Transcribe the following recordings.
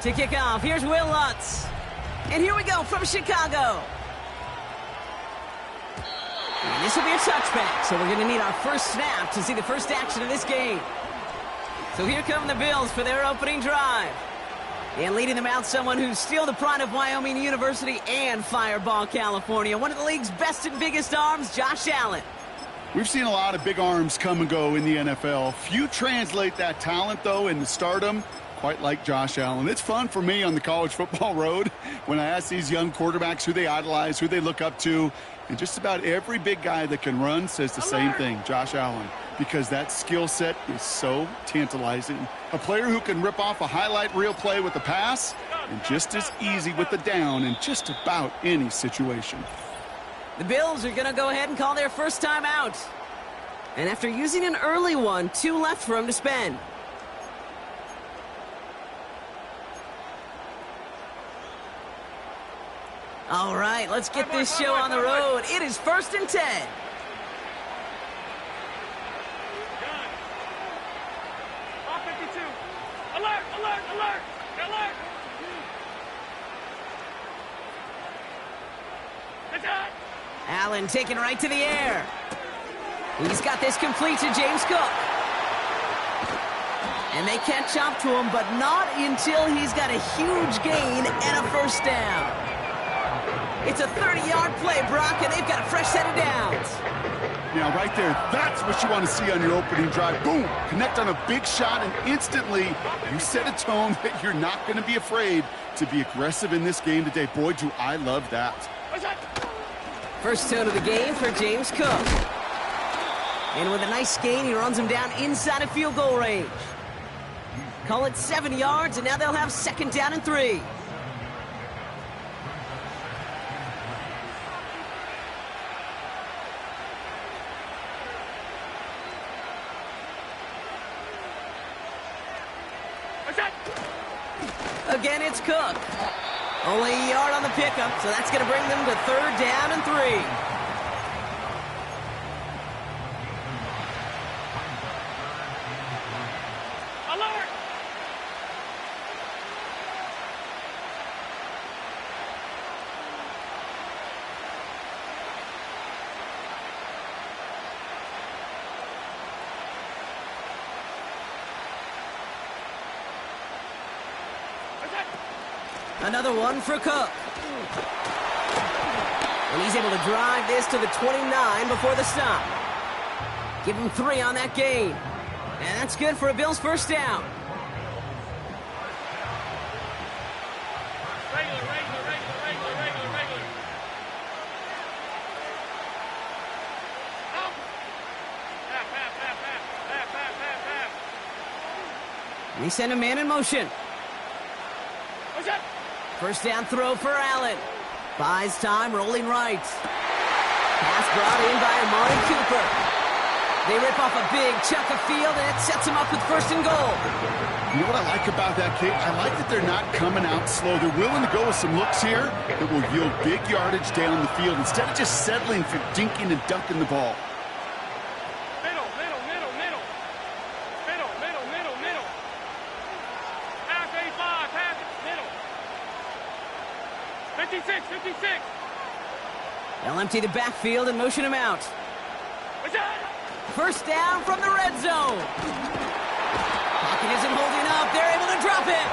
To kick off, here's Will Lutz. And here we go from Chicago. And this will be a touchback, so we're going to need our first snap to see the first action of this game. So here come the Bills for their opening drive. And leading them out, someone who's still the pride of Wyoming University and Fireball, California. One of the league's best and biggest arms, Josh Allen. We've seen a lot of big arms come and go in the NFL. Few translate that talent, though, into stardom, quite like Josh Allen. It's fun for me on the college football road when I ask these young quarterbacks who they idolize, who they look up to. And just about every big guy that can run says the same thing, Josh Allen, because that skill set is so tantalizing. A player who can rip off a highlight reel play with the pass and just as easy with the down in just about any situation. The Bills are going to go ahead and call their first time out. And after using an early one, 2 left for him to spend. All right, let's get this show on the road. It is 1st and 10. Alert, alert, alert, alert. Allen taken right to the air. He's got this complete to James Cook. And they catch up to him, but not until he's got a huge gain and a first down. It's a 30-yard play, Brock, and they've got a fresh set of downs. Yeah, right there, that's what you want to see on your opening drive. Boom, connect on a big shot, and instantly you set a tone that you're not going to be afraid to be aggressive in this game today. Boy, do I love that. First tone of the game for James Cook. And with a nice gain, he runs him down inside of field goal range. Call it 7 yards, and now they'll have 2nd down and 3. Again, it's Cook. Only a yard on the pickup, so that's going to bring them to 3rd down and 3. Alert! Another one for Cook. And he's able to drive this to the 29 before the stop. Give him 3 on that gain. And that's good for a Bills first down. Regular. Out. Half. And he sent a man in motion. What's that? First down throw for Allen. Buys time, rolling right. Pass brought in by Amari Cooper. They rip off a big chunk of field, and it sets them up with 1st and goal. You know what I like about that, Kate? I like that they're not coming out slow. They're willing to go with some looks here that will yield big yardage down the field instead of just settling for dinking and dunking the ball. Middle. Half A5, half middle. 56. They'll empty the backfield and motion him out. What's that? First down from the red zone. Pocket isn't holding up. They're able to drop it.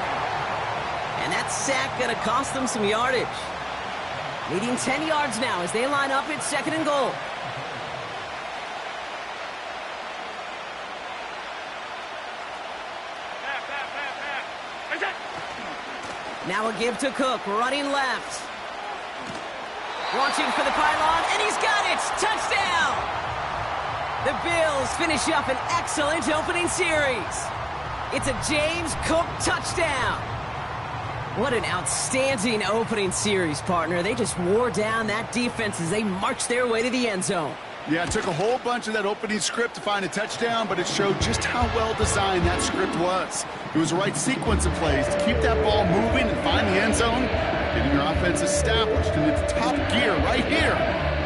And that sack going to cost them some yardage. Leading 10 yards now as they line up at 2nd and goal. Half. What's that? Now a give to Cook, running left. Launching for the pylon, and he's got it! Touchdown! The Bills finish up an excellent opening series. It's a James Cook touchdown. What an outstanding opening series, partner. They just wore down that defense as they marched their way to the end zone. Yeah, it took a whole bunch of that opening script to find a touchdown, but it showed just how well designed that script was. It was the right sequence of plays to keep that ball moving and find the end zone, getting your offense established in its top gear right here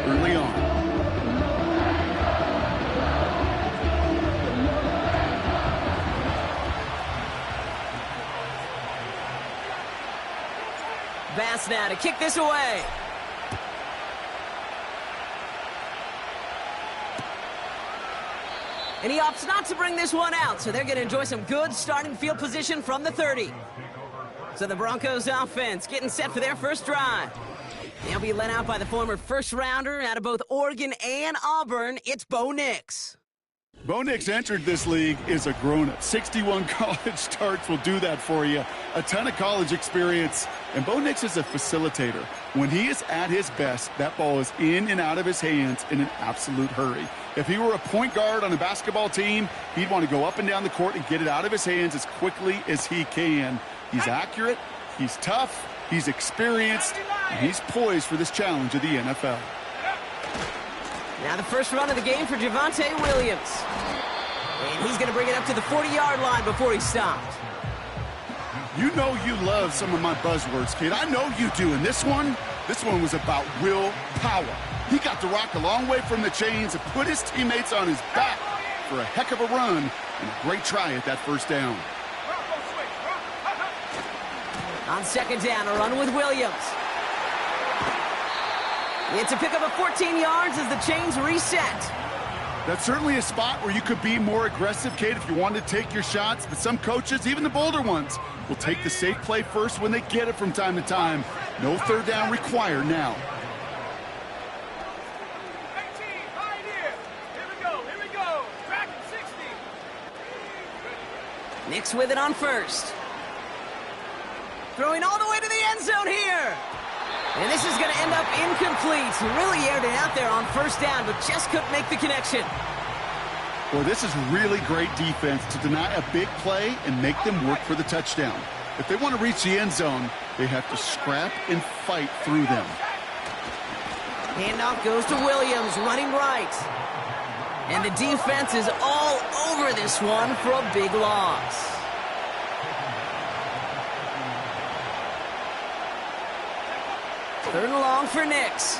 early on. Lutz now to kick this away. And he opts not to bring this one out, so they're going to enjoy some good starting field position from the 30. So the Broncos offense getting set for their first drive. They'll be led out by the former first-rounder out of both Oregon and Auburn. It's Bo Nix. Bo Nix entered this league as a grown-up. 61 college starts will do that for you. A ton of college experience. And Bo Nix is a facilitator. When he is at his best, that ball is in and out of his hands in an absolute hurry. If he were a point guard on a basketball team, he'd want to go up and down the court and get it out of his hands as quickly as he can. He's accurate, he's tough, he's experienced, and he's poised for this challenge of the NFL. Now the first run of the game for Javonte Williams. And he's going to bring it up to the 40-yard line before he stopped. You know you love some of my buzzwords, kid. I know you do. And this one was about willpower. He got the rock a long way from the chains and put his teammates on his back for a heck of a run and a great try at that first down. On second down, a run with Williams. It's a pickup of 14 yards as the chains reset. That's certainly a spot where you could be more aggressive, Kate, if you wanted to take your shots. But some coaches, even the bolder ones, will take the safe play first when they get it from time to time. No third down required now. Here we go. Track 60. Nix with it on first. Throwing all the way to the end zone here. And this is going to end up incomplete. He really aired it out there on first down, but just couldn't make the connection. Well, this is really great defense to deny a big play and make them work for the touchdown. If they want to reach the end zone, they have to scrap and fight through them. Handoff goes to Williams, running right. And the defense is all over this one for a big loss. Third and long for Nix.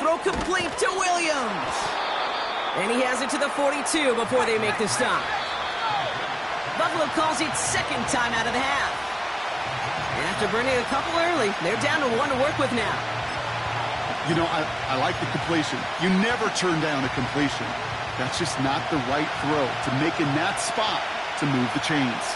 Throw complete to Williams. And he has it to the 42 before they make the stop. Buffalo calls it second time out of the half. And after burning a couple early, they're down to one to work with now. You know, I like the completion. You never turn down a completion. That's just not the right throw to make in that spot to move the chains.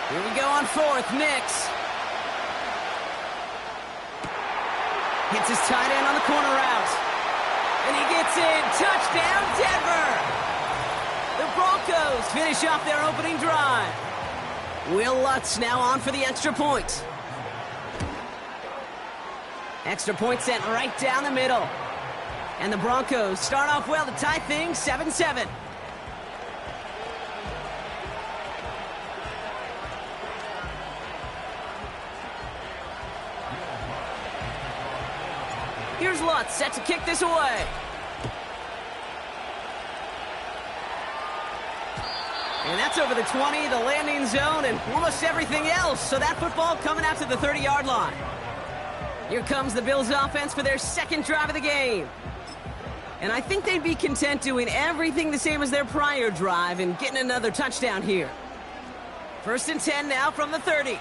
Here we go on fourth. Nix hits his tight end on the corner route. And he gets in. Touchdown, Denver! The Broncos finish off their opening drive. Will Lutz now on for the extra point. Extra point sent right down the middle. And the Broncos start off well to tie things 7-7. Here's Lutz, set to kick this away. And that's over the 20, the landing zone, and almost everything else. So that football coming out to the 30-yard line. Here comes the Bills offense for their second drive of the game. And I think they'd be content doing everything the same as their prior drive and getting another touchdown here. First and 10 now from the 30.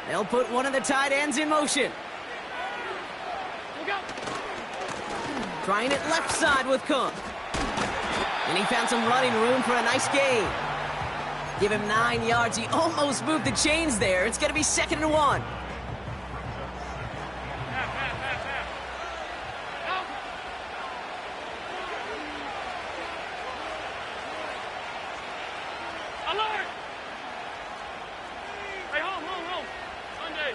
They'll put one of the tight ends in motion. Trying it left side with Cook. And he found some running room for a nice gain. Give him 9 yards. He almost moved the chains there. It's going to be 2nd and 1. Alert! Hey, home. Sunday.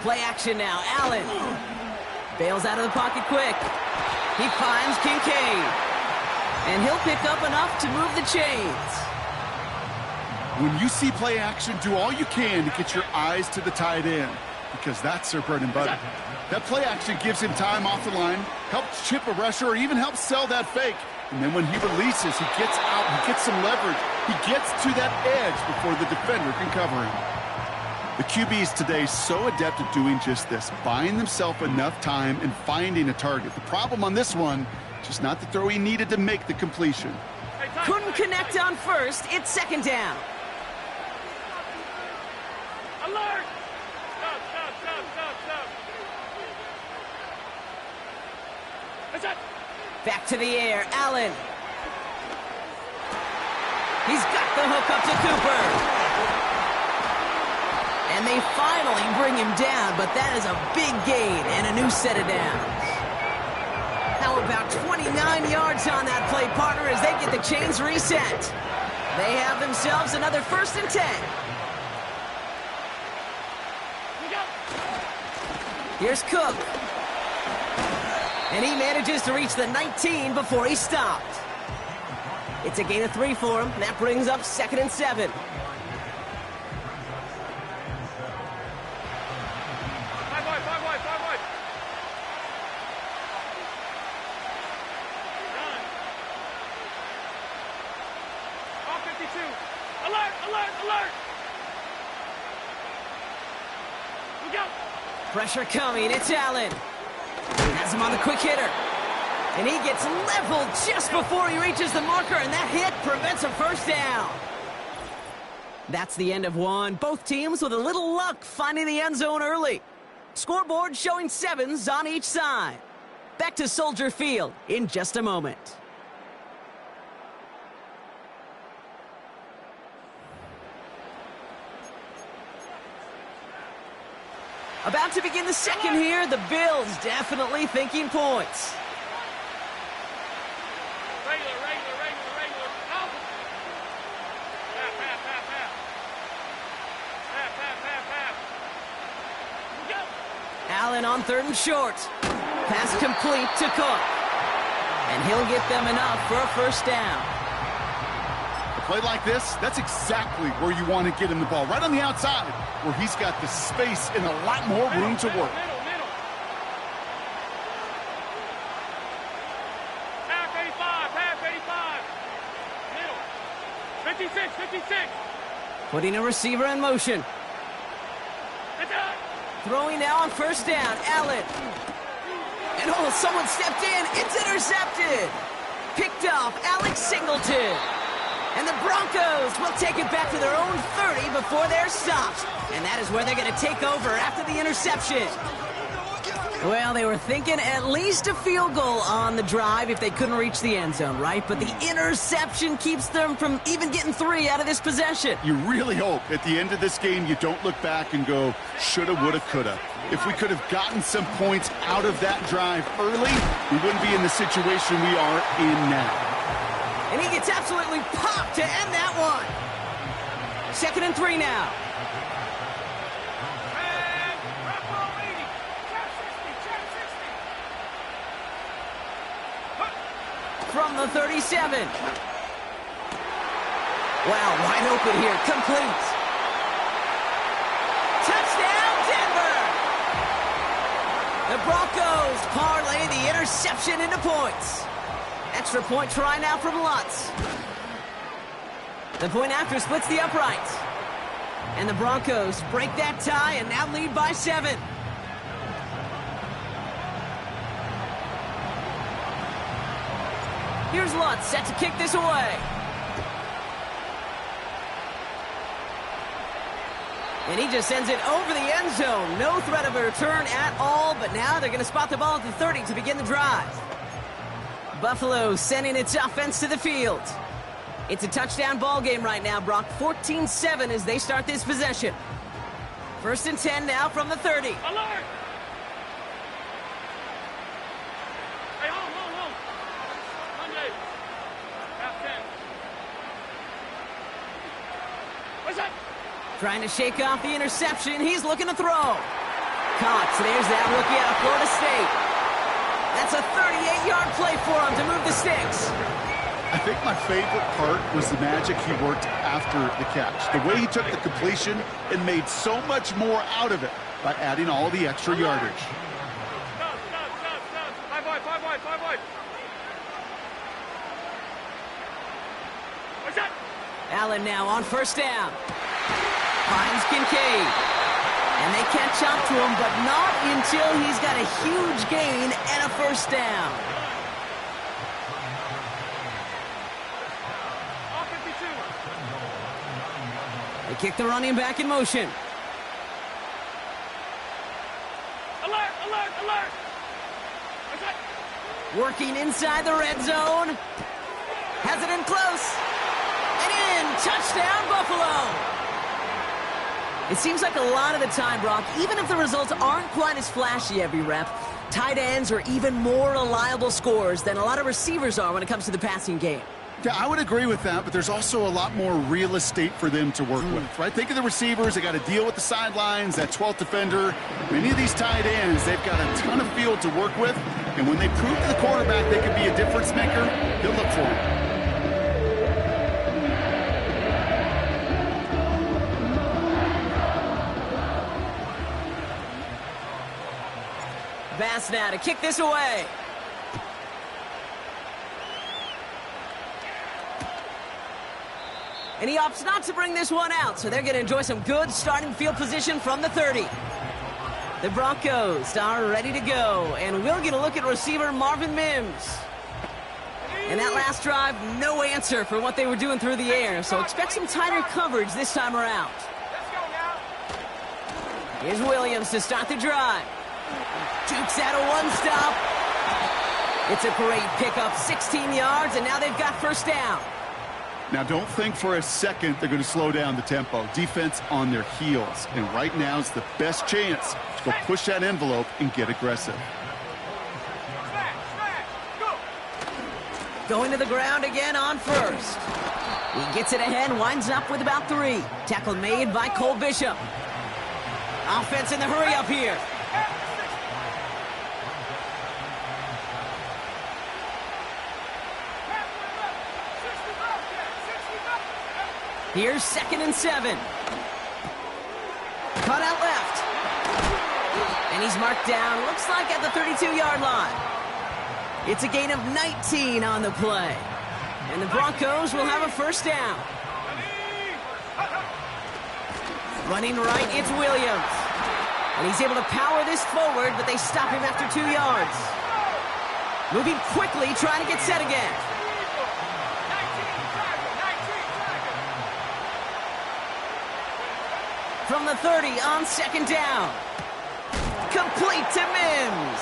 Play action now. Allen bails out of the pocket quick. He finds Kincaid. And he'll pick up enough to move the chains. When you see play action, do all you can to get your eyes to the tight end, because that's their bread and butter. That play action gives him time off the line, helps chip a rusher, or even helps sell that fake. And then when he releases, he gets out, he gets some leverage. He gets to that edge before the defender can cover him. The QBs today so adept at doing just this, buying themselves enough time and finding a target. The problem on this one, just not the throw he needed to make the completion. Couldn't connect on first. It's second down. Alert! Stop, stop, stop, stop, stop. What's that? Back to the air, Allen. He's got the hook up to Cooper. And they finally bring him down, but that is a big gain and a new set of downs. How about 29 yards on that play, partner, as they get the chains reset. They have themselves another 1st and 10. Here's Cook. And he manages to reach the 19 before he stopped. It's a gain of 3 for him. That brings up 2nd and 7. Alert! Alert! Alert! Look out! Pressure coming. It's Allen. Has him on the quick hitter. And he gets leveled just before he reaches the marker, and that hit prevents a 1st down. That's the end of one. Both teams with a little luck finding the end zone early. Scoreboard showing 7s on each side. Back to Soldier Field in just a moment. About to begin the second here. The Bills definitely thinking points. Regular. Out. Pass. Look out. Allen on 3rd and short. Pass complete to Cook. And he'll get them enough for a 1st down. A play like this, that's exactly where you want to get him the ball. Right on the outside, where he's got the space and a lot more room to work. Middle. Half 85. Middle. 56. Putting a receiver in motion. It's out. Throwing now on 1st down. Allen. And someone stepped in. It's intercepted. Picked off Alex Singleton. And the Broncos will take it back to their own 30 before they're stopped. And that is where they're going to take over after the interception. Well, they were thinking at least a field goal on the drive if they couldn't reach the end zone, right? But the interception keeps them from even getting 3 out of this possession. You really hope at the end of this game you don't look back and go, shoulda, woulda, coulda. If we could have gotten some points out of that drive early, we wouldn't be in the situation we are in now. And he gets absolutely popped to end that one. 2nd and 3 now. And drop ball 80. Trap 60. From the 37. Wow, wide open here. Complete. Touchdown, Denver! The Broncos parlay the interception into points. Extra point try now from Lutz. The point after splits the uprights. And the Broncos break that tie and now lead by 7. Here's Lutz set to kick this away. And he just sends it over the end zone. No threat of a return at all, but now they're going to spot the ball at the 30 to begin the drive. Buffalo sending its offense to the field. It's a touchdown ball game right now, Brock. 14-7 as they start this possession. 1st and 10 now from the 30. Alert! Hey, hold. Monday. Half 10. What's that? Trying to shake off the interception. He's looking to throw. Caught. There's that rookie out of Florida State. That's a 38-yard play for him to move the sticks. I think my favorite part was the magic he worked after the catch. The way he took the completion and made so much more out of it by adding all the extra yardage. Stop. 5 wide. What's that? Allen now on 1st down. Finds Kincaid. And they catch up to him, but not until he's got a huge gain and a first down. They kick the running back in motion. Alert, alert, alert! Working inside the red zone. Has it in close. And in. Touchdown, Buffalo. It seems like a lot of the time, Brock, even if the results aren't quite as flashy every rep, tight ends are even more reliable scorers than a lot of receivers are when it comes to the passing game. Yeah, I would agree with that, but there's also a lot more real estate for them to work with, right? Think of the receivers. They got to deal with the sidelines, that 12th defender. Many of these tight ends, they've got a ton of field to work with, and when they prove to the quarterback they can be a difference maker, he'll look for him. Bass now to kick this away. And he opts not to bring this one out, so they're going to enjoy some good starting field position from the 30. The Broncos are ready to go, and we'll get a look at receiver Marvin Mims. And that last drive, no answer for what they were doing through the air, so expect some tighter coverage this time around. Here's Williams to start the drive. Jukes out a one-stop. It's a great pickup, 16 yards, and now they've got first down. Now, don't think for a second they're going to slow down the tempo. Defense on their heels, and right now is the best chance to go push that envelope and get aggressive. Going to the ground again on first. He gets it ahead, winds up with about 3. Tackle made by Cole Bishop. Offense in the hurry up here. Here's 2nd and 7. Cut out left. And he's marked down, looks like at the 32-yard line. It's a gain of 19 on the play. And the Broncos will have a first down. Running right, it's Williams. And he's able to power this forward, but they stop him after 2 yards. Moving quickly, trying to get set again. From the 30 on 2nd down. Complete to Mims.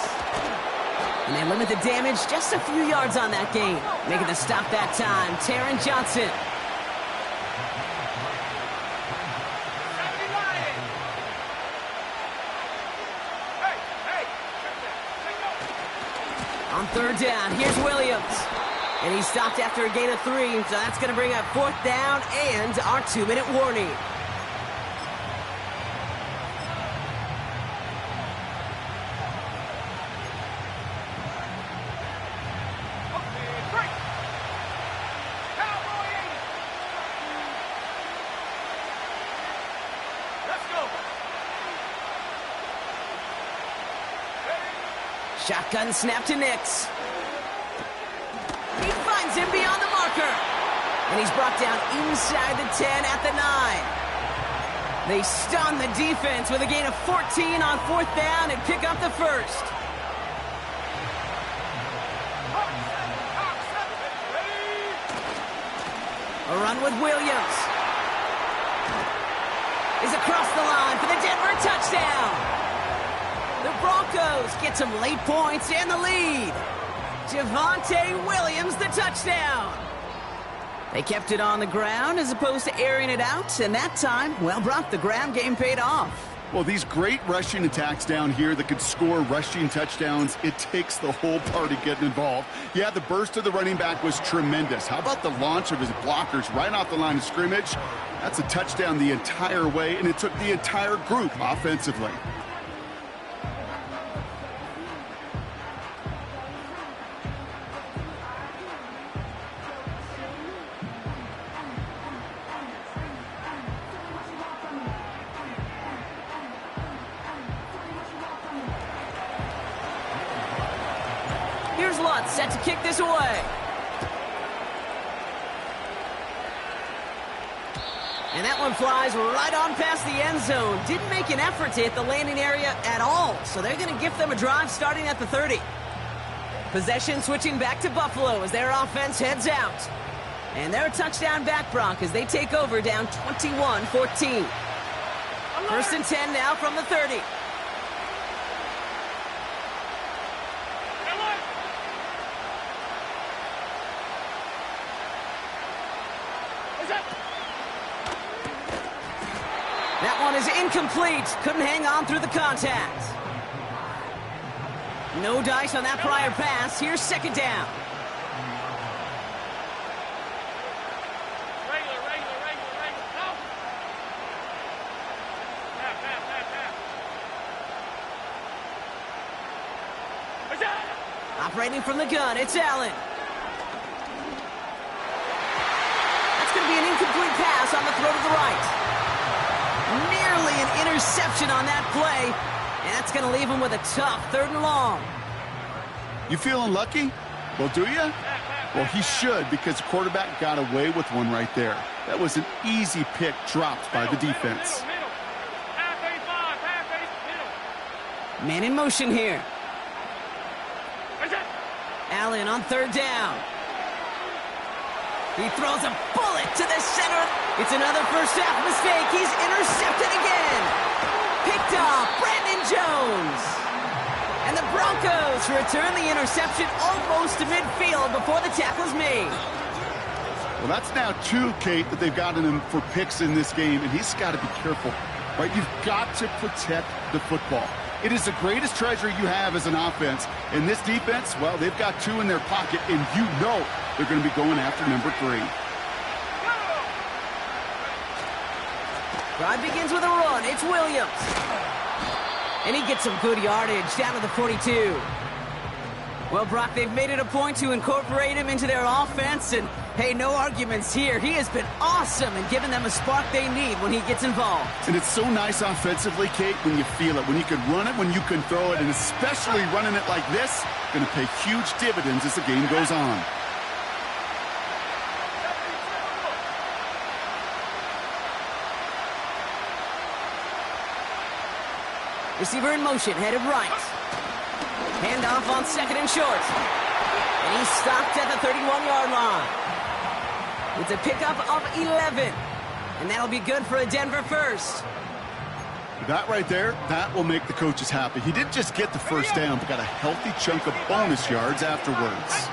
And they limit the damage just a few yards on that gain. Making the stop that time, Taron Johnson. On 3rd down, here's Williams. And he's stopped after a gain of 3, so that's going to bring up 4th down and our 2-minute warning. Shotgun snap to Nix. He finds him beyond the marker. And he's brought down inside the 10 at the 9. They stun the defense with a gain of 14 on 4th down and pick up the first. A run with Williams. Is across the line for the Denver touchdown. The Broncos get some late points and the lead. Javonte Williams, the touchdown. They kept it on the ground as opposed to airing it out, and that time, well, Brock, the ground game paid off. Well, these great rushing attacks down here that could score rushing touchdowns, it takes the whole party getting involved. Yeah, the burst of the running back was tremendous. How about the launch of his blockers right off the line of scrimmage? That's a touchdown the entire way, and it took the entire group offensively. Here's Lutz set to kick this away. And that one flies right on past the end zone. Didn't make an effort to hit the landing area at all, so they're going to gift them a drive starting at the 30. Possession switching back to Buffalo as their offense heads out. And they're a touchdown back, Bronc, as they take over down 21-14. First and 10 now from the 30. That one is incomplete. Couldn't hang on through the contact. No dice on that prior pass. Here's second down. Operating from the gun, it's Allen. That's going to be an incomplete pass on the throw to the right. Nearly an interception on that play, and that's going to leave him with a tough 3rd and long. You feeling lucky? Well, do you? Well, he should, because the quarterback got away with one right there. That was an easy pick dropped by the defense. Man in motion here. Allen on 3rd down. He throws a bullet to the center. It's another first half mistake. He's intercepted again. Picked off Brandon Jones. And the Broncos return the interception almost to midfield before the tackle's made. Well, that's now 2, Kate, that they've gotten him for picks in this game, and he's got to be careful, right? You've got to protect the football. It is the greatest treasure you have as an offense. And this defense, well, they've got 2 in their pocket, and you know they're going to be going after number 3. Drive begins with a run. It's Williams. And he gets some good yardage down to the 42. Well, Brock, they've made it a point to incorporate him into their offense, and hey, no arguments here. He has been awesome and giving them a spark they need when he gets involved. And it's so nice offensively, Kate, when you feel it, when you can run it, when you can throw it, and especially running it like this, going to pay huge dividends as the game goes on. Receiver in motion, headed right. Handoff on 2nd and short. And he's stopped at the 31-yard line. It's a pickup of 11. And that'll be good for a Denver first. That right there, that will make the coaches happy. He didn't just get the first down, but got a healthy chunk of bonus yards afterwards.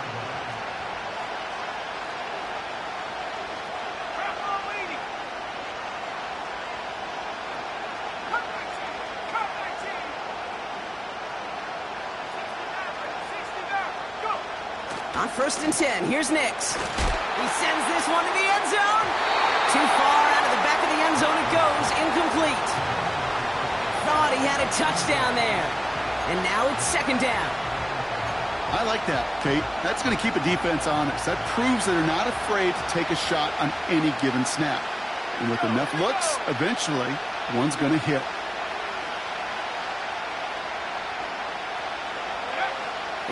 On 1st and 10, here's Nix. He sends this one to the end zone. Too far out of the back of the end zone it goes, incomplete. Thought he had a touchdown there. And now it's 2nd down. I like that, Kate. That's going to keep a defense honest. That proves that they're not afraid to take a shot on any given snap. And with enough looks, eventually, one's going to hit.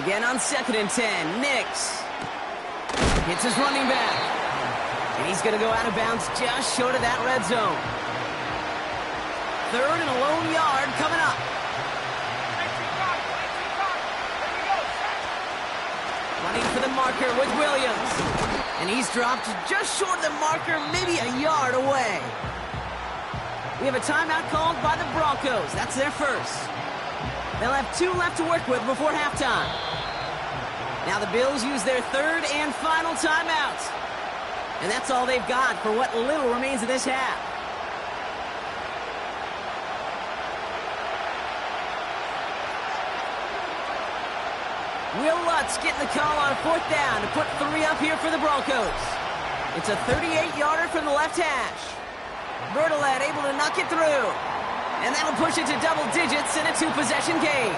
Again on 2nd and 10, Nix hits his running back. And he's going to go out of bounds just short of that red zone. 3rd and a lone yard coming up. Running for the marker with Williams. And he's dropped just short of the marker, maybe a yard away. We have a timeout called by the Broncos. That's their first. They'll have 2 left to work with before halftime. Now the Bills use their 3rd and final timeout. And that's all they've got for what little remains of this half. Will Lutz getting the call on 4th down to put 3 up here for the Broncos. It's a 38-yarder from the left hash. Bertolet able to knock it through. And that'll push it to double digits in a 2-possession game.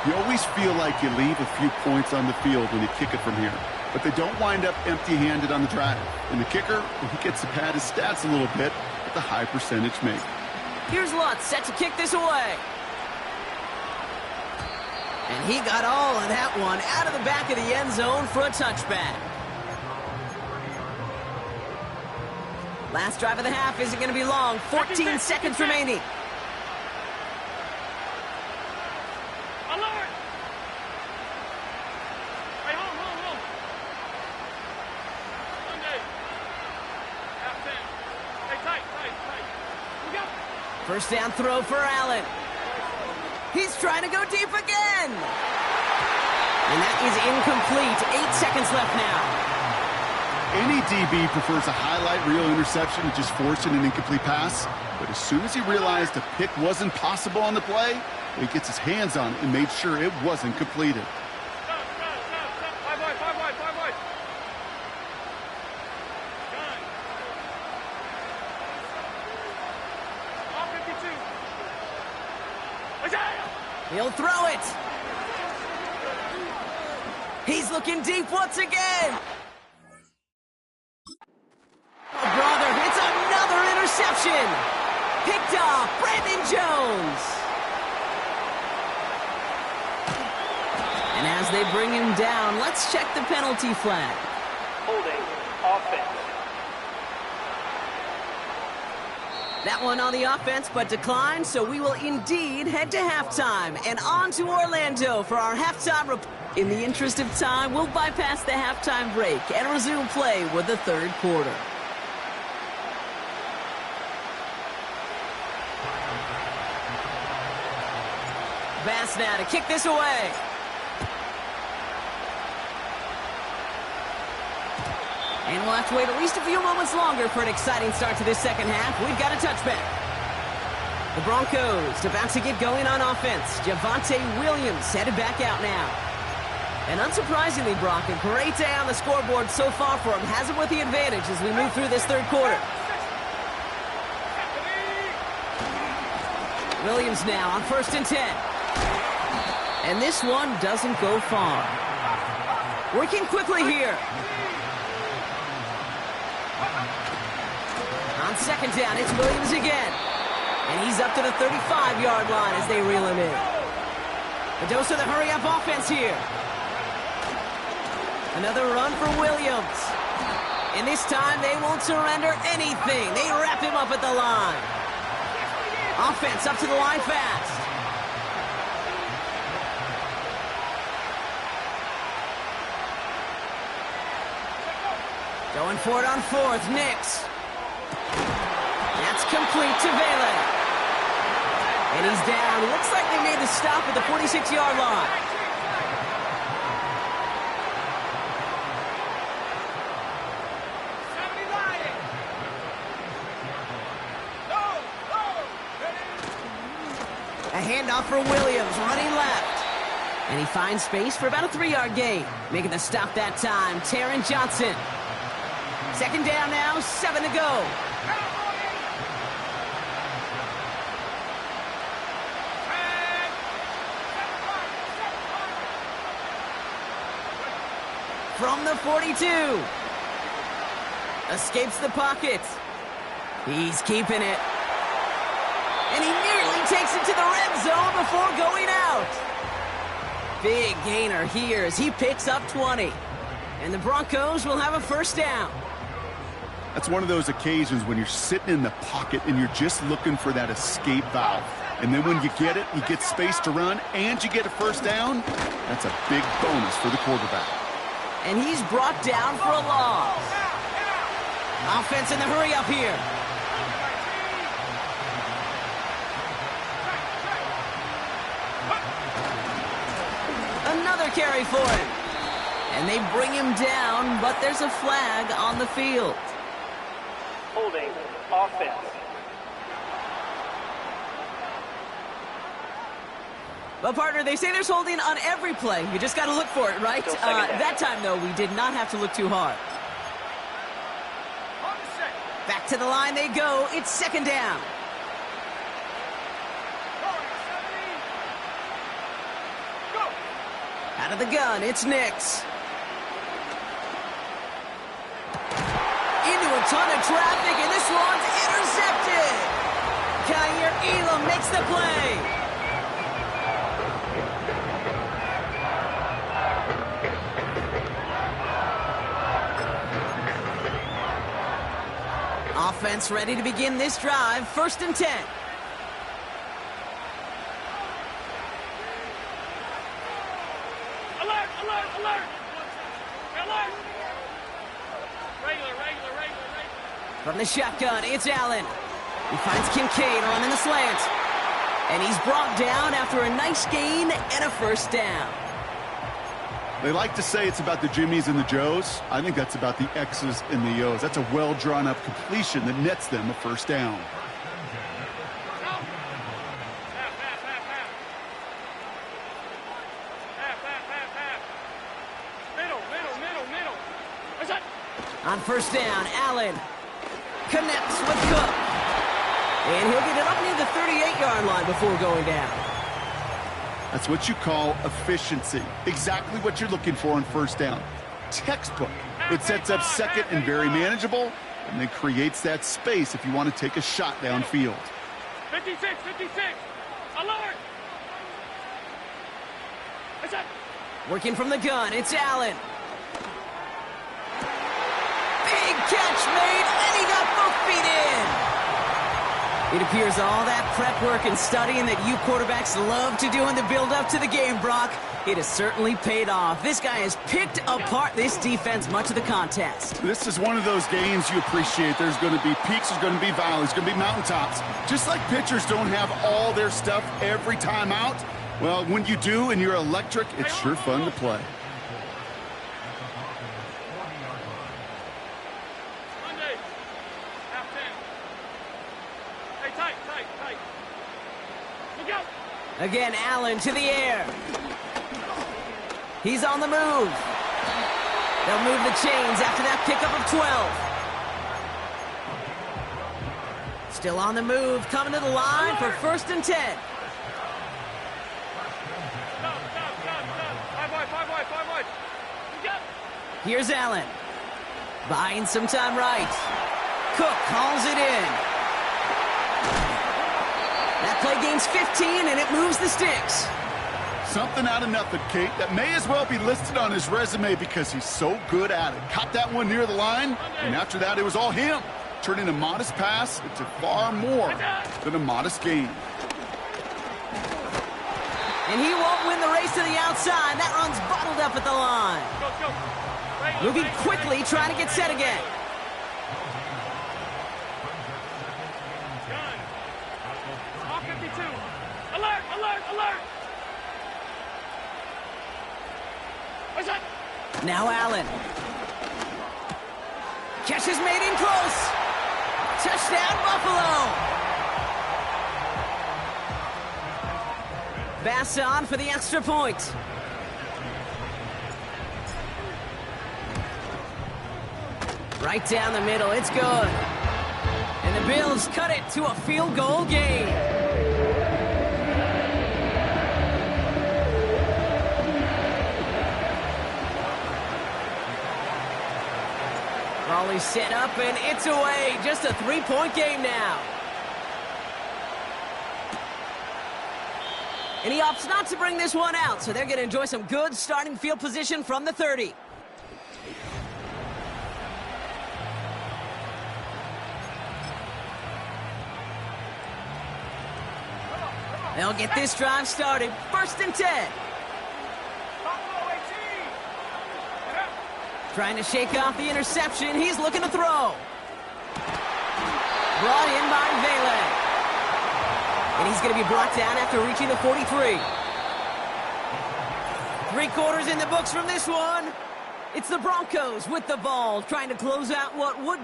You always feel like you leave a few points on the field when you kick it from here. But they don't wind up empty-handed on the drive. And the kicker, well, he gets to pad his stats a little bit with a high percentage make. Here's Lutz set to kick this away. And he got all of that one out of the back of the end zone for a touchback. Last drive of the half isn't going to be long. 14 seconds remaining. Alert! Hey, hold. Sunday. Half 10. Hey, tight. We go. First down throw for Allen. He's trying to go deep again. And that is incomplete. 8 seconds left now. Any DB prefers a highlight reel interception to just forcing an incomplete pass. But as soon as he realized a pick wasn't possible on the play, he gets his hands on it and made sure it wasn't completed. Stop. 5 wide. Done. All 52. Isaiah! He'll throw it. He's looking deep once again. Oh, brother, it's another interception. Picked off Brandon Jones. And as they bring him down, let's check the penalty flag. Holding offense. That one on the offense, but declined, so we will indeed head to halftime. And on to Orlando for our halftime report. In the interest of time, we'll bypass the halftime break and resume play with the third quarter. Bass now to kick this away. And we'll have to wait at least a few moments longer for an exciting start to this second half. We've got a touchback. The Broncos about to get going on offense. Javonte Williams headed back out now. And unsurprisingly, Brock, a great day on the scoreboard so far for him. Has him with the advantage as we move through this third quarter. Williams now on 1st and 10. And this one doesn't go far. Working quickly here. On 2nd down, it's Williams again. And he's up to the 35-yard line as they reel him in. A dose of the hurry-up offense here. Another run for Williams. And this time they won't surrender anything. They wrap him up at the line. Offense up to the line fast. Going for it on 4th, Nix. That's complete to Vele. And he's down. Looks like they made the stop at the 46-yard line. A handoff for Williams, running left. And he finds space for about a 3-yard gain. Making the stop that time, Taron Johnson. 2nd down now, 7 to go. From the 42. Escapes the pocket. He's keeping it. And he nearly takes it to the red zone before going out. Big gainer here as he picks up 20. And the Broncos will have a 1st down. That's one of those occasions when you're sitting in the pocket and you're just looking for that escape valve. And then when you get it, you get space to run, and you get a 1st down. That's a big bonus for the quarterback. And he's brought down for a loss. Offense in the hurry up here. Another carry for him. And they bring him down, but there's a flag on the field. Holding offense. Well, partner, they say there's holding on every play. You just got to look for it, right? That time, though, we did not have to look too hard. Back to the line they go. It's 2nd down. Out of the gun, it's Nix. Into a ton of traffic, and this one's intercepted. Kaiir Elam makes the play. Offense ready to begin this drive. 1st and 10. Alert, alert, alert! Alert! Regular. From the shotgun, it's Allen. He finds Kincaid running the slant. And he's brought down after a nice gain and a 1st down. They like to say it's about the Jimmies and the Joes. I think that's about the X's and the O's. That's a well-drawn-up completion that nets them a 1st down. Middle. What's that? On 1st down, Allen connects with Cook. And he'll get it up near the 38-yard line before going down. That's what you call efficiency. Exactly what you're looking for on 1st down. Textbook. It sets up 2nd and very manageable, and then creates that space if you want to take a shot downfield. 56. Alert! What's that? Working from the gun, it's Allen. Big catch made, and he got both feet in. It appears all that prep work and studying that you quarterbacks love to do in the build-up to the game, Brock, it has certainly paid off. This guy has picked apart this defense much of the contest. This is one of those games you appreciate. There's going to be peaks, there's going to be valleys, there's going to be mountaintops. Just like pitchers don't have all their stuff every time out, well, when you do and you're electric, it's sure fun to play. Again, Allen to the air. He's on the move. They'll move the chains after that pickup of 12. Still on the move, coming to the line for 1st and 10. Stop. 5 wide. Here's Allen. Buying some time right. Cook calls it in. That play gains 15, and it moves the sticks. Something out of nothing, Kate, that may as well be listed on his resume because he's so good at it. Caught that one near the line, and after that, it was all him. Turning a modest pass into far more than a modest gain. And he won't win the race to the outside. That run's bottled up at the line. Go. Moving quickly, trying to get set again. All 52. Alert! What's that? Now Allen. Catch is made in close. Touchdown, Buffalo. Bass on for the extra point. Right down the middle, it's good. And the Bills cut it to a field goal game. Raleigh set up and it's away. Just a 3-point game now. And he opts not to bring this one out, so they're going to enjoy some good starting field position from the 30. They'll get this drive started. 1st and 10. Trying to shake off the interception. He's looking to throw. Brought in by Vele. And he's going to be brought down after reaching the 43. 3 quarters in the books from this one. It's the Broncos with the ball, trying to close out what would...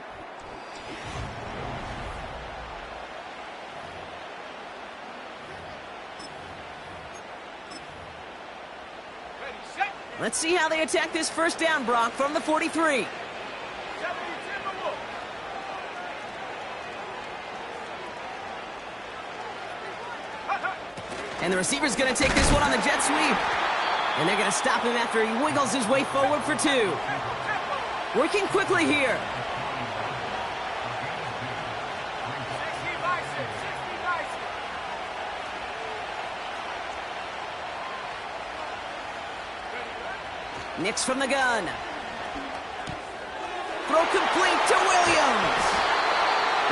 Let's see how they attack this 1st down, Brock, from the 43. And the receiver's going to take this one on the jet sweep. And they're going to stop him after he wiggles his way forward for 2. Working quickly here. Nix from the gun. Throw complete to Williams.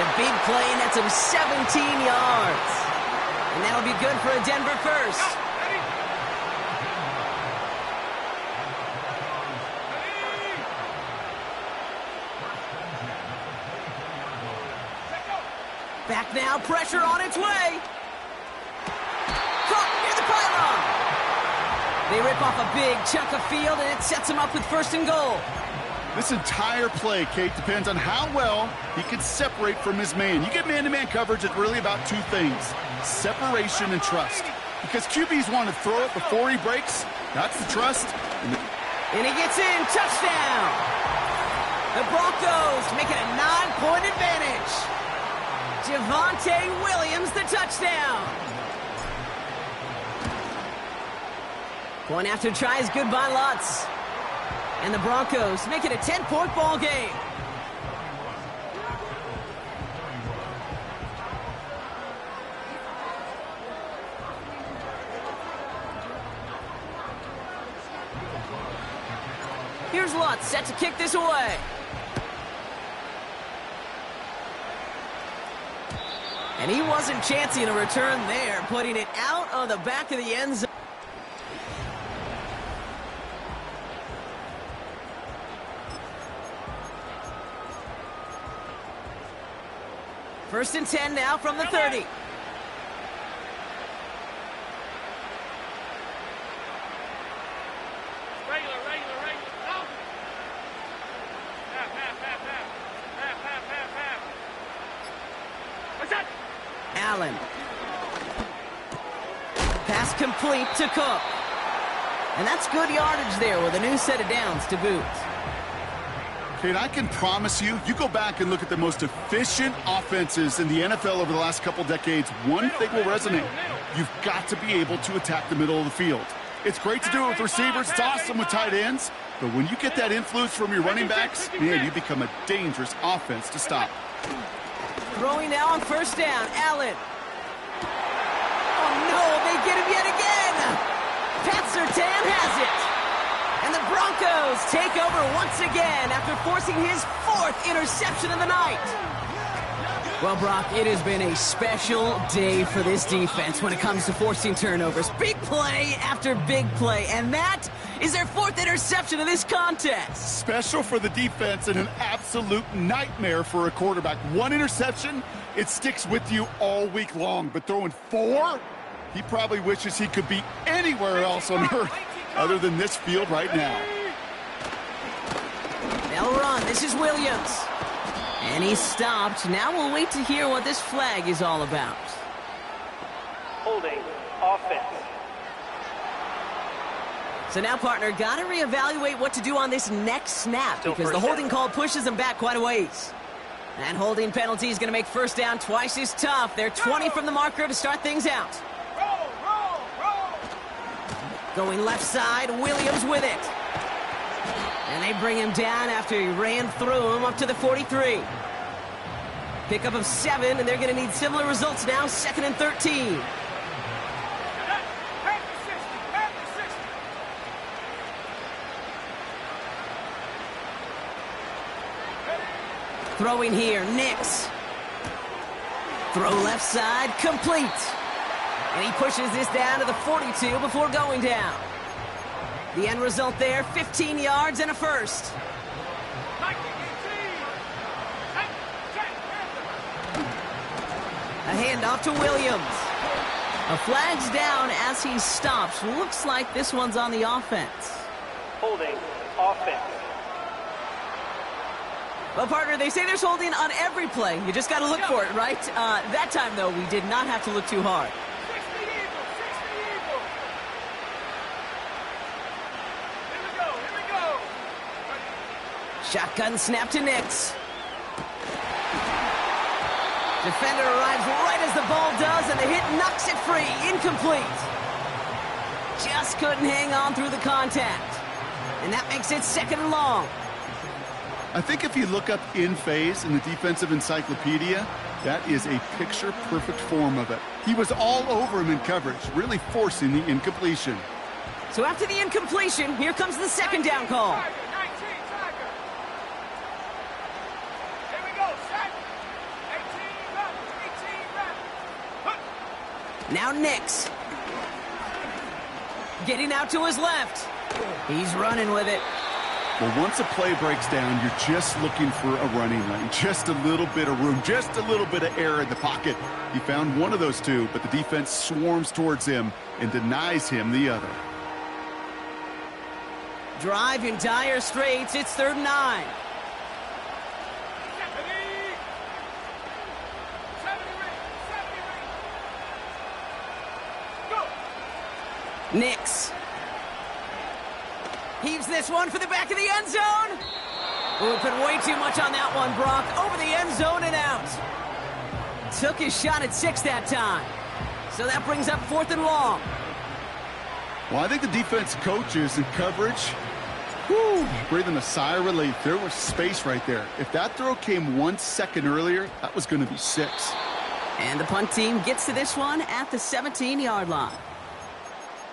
The big play nets him 17 yards. And that'll be good for a Denver first. Back now, pressure on its way. Caught near the pylon. They rip off a big chunk of field, and it sets him up with 1st and goal. This entire play, Kate, depends on how well he can separate from his man. You get man-to-man coverage, it's really about 2 things, separation and trust. Because QBs want to throw it before he breaks. That's the trust. And he gets in. Touchdown. The Broncos make it a 9-point advantage. Javonte Williams, the touchdown. Point after try is good by Lutz. And the Broncos make it a 10-point ball game. Here's Lutz set to kick this away. And he wasn't chancing a return there, putting it out of the back of the end zone. First and 10 now from the 30. Regular. No. Half. What's that? Allen. Pass complete to Cook. And that's good yardage there with a new set of downs to boot. Kate, I can promise you, you go back and look at the most efficient offenses in the NFL over the last couple decades, one thing will resonate. You've got to be able to attack the middle of the field. It's great to do it with receivers. It's awesome with tight ends. But when you get that influence from your running backs, man, you become a dangerous offense to stop. Throwing now on 1st down. Allen. Oh, no, they get him yet again. Pat Surtain has it. And the Broncos take over once again after forcing his 4th interception of the night. Well, Brock, it has been a special day for this defense when it comes to forcing turnovers. Big play after big play, and that is their 4th interception of this contest. Special for the defense and an absolute nightmare for a quarterback. 1 interception, it sticks with you all week long. But throwing 4, he probably wishes he could be anywhere else on earth other than this field right now. They'll run. This is Williams. And he stopped. Now we'll wait to hear what this flag is all about. Holding offense. So now, partner, got to reevaluate what to do on this next snap because the holding call pushes them back quite a ways. That holding penalty is going to make 1st down twice as tough. They're 20 from the marker to start things out. Roll. Going left side, Williams with it. And they bring him down after he ran through him up to the 43. Pickup of 7, and they're going to need similar results now, 2nd and 13. Throwing here, Nix. Throw left side, complete. And he pushes this down to the 42 before going down. The end result there, 15 yards and a first. A handoff to Williams. A flag's down as he stops. Looks like this one's on the offense. Holding offense. Well, partner, they say there's holding on every play. You just got to look for it, right? That time, though, we did not have to look too hard. 60 Eagles. Here we go. Shotgun snap to Nix. Defender arrives right as the ball does, and the hit knocks it free. Incomplete. Just couldn't hang on through the contact. And that makes it 2nd and long. I think if you look up in phase in the defensive encyclopedia, that is a picture-perfect form of it. He was all over him in coverage, really forcing the incompletion. So after the incompletion, here comes the 2nd down call. 19, Tiger. Here we go, set. 18. Now Nix. Getting out to his left. He's running with it. Well, once a play breaks down, you're just looking for a running lane. Just a little bit of room, just a little bit of air in the pocket. He found one of those two, but the defense swarms towards him and denies him the other. Drive in dire straits. It's 3rd and 9. Nix. Heaves this one for the back of the end zone. Oh, put way too much on that one, Brock. Over the end zone and out. Took his shot at 6 that time. So that brings up 4th and long. Well, I think the defense coaches and coverage, breathing a sigh of relief. There was space right there. If that throw came 1 second earlier, that was going to be 6. And the punt team gets to this one at the 17-yard line.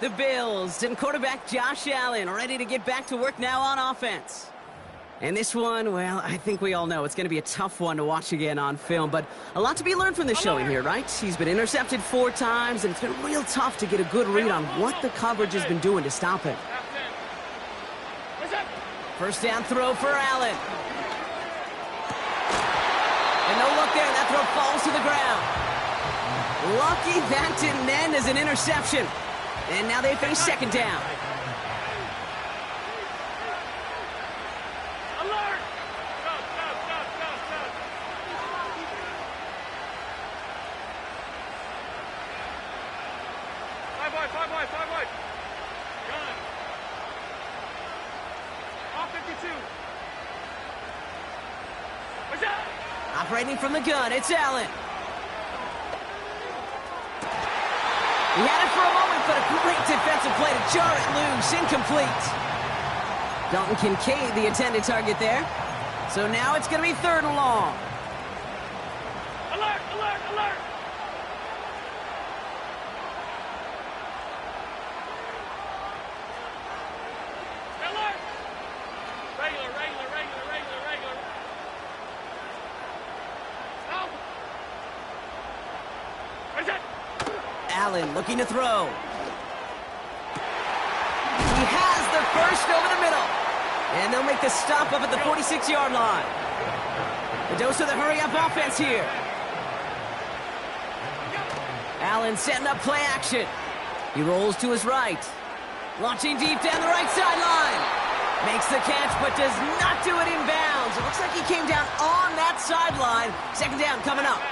The Bills and quarterback Josh Allen ready to get back to work now on offense. And this one, well, I think we all know it's going to be a tough one to watch again on film, but a lot to be learned from this showing here, right? He's been intercepted 4 times, and it's been real tough to get a good read on what the coverage has been doing to stop him. First down throw for Allen. And no look there, that throw falls to the ground. Lucky that didn't end as an interception. And now they face 2nd down. Alert! Stop. Five wide. Gun. Off 52. What's that? Operating from the gun, it's Allen. He had it for a moment, but a great defensive play to jar it loose. Incomplete. Dalton Kincaid, the intended target there. So now it's going to be 3rd and long. Alert! Regular. Stop! What's that? Allen looking to throw. He has the first over the middle. And they'll make the stop up at the 46-yard line. The dose of the hurry-up offense here. Allen setting up play action. He rolls to his right. Launching deep down the right sideline. Makes the catch, but does not do it in bounds. It looks like he came down on that sideline. 2nd down coming up.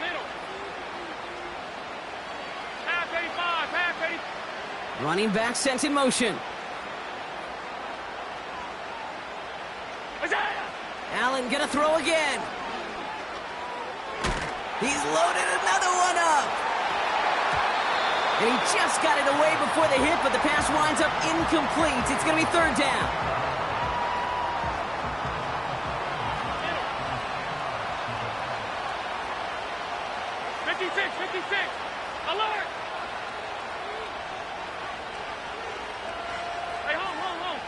Middle. Half 85. Running back sent in motion. Allen gonna throw again. He's loaded another one up. And he just got it away before the hit, but the pass winds up incomplete. It's gonna be 3rd down. Alert! Hey, home.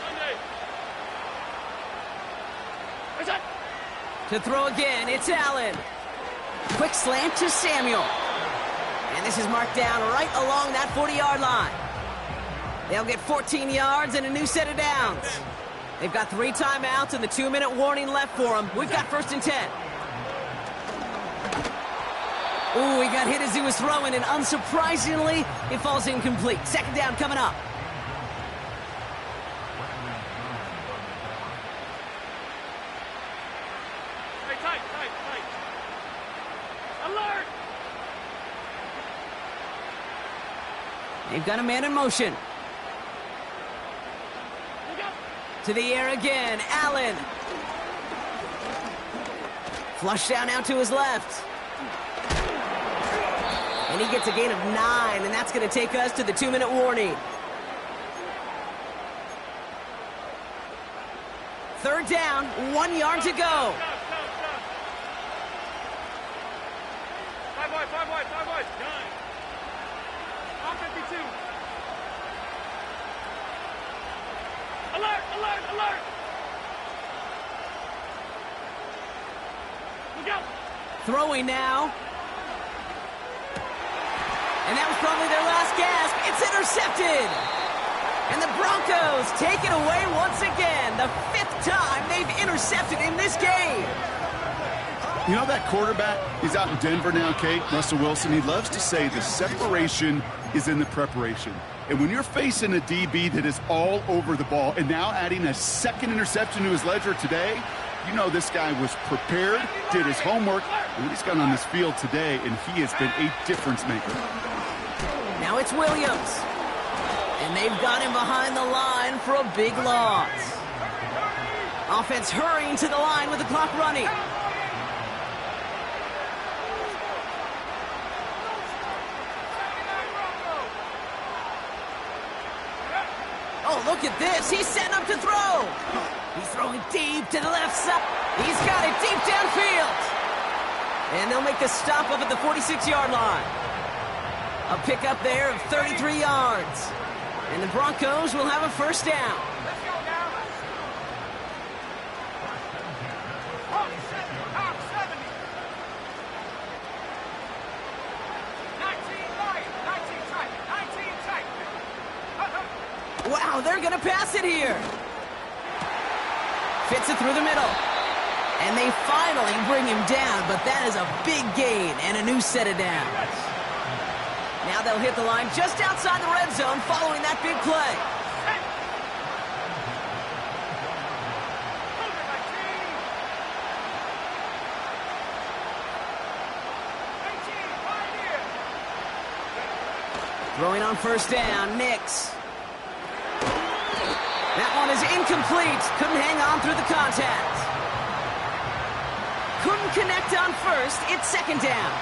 Sunday. What's that? To throw again, it's Allen. Quick slant to Samuel. And this is marked down right along that 40-yard line. They'll get 14 yards and a new set of downs. They've got 3 timeouts and the 2-minute warning left for them. We've got 1st and 10. Ooh, he got hit as he was throwing, and unsurprisingly, it falls incomplete. 2nd down coming up. Hey, tight. Alert! They've got a man in motion. To the air again, Allen. Flush down out to his left. And he gets a gain of 9, and that's going to take us to the 2-minute warning. 3rd down, 1 yard to go. Five wide. Gun. On 52. Alert! Throwing now. And that was probably their last gasp. It's intercepted. And the Broncos take it away once again. The 5th time they've intercepted in this game. You know that quarterback, he's out in Denver now, Kate, Russell Wilson, he loves to say the separation is in the preparation. And when you're facing a DB that is all over the ball and now adding a 2nd interception to his ledger today, you know this guy was prepared, did his homework, and he's gone on this field today, and he has been a difference maker. Now it's Williams. And they've got him behind the line for a big loss. Offense hurrying to the line with the clock running. Oh, look at this. He's setting up to throw. He's throwing deep to the left side. He's got it deep downfield. And they'll make the stop up at the 46-yard line. A pickup there of 33 yards. And the Broncos will have a first down. Wow, they're going to pass it here. Fits it through the middle. And they finally bring him down, but that is a big gain and a new set of downs. Now they'll hit the line just outside the red zone following that big play. Throwing on first down, Nix. That one is incomplete. Couldn't hang on through the contact. Couldn't connect on first. It's second down.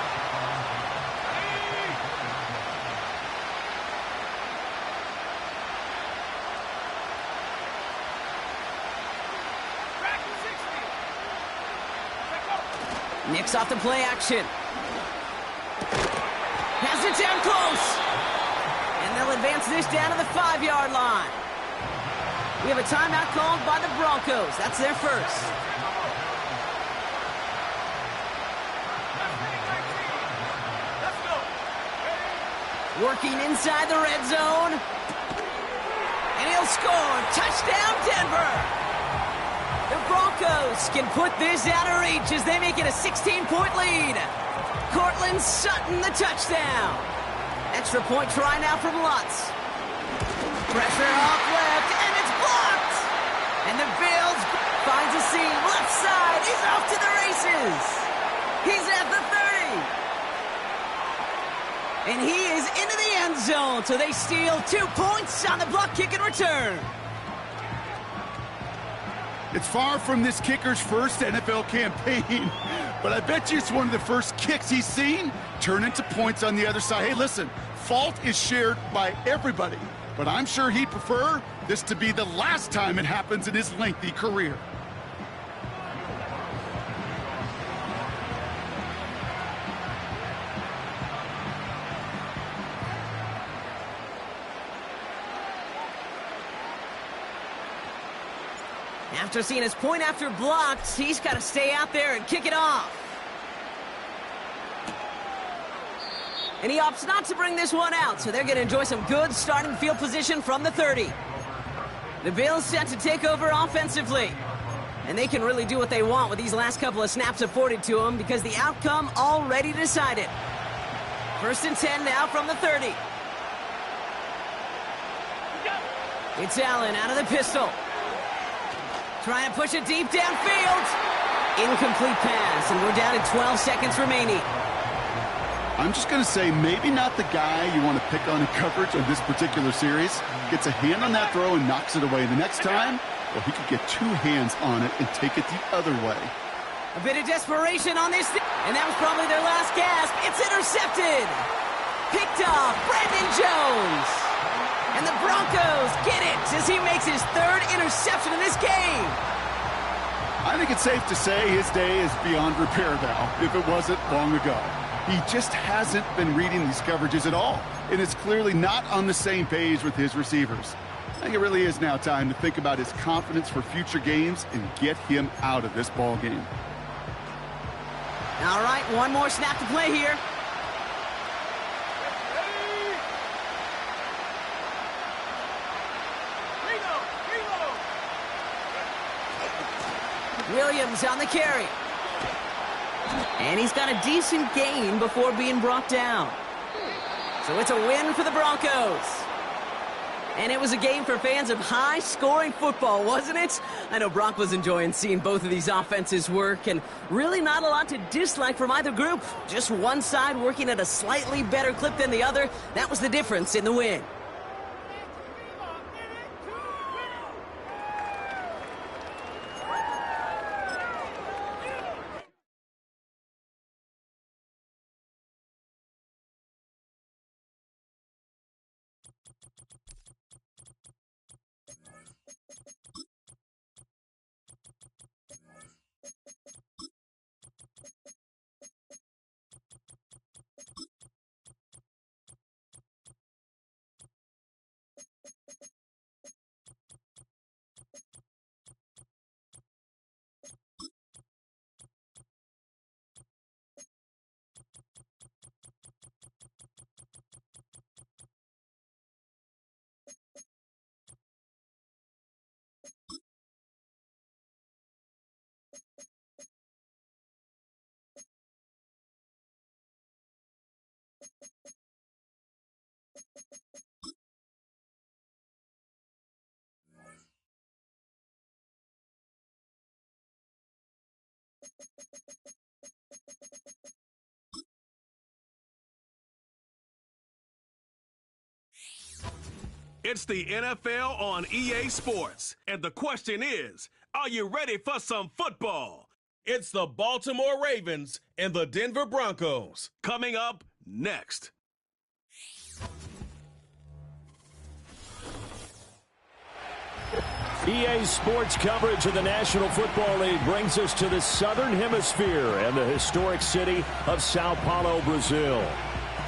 Nix off the play action. Has it down close. And they'll advance this down to the 5-yard line. We have a timeout called by the Broncos. That's their first. Working inside the red zone. And he'll score. Touchdown, Denver. The Broncos can put this out of reach as they make it a 16-point lead. Cortland Sutton, the touchdown. Extra point try now from Lutz. Pressure off left, and it's blocked. And the Bills finds a seam left side. He's off to the races. He's at the 30. And he is into the end zone, so they steal 2 points on the block kick and return. It's far from this kicker's first NFL campaign, but I bet you it's one of the first kicks he's seen turn into points on the other side. Hey, listen, fault is shared by everybody, but I'm sure he'd prefer this to be the last time it happens in his lengthy career. After seeing his point after blocked, he's got to stay out there and kick it off. And he opts not to bring this one out, so they're going to enjoy some good starting field position from the 30. The Bills set to take over offensively. And they can really do what they want with these last couple of snaps afforded to them because the outcome already decided. 1st and 10 now from the 30. It's Allen out of the pistol. Trying to push it deep downfield. Incomplete pass, and we're down to 12 seconds remaining. I'm just going to say maybe not the guy you want to pick on in coverage on this particular series. Gets a hand on that throw and knocks it away. The next time, well, he could get 2 hands on it and take it the other way. A bit of desperation on this, and that was probably their last gasp. It's intercepted. Picked off Brandon Jones. And the Broncos get it as he makes his 3rd interception in this game. I think it's safe to say his day is beyond repair now, if it wasn't long ago. He just hasn't been reading these coverages at all, and is clearly not on the same page with his receivers. I think it really is now time to think about his confidence for future games and get him out of this ball game. All right, one more snap to play here. Williams on the carry. And he's got a decent gain before being brought down. So it's a win for the Broncos. And it was a game for fans of high-scoring football, wasn't it? I know Brock was enjoying seeing both of these offenses work, and really not a lot to dislike from either group. Just one side working at a slightly better clip than the other. That was the difference in the win. It's the NFL on EA Sports, and the question is, are you ready for some football? It's the Baltimore Ravens and the Denver Broncos. Coming up next. EA Sports coverage of the National Football League brings us to the Southern Hemisphere and the historic city of Sao Paulo, Brazil.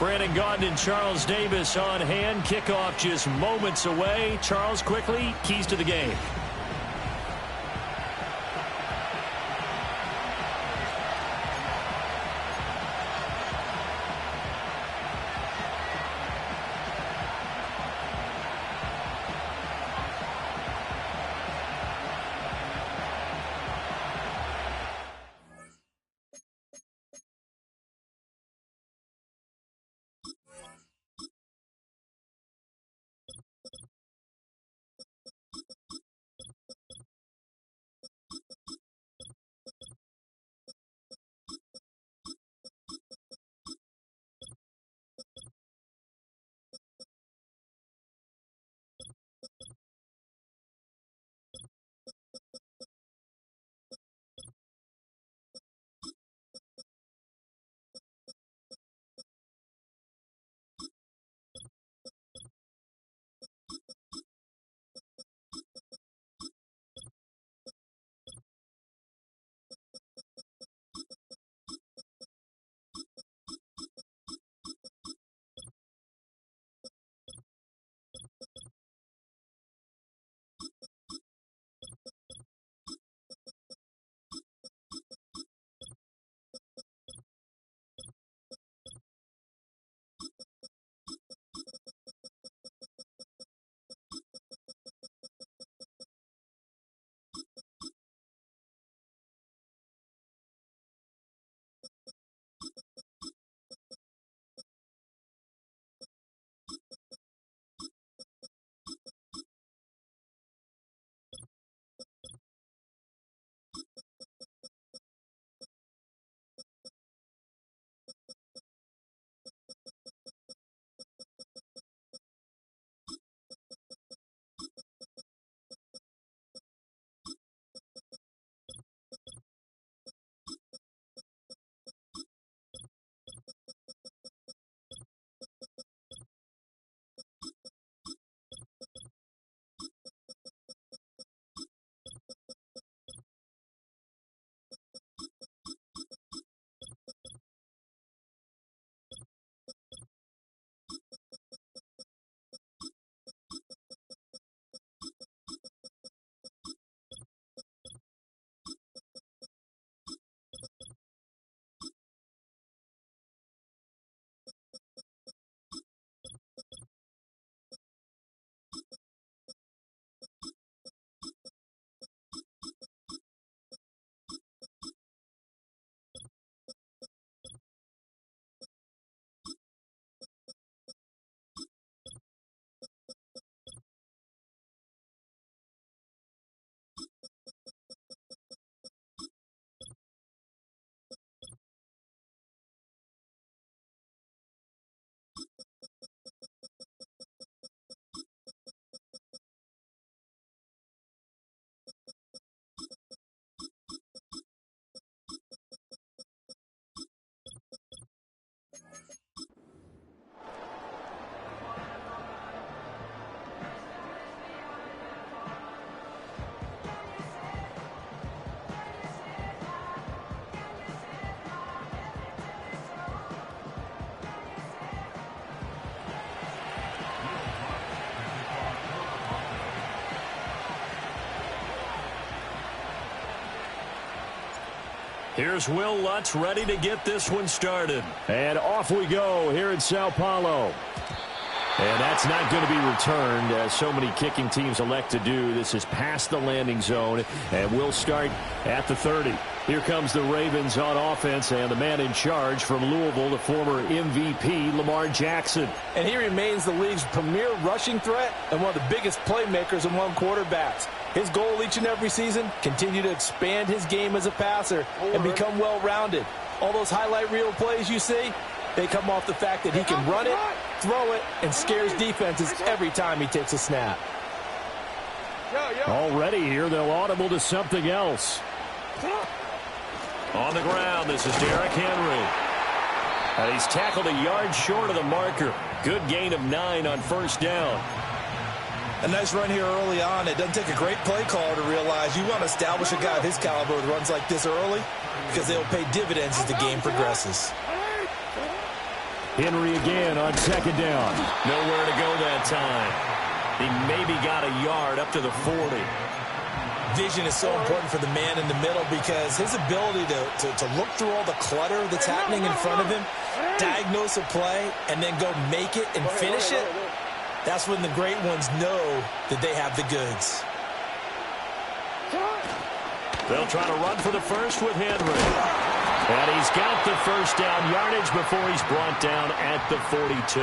Brandon Gaudin and Charles Davis on hand. Kickoff just moments away. Charles, quickly, keys to the game. Here's Will Lutz ready to get this one started. And off we go here in Sao Paulo. And that's not going to be returned, as so many kicking teams elect to do. This is past the landing zone, and we'll start at the 30. Here comes the Ravens on offense, and the man in charge from Louisville, the former MVP, Lamar Jackson. And he remains the league's premier rushing threat and one of the biggest playmakers among quarterbacks. His goal each and every season, continue to expand his game as a passer and become well-rounded. All those highlight reel plays you see, they come off the fact that he can run it, throw it, and scares defenses every time he takes a snap. Already here, they'll audible to something else. On the ground, this is Derrick Henry. And he's tackled a yard short of the marker. Good gain of 9 on first down. A nice run here early on. It doesn't take a great play caller to realize you want to establish a guy of his caliber with runs like this early, because they'll pay dividends as the game progresses. Henry again on second down. Nowhere to go that time. He maybe got a yard up to the 40. Vision is so important for the man in the middle, because his ability to look through all the clutter that's happening in front of him, diagnose a play, and then go make it and finish it, that's when the great ones know that they have the goods. They'll try to run for the first with Henry. And he's got the first down yardage before he's brought down at the 42.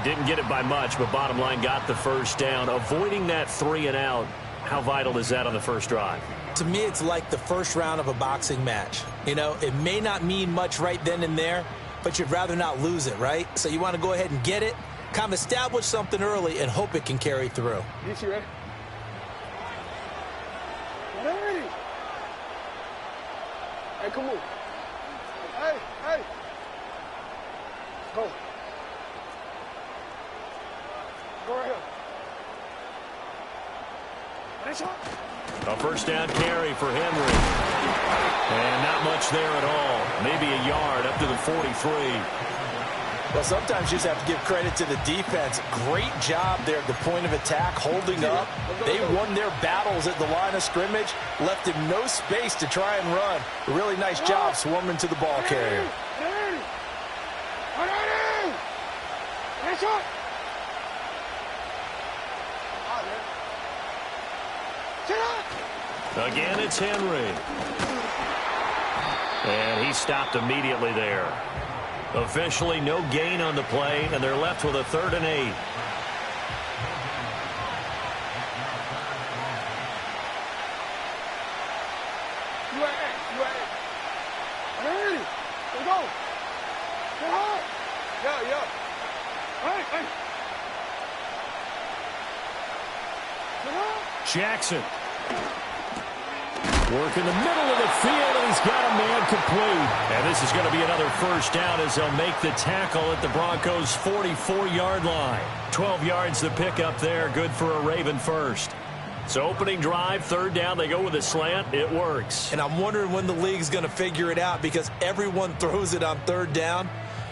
Didn't get it by much, but bottom line got the first down. Avoiding that 3 and out, how vital is that on the first drive? To me, it's like the first round of a boxing match. You know, it may not mean much right then and there, but you'd rather not lose it, right? So you want to go ahead and get it, kind of establish something early, and hope it can carry through. You ready? Ready? Hey, come on. Hey. Go. Go right here. A first down carry for Henry. And not much there at all. Maybe a yard up to the 43. Well, sometimes you just have to give credit to the defense. Great job there at the point of attack, holding up. They won their battles at the line of scrimmage, left him no space to try and run. A really nice job swarming to the ball carrier. Again, it's Henry. And he stopped immediately there. Officially, no gain on the play, and they're left with a 3rd and 8. Jackson. Work in the middle of the field, and he's got a man complete. And this is going to be another first down as they'll make the tackle at the Broncos' 44-yard line. 12 yards to pick up there, good for a Raven first. So opening drive, 3rd down, they go with a slant. It works. And I'm wondering when the league's going to figure it out, because everyone throws it on 3rd down.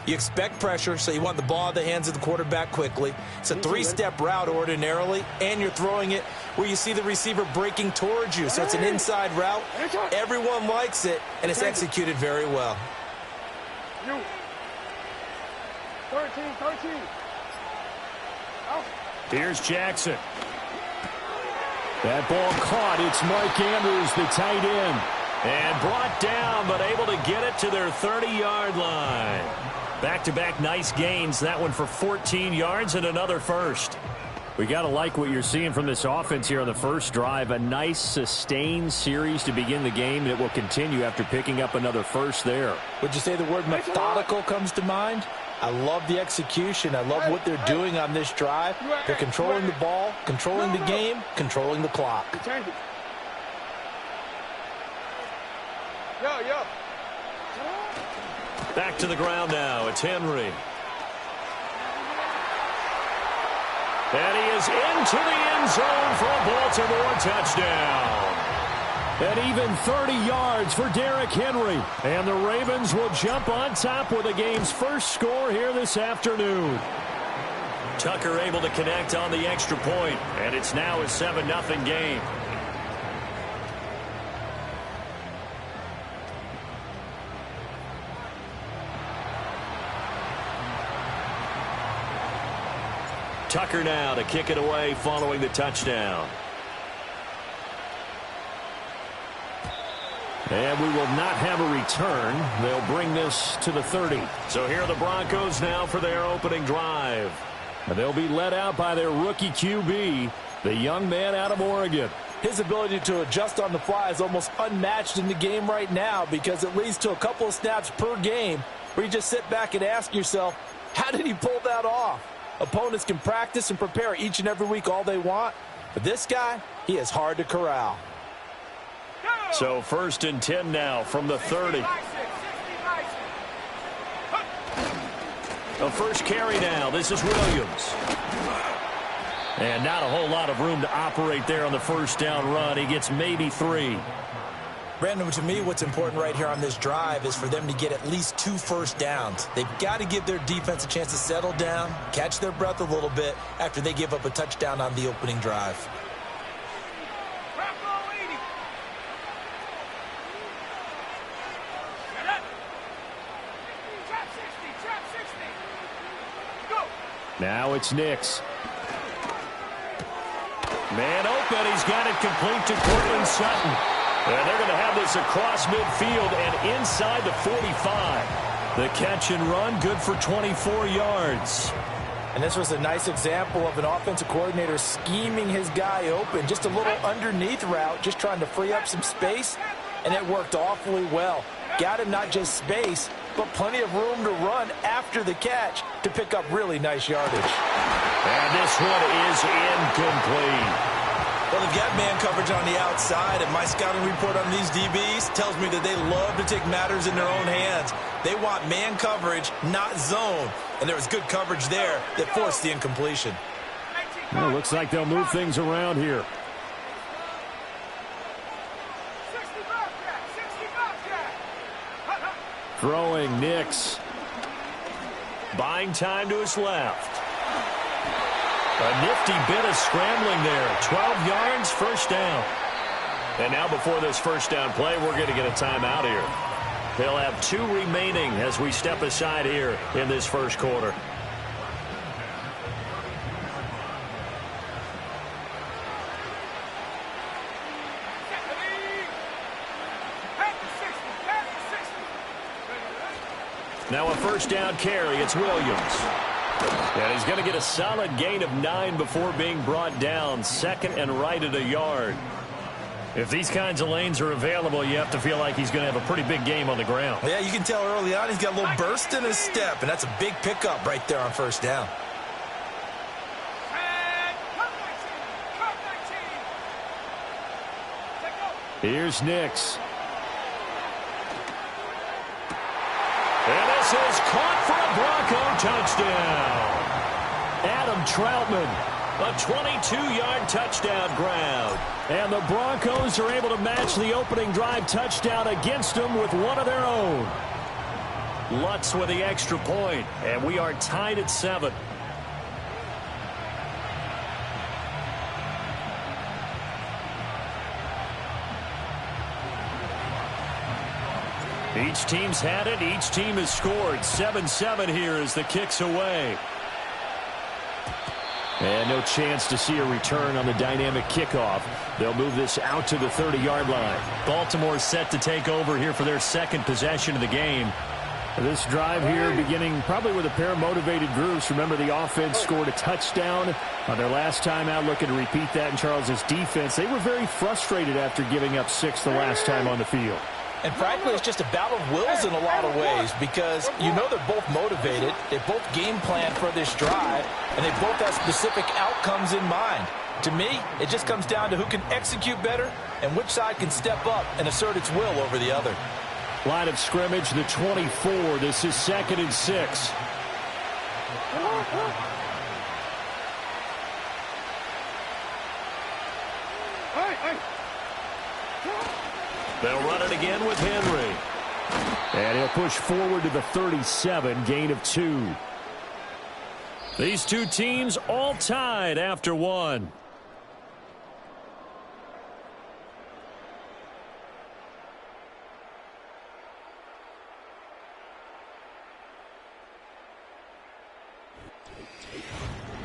You expect pressure, so you want the ball in the hands of the quarterback quickly. It's a 3-step route ordinarily, and you're throwing it where you see the receiver breaking towards you. So it's an inside route. Everyone likes it, and it's executed very well. 13. Here's Jackson. That ball caught. It's Mark Andrews, the tight end. And brought down, but able to get it to their 30-yard line. Back-to-back nice gains. That one for 14 yards and another first. We got to like what you're seeing from this offense here on the first drive. A nice, sustained series to begin the game, and it will continue after picking up another first there. Would you say the word methodical comes to mind? I love the execution. I love what they're doing on this drive. They're controlling the ball, controlling the game, controlling the clock. Back to the ground now. It's Henry. And he is into the end zone for a Baltimore touchdown. And even 30 yards for Derrick Henry. And the Ravens will jump on top with the game's first score here this afternoon. Tucker able to connect on the extra point, and it's now a 7-0 game. Tucker now to kick it away following the touchdown. And we will not have a return. They'll bring this to the 30. So here are the Broncos now for their opening drive. And they'll be led out by their rookie QB, the young man out of Oregon. His ability to adjust on the fly is almost unmatched in the game right now because it leads to a couple of snaps per game where you just sit back and ask yourself, how did he pull that off? Opponents can practice and prepare each and every week all they want, but this guy, he is hard to corral. So 1st and 10 now from the 30. A first carry now. This is Williams. And not a whole lot of room to operate there on the first down run. He gets maybe 3. Brandon, to me, what's important right here on this drive is for them to get at least 2 first downs. They've got to give their defense a chance to settle down, catch their breath a little bit after they give up a touchdown on the opening drive. Now it's Nix. Man open. He's got it complete to Cortland Sutton. And they're going to have this across midfield and inside the 45. The catch and run, good for 24 yards. And this was a nice example of an offensive coordinator scheming his guy open. Just a little underneath route, just trying to free up some space. And it worked awfully well. Got him not just space, but plenty of room to run after the catch to pick up really nice yardage. And this one is incomplete. Well, they've got man coverage on the outside, and my scouting report on these DBs tells me that they love to take matters in their own hands. They want man coverage, not zone. And there was good coverage there that forced the incompletion. Well, looks like they'll move things around here. Throwing Nix. Buying time to his left. A nifty bit of scrambling there. 12 yards, first down. And now before this first down play, we're going to get a timeout here. They'll have 2 remaining as we step aside here in this first quarter. Now a first down carry. It's Williams. And he's going to get a solid gain of 9 before being brought down. Second and right at a yard. If these kinds of lanes are available, you have to feel like he's going to have a pretty big game on the ground. Yeah, you can tell early on he's got a little burst in his step, and that's a big pickup right there on first down. Here's Nix. And this is caught for a Bronco touchdown. Adam Troutman, a 22-yard touchdown grab. And the Broncos are able to match the opening drive touchdown against them with one of their own. Lutz with the extra point, and we are tied at 7. Each team's had it. Each team has scored. 7-7 here as the kick's away. And no chance to see a return on the dynamic kickoff. They'll move this out to the 30-yard line. Baltimore set to take over here for their second possession of the game. This drive here beginning probably with a pair of motivated groups. Remember, the offense scored a touchdown on their last time out, looking to repeat that in Charles's defense. They were very frustrated after giving up 6 the last time on the field. And frankly, it's just a battle of wills in a lot of ways because you know they're both motivated, they both game plan for this drive, and they both have specific outcomes in mind. To me, it just comes down to who can execute better and which side can step up and assert its will over the other. Line of scrimmage, the 24. This is 2nd and 6. They'll run it again with Henry. And he'll push forward to the 37, gain of 2. These two teams all tied after 1.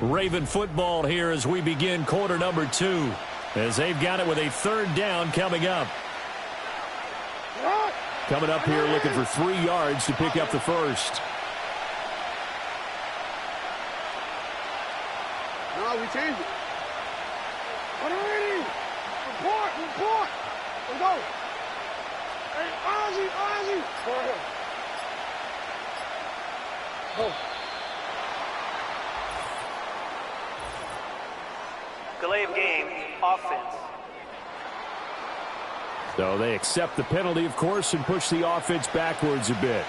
Raven football here as we begin quarter number 2. As they've got it with a third down coming up. Coming up here looking for 3 yards to pick up the first. No, we changed it. Report. Let's go. Hey, Ozzy. Go. Delay of game, offense. So they accept the penalty, of course, and push the offense backwards a bit.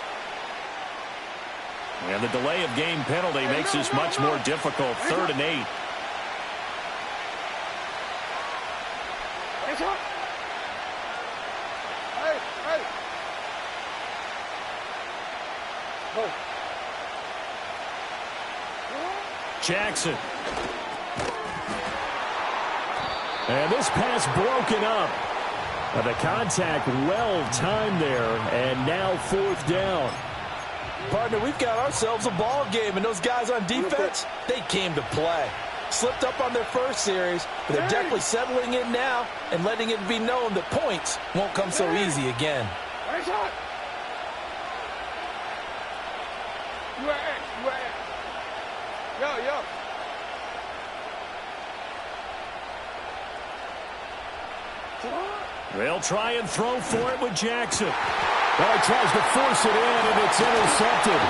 And the delay of game penalty makes this much more difficult. 3rd and 8. Hey. Go. Jackson. And this pass broken up. The contact well timed there, and now 4th down. Partner, we've got ourselves a ball game, and those guys on defense, they came to play. Slipped up on their first series, but they're definitely settling in now and letting it be known that points won't come so easy again. Yo. They'll try and throw for it with Jackson. Well, he tries to force it in, and it's intercepted.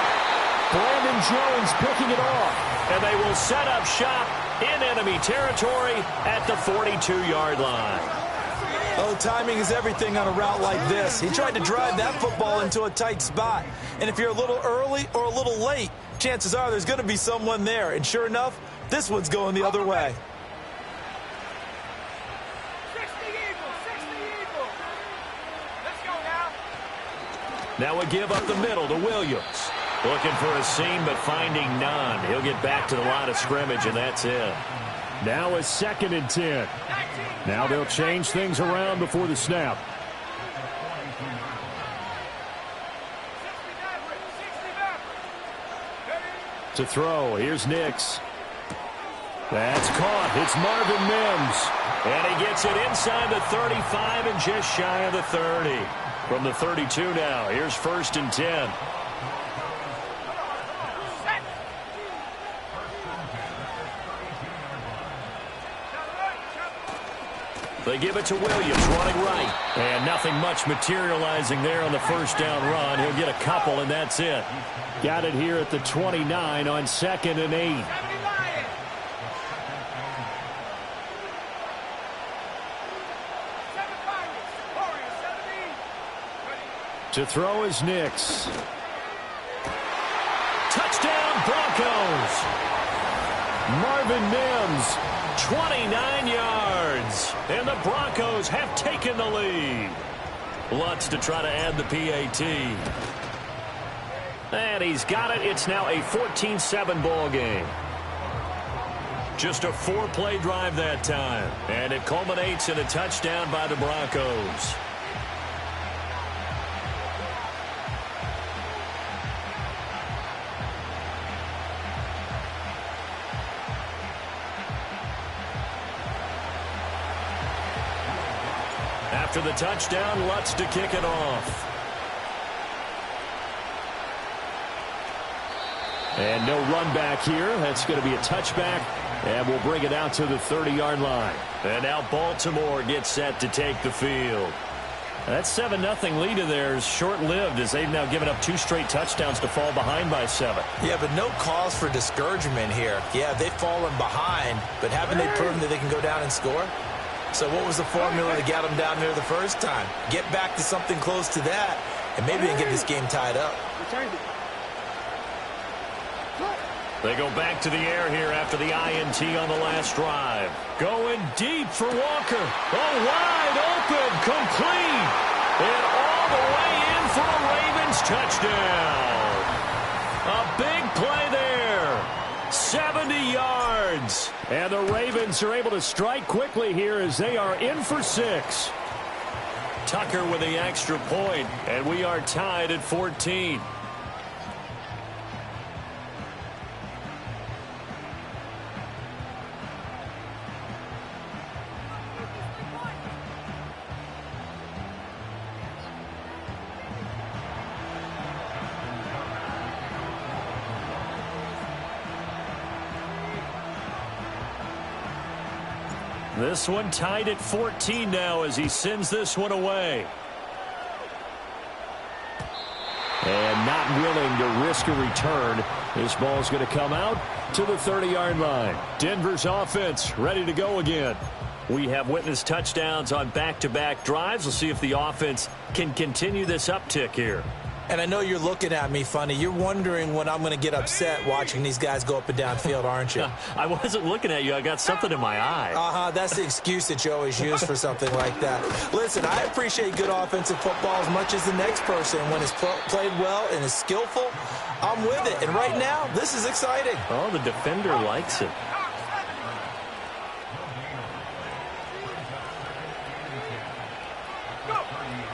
Brandon Jones picking it off. And they will set up shop in enemy territory at the 42-yard line. Oh, timing is everything on a route like this. He tried to drive that football into a tight spot. And if you're a little early or a little late, chances are there's going to be someone there. And sure enough, this one's going the other way. Now a give up the middle to Williams. Looking for a seam, but finding none. He'll get back to the line of scrimmage, and that's it. Now a 2nd and 10. Now they'll change things around before the snap. To throw, here's Nix. That's caught. It's Marvin Mims. And he gets it inside the 35 and just shy of the 30. From the 32 now, here's 1st and 10. They give it to Williams, running right. And nothing much materializing there on the first down run. He'll get a couple, and that's it. Got it here at the 29 on 2nd and 8. To throw is Nix. Touchdown, Broncos. Marvin Mims. 29 yards. And the Broncos have taken the lead. Lutz to try to add the PAT. And he's got it. It's now a 14-7 ball game. Just a 4-play drive that time. And it culminates in a touchdown by the Broncos. After the touchdown, Lutz to kick it off. And no run back here. That's going to be a touchback. And we'll bring it out to the 30-yard line. And now Baltimore gets set to take the field. That 7-0 lead of theirs short-lived as they've now given up 2 straight touchdowns to fall behind by 7. Yeah, but no cause for discouragement here. Yeah, they've fallen behind, but haven't they proven that they can go down and score? So what was the formula that got them down there the first time? Get back to something close to that, and maybe they can get this game tied up. They go back to the air here after the INT on the last drive. Going deep for Walker. Oh, wide open, complete. And all the way in for a Ravens touchdown. A big play there. 70 yards. And the Ravens are able to strike quickly here as they are in for 6. Tucker with the extra point, and we are tied at 14. This one tied at 14 now as he sends this one away. And not willing to risk a return. This ball's going to come out to the 30-yard line. Denver's offense ready to go again. We have witnessed touchdowns on back-to-back drives. We'll see if the offense can continue this uptick here. And I know you're looking at me funny. You're wondering when I'm going to get upset watching these guys go up and down field, aren't you? I wasn't looking at you. I got something in my eye. That's the excuse that you always use for something like that. Listen, I appreciate good offensive football as much as the next person. When it's played well and is skillful, I'm with it. And right now, this is exciting. Oh, the defender likes it.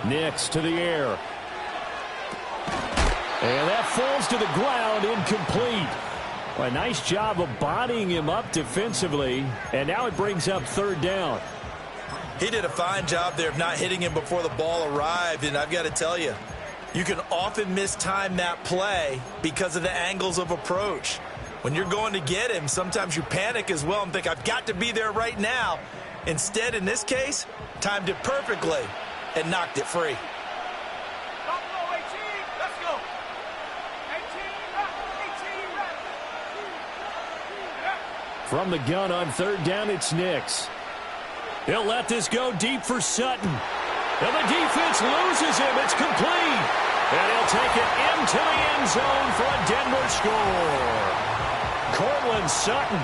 Nix to the air. And that falls to the ground, incomplete. Well, a nice job of bodying him up defensively, and now it brings up third down. He did a fine job there of not hitting him before the ball arrived, and I've got to tell you, you can often mistime that play because of the angles of approach. When you're going to get him, sometimes you panic as well and think, I've got to be there right now. Instead, in this case, timed it perfectly and knocked it free. From the gun on third down, it's Nix. He'll let this go deep for Sutton. And the defense loses him. It's complete. And he'll take it into the end zone for a Denver score. Cortland Sutton,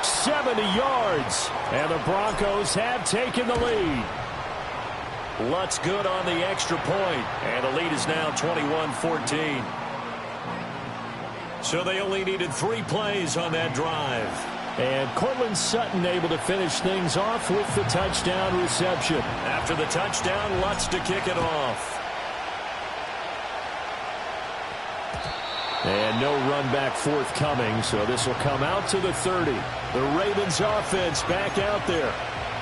70 yards. And the Broncos have taken the lead. Lutz good on the extra point. And the lead is now 21-14. So they only needed 3 plays on that drive. And Cortland Sutton able to finish things off with the touchdown reception. After the touchdown, Lutz to kick it off. And no run back forthcoming, so this will come out to the 30. The Ravens offense back out there.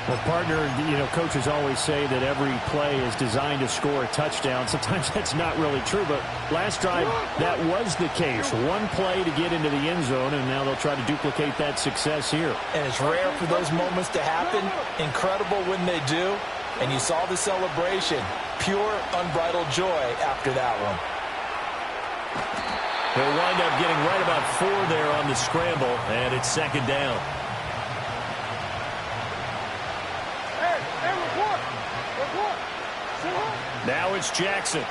Well, partner, coaches always say that every play is designed to score a touchdown. Sometimes that's not really true, but last drive, that was the case. One play to get into the end zone, and now they'll try to duplicate that success here. And it's rare for those moments to happen. Incredible when they do. And you saw the celebration. Pure, unbridled joy after that one. They'll wind up getting right about 4 there on the scramble, and it's second down. Now it's Jackson.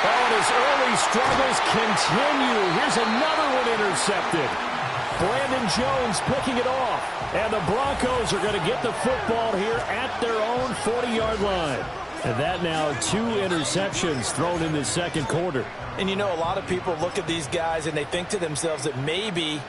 Oh, and his early struggles continue. Here's another one intercepted. Brandon Jones picking it off. And the Broncos are going to get the football here at their own 40-yard line. And that now 2 interceptions thrown in the second quarter. And a lot of people look at these guys and they think to themselves that maybe,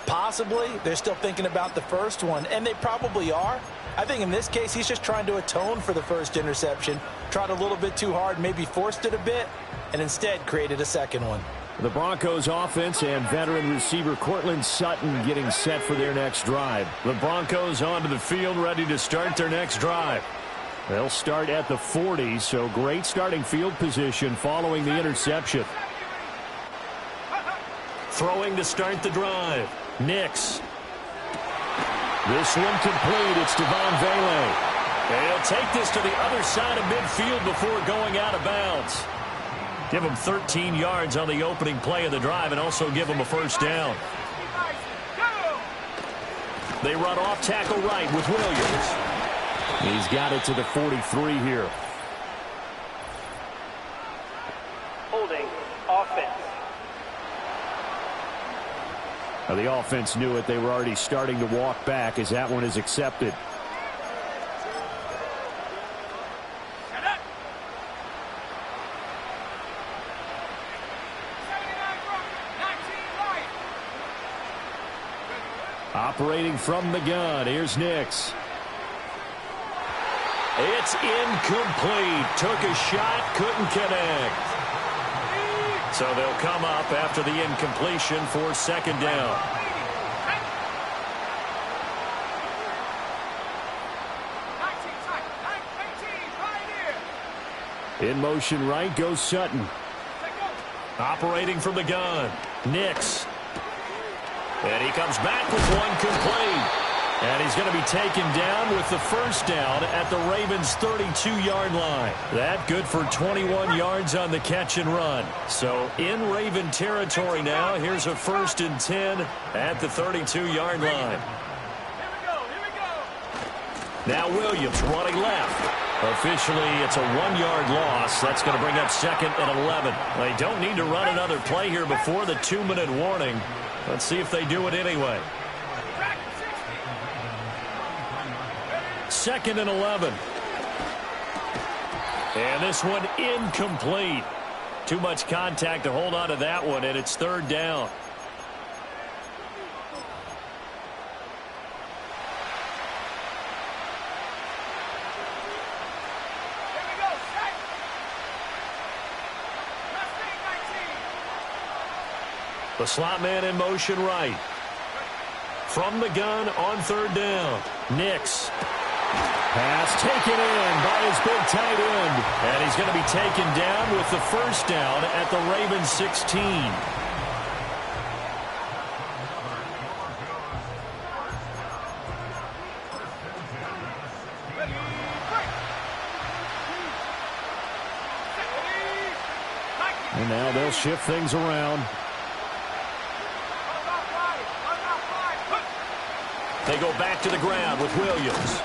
possibly, they're still thinking about the first one. And they probably are. I think in this case, he's just trying to atone for the first interception. Tried a little bit too hard, maybe forced it a bit, and instead created a second one. The Broncos offense and veteran receiver Cortland Sutton getting set for their next drive. The Broncos onto the field ready to start their next drive. They'll start at the 40, so great starting field position following the interception. Throwing to start the drive. Nix. This one complete. It's Devon Vele. And he'll take this to the other side of midfield before going out of bounds. Give him 13 yards on the opening play of the drive and also give him a first down. They run off tackle right with Williams. He's got it to the 43 here. Holding offense. Now the offense knew it. They were already starting to walk back as that one is accepted. Operating from the gun. Here's Nix. It's incomplete. Took a shot, couldn't connect. So they'll come up after the incompletion for second down. In motion right goes Sutton. Operating from the gun. Nix. And he comes back with one complete. And he's going to be taken down with the first down at the Ravens' 32-yard line. That good for 21 yards on the catch and run. So in Raven territory now, here's a 1st and 10 at the 32-yard line. Now Williams running left. Officially, it's a 1-yard loss. That's going to bring up 2nd and 11. They don't need to run another play here before the 2-minute warning. Let's see if they do it anyway. 2nd and 11. And this one incomplete. Too much contact to hold on to that one, and it's 3rd down. The slot man in motion right. From the gun on 3rd down. Nix. Pass taken in by his big tight end. And he's going to be taken down with the first down at the Ravens 16. And now they'll shift things around. They go back to the ground with Williams.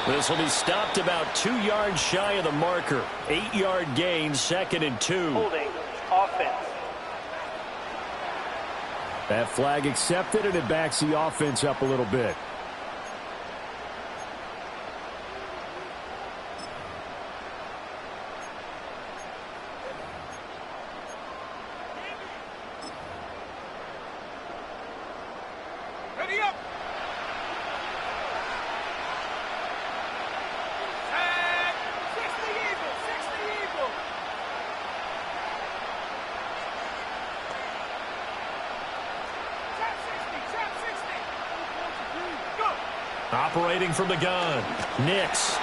This will be stopped about 2 yards shy of the marker. 8-yard gain, 2nd and 2. Holding offense. That flag accepted, and it backs the offense up a little bit. Ready up. Operating from the gun. Nix.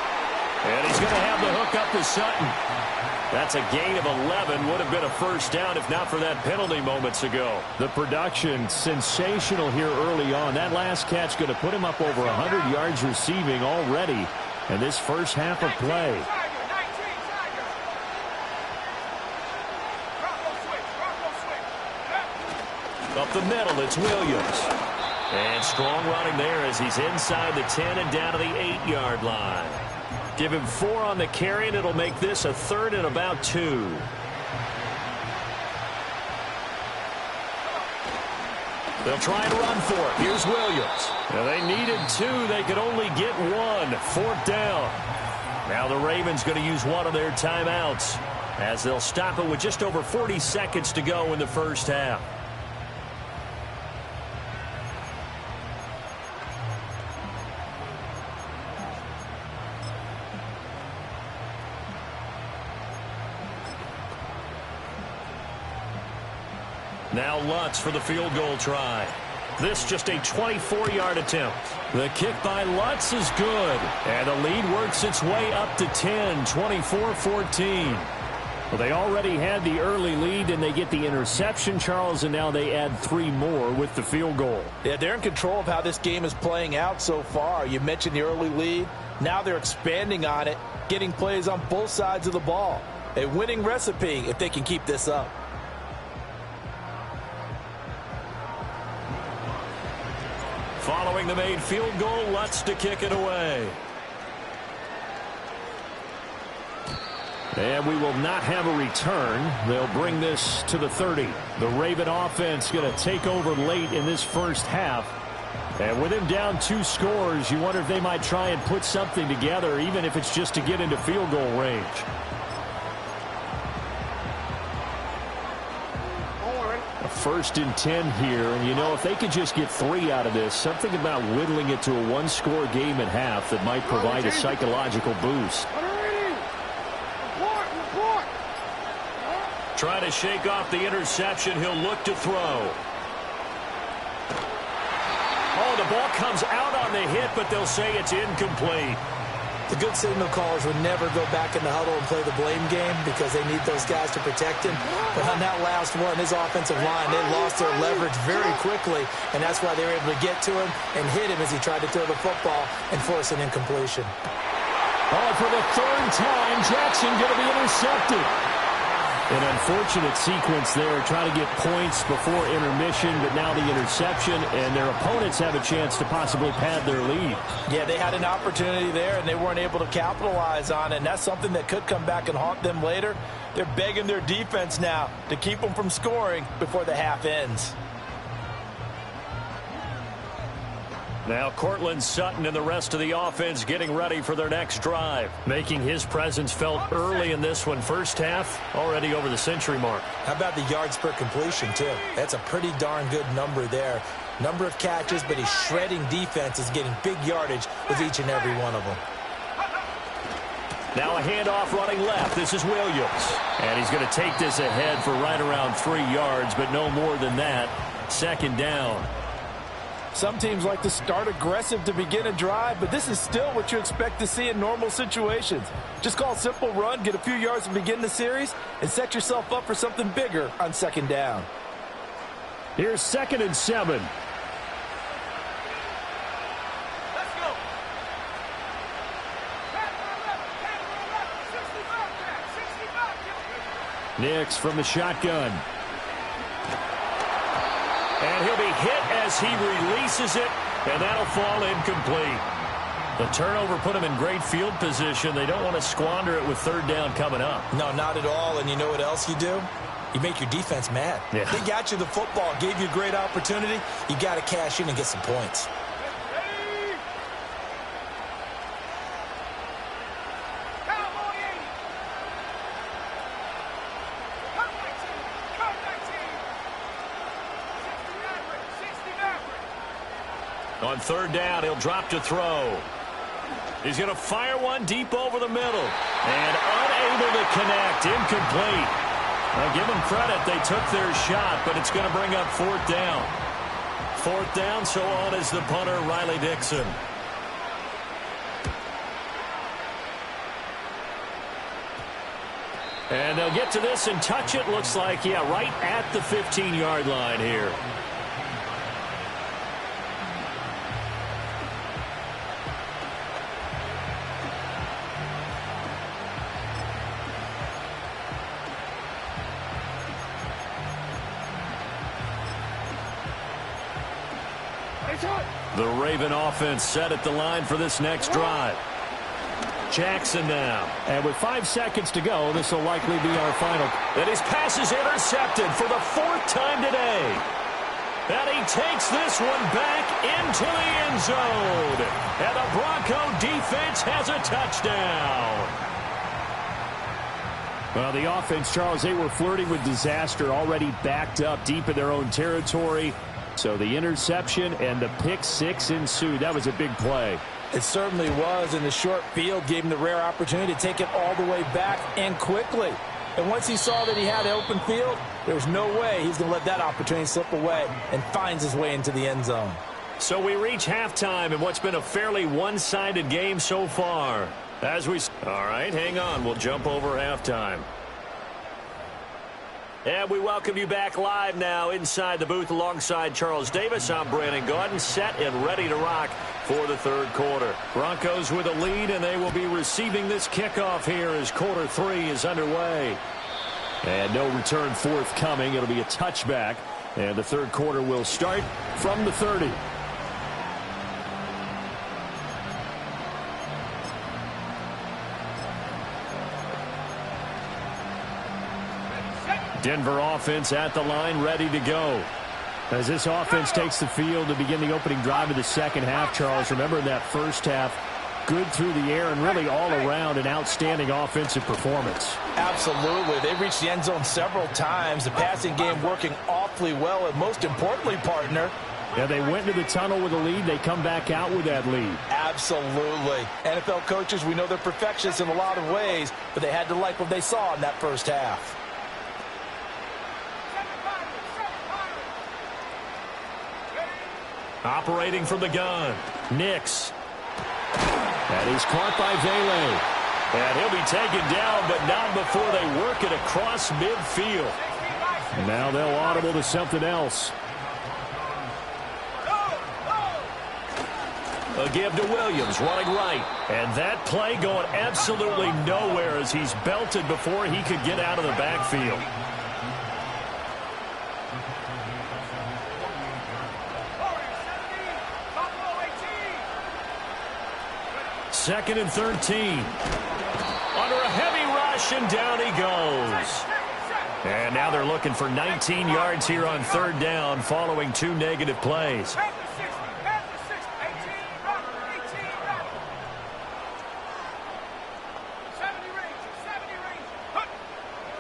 And he's going to have the hook up to Sutton. That's a gain of 11. Would have been a first down if not for that penalty moments ago. The production sensational here early on. That last catch going to put him up over 100 yards receiving already in this first half of play. Up the middle, it's Williams. And strong running there as he's inside the 10 and down to the 8-yard line. Give him 4 on the carry, and it'll make this a 3rd and about 2. They'll try and run for it. Here's Williams. Now they needed 2. They could only get 1. 4th down. Now the Ravens going to use one of their timeouts as they'll stop it with just over 40 seconds to go in the first half. Now Lutz for the field goal try. This just a 24-yard attempt. The kick by Lutz is good. And the lead works its way up to 10, 24-14. Well, they already had the early lead, and they get the interception, Charles, and now they add 3 more with the field goal. Yeah, they're in control of how this game is playing out so far. You mentioned the early lead. Now they're expanding on it, getting plays on both sides of the ball. A winning recipe if they can keep this up. Following the made field goal, Lutz to kick it away. And we will not have a return. They'll bring this to the 30. The Raven offense going to take over late in this first half. And with him down 2 scores, you wonder if they might try and put something together, even if it's just to get into field goal range. A 1st and 10 here, and you know, if they could just get 3 out of this, something about whittling it to a 1-score game at half that might provide a psychological boost. Trying to shake off the interception. He'll look to throw. Oh, the ball comes out on the hit, but they'll say it's incomplete. The good signal callers would never go back in the huddle and play the blame game because they need those guys to protect him. But on that last one, his offensive line, they lost their leverage very quickly, and that's why they were able to get to him and hit him as he tried to throw the football and force an incompletion. Oh, for the third time, Jackson going to be intercepted. An unfortunate sequence there, trying to get points before intermission, but now the interception, and their opponents have a chance to possibly pad their lead. Yeah, they had an opportunity there, and they weren't able to capitalize on it, and that's something that could come back and haunt them later. They're begging their defense now to keep them from scoring before the half ends. Now Cortland Sutton and the rest of the offense getting ready for their next drive. Making his presence felt early in this one. First half, already over the century mark. How about the yards per completion, too? That's a pretty darn good number there. Number of catches, but he's shredding defenses, getting big yardage with each and every one of them. Now a handoff running left. This is Williams. And he's going to take this ahead for right around 3 yards, but no more than that. Second down. Some teams like to start aggressive to begin a drive, but this is still what you expect to see in normal situations. Just call a simple run, get a few yards to begin the series, and set yourself up for something bigger on second down. Here's 2nd and 7. Let's go. Nix from the shotgun. And he'll be hit as he releases it, and that'll fall incomplete. The turnover put him in great field position. They don't want to squander it with third down coming up. No, not at all. And you know what else you do? You make your defense mad. Yeah. They got you the football, gave you a great opportunity. You got to cash in and get some points. On third down, he'll drop to throw. He's going to fire one deep over the middle. And unable to connect. Incomplete. Now give them credit. They took their shot, but it's going to bring up fourth down. Fourth down, so on is the punter, Riley Dixon. And they'll get to this and touch it. Looks like, yeah, right at the 15-yard line here. The Raven offense set at the line for this next drive. Jackson now. And with 5 seconds to go, this will likely be our final. And his pass is intercepted for the 4th time today. And he takes this one back into the end zone. And the Bronco defense has a touchdown. Well, the offense, Charles, they were flirting with disaster, already backed up deep in their own territory. So the interception and the pick six ensued. That was a big play. It certainly was, and the short field gave him the rare opportunity to take it all the way back and quickly. And once he saw that he had an open field, there's no way he's going to let that opportunity slip away, and finds his way into the end zone. So we reach halftime in what's been a fairly one-sided game so far. All right, hang on. We'll jump over halftime. And we welcome you back live now inside the booth alongside Charles Davis. I'm Brandon Gaudin, set and ready to rock for the third quarter. Broncos with a lead, and they will be receiving this kickoff here as quarter 3 is underway. And no return forthcoming. It'll be a touchback, and the third quarter will start from the 30. Denver offense at the line, ready to go. As this offense takes the field to begin the opening drive of the second half, Charles, remember in that first half, good through the air and really all around an outstanding offensive performance. Absolutely. They reached the end zone several times. The passing game working awfully well, and most importantly, partner, yeah, they went into the tunnel with a lead. They come back out with that lead. Absolutely. NFL coaches, we know they're perfectionists in a lot of ways, but they had to like what they saw in that first half. Operating from the gun, Nix. And he's caught by Vele. And he'll be taken down, but not before they work it across midfield. And now they'll audible to something else. A give to Williams, running right. And that play going absolutely nowhere as he's belted before he could get out of the backfield. Second and 13. Under a heavy rush, and down he goes. And now they're looking for 19 yards here on third down following 2 negative plays.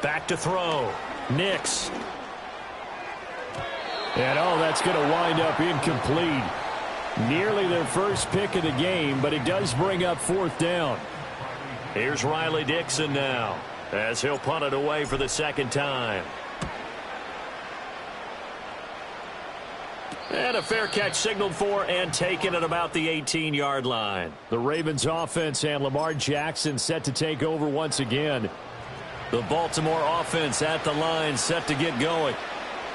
Back to throw. Nix. And that's going to wind up incomplete. Nearly their first pick of the game, but it does bring up fourth down. Here's Riley Dixon now, as he'll punt it away for the second time. And a fair catch signaled for and taken at about the 18-yard line. The Ravens offense and Lamar Jackson set to take over once again. The Baltimore offense at the line set to get going.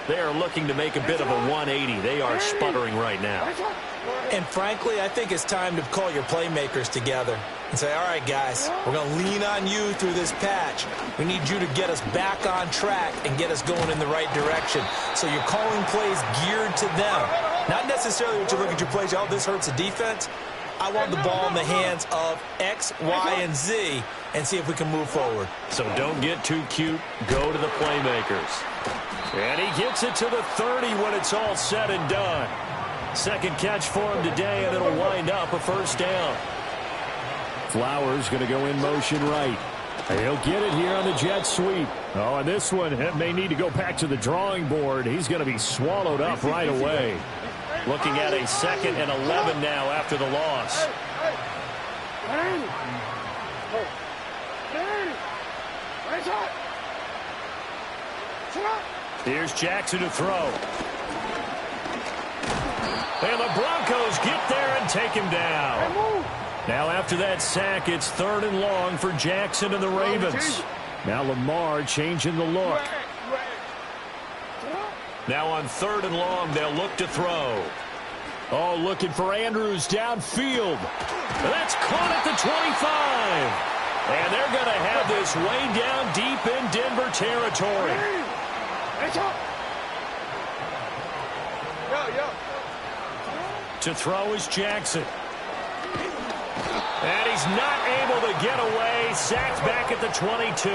They are looking to make a bit of a 180. They are sputtering right now. And frankly, I think it's time to call your playmakers together and say, all right, guys, we're going to lean on you through this patch. We need you to get us back on track and get us going in the right direction. So you're calling plays geared to them. Not necessarily what you look at your plays, this hurts the defense. I want the ball in the hands of X, Y, and Z and see if we can move forward. So don't get too cute. Go to the playmakers. And he gets it to the 30 when it's all said and done. Second catch for him today, and it'll wind up a first down. Flowers going to go in motion right. He'll get it here on the jet sweep. And this one may need to go back to the drawing board. He's going to be swallowed up right away. Looking at a 2nd and 11 now after the loss. Here's Jackson to throw. And the Broncos get there and take him down. Now after that sack, it's 3rd and long for Jackson and the Ravens. Now Lamar changing the look. Now on 3rd and long, they'll look to throw. Looking for Andrews downfield. That's caught at the 25. And they're going to have this way down deep in Denver territory. To throw is Jackson. And he's not able to get away. Sacked back at the 22.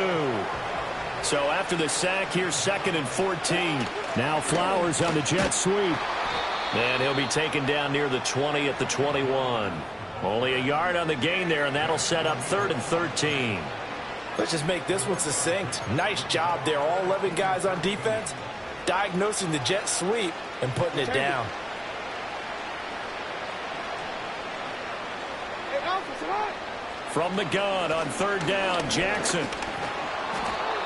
So after the sack, here's 2nd and 14. Now Flowers on the jet sweep. And he'll be taken down near the 20 at the 21. Only a yard on the gain there, and that'll set up 3rd and 13. Let's just make this one succinct. Nice job there. All 11 guys on defense diagnosing the jet sweep and putting it down. From the gun on 3rd down, Jackson.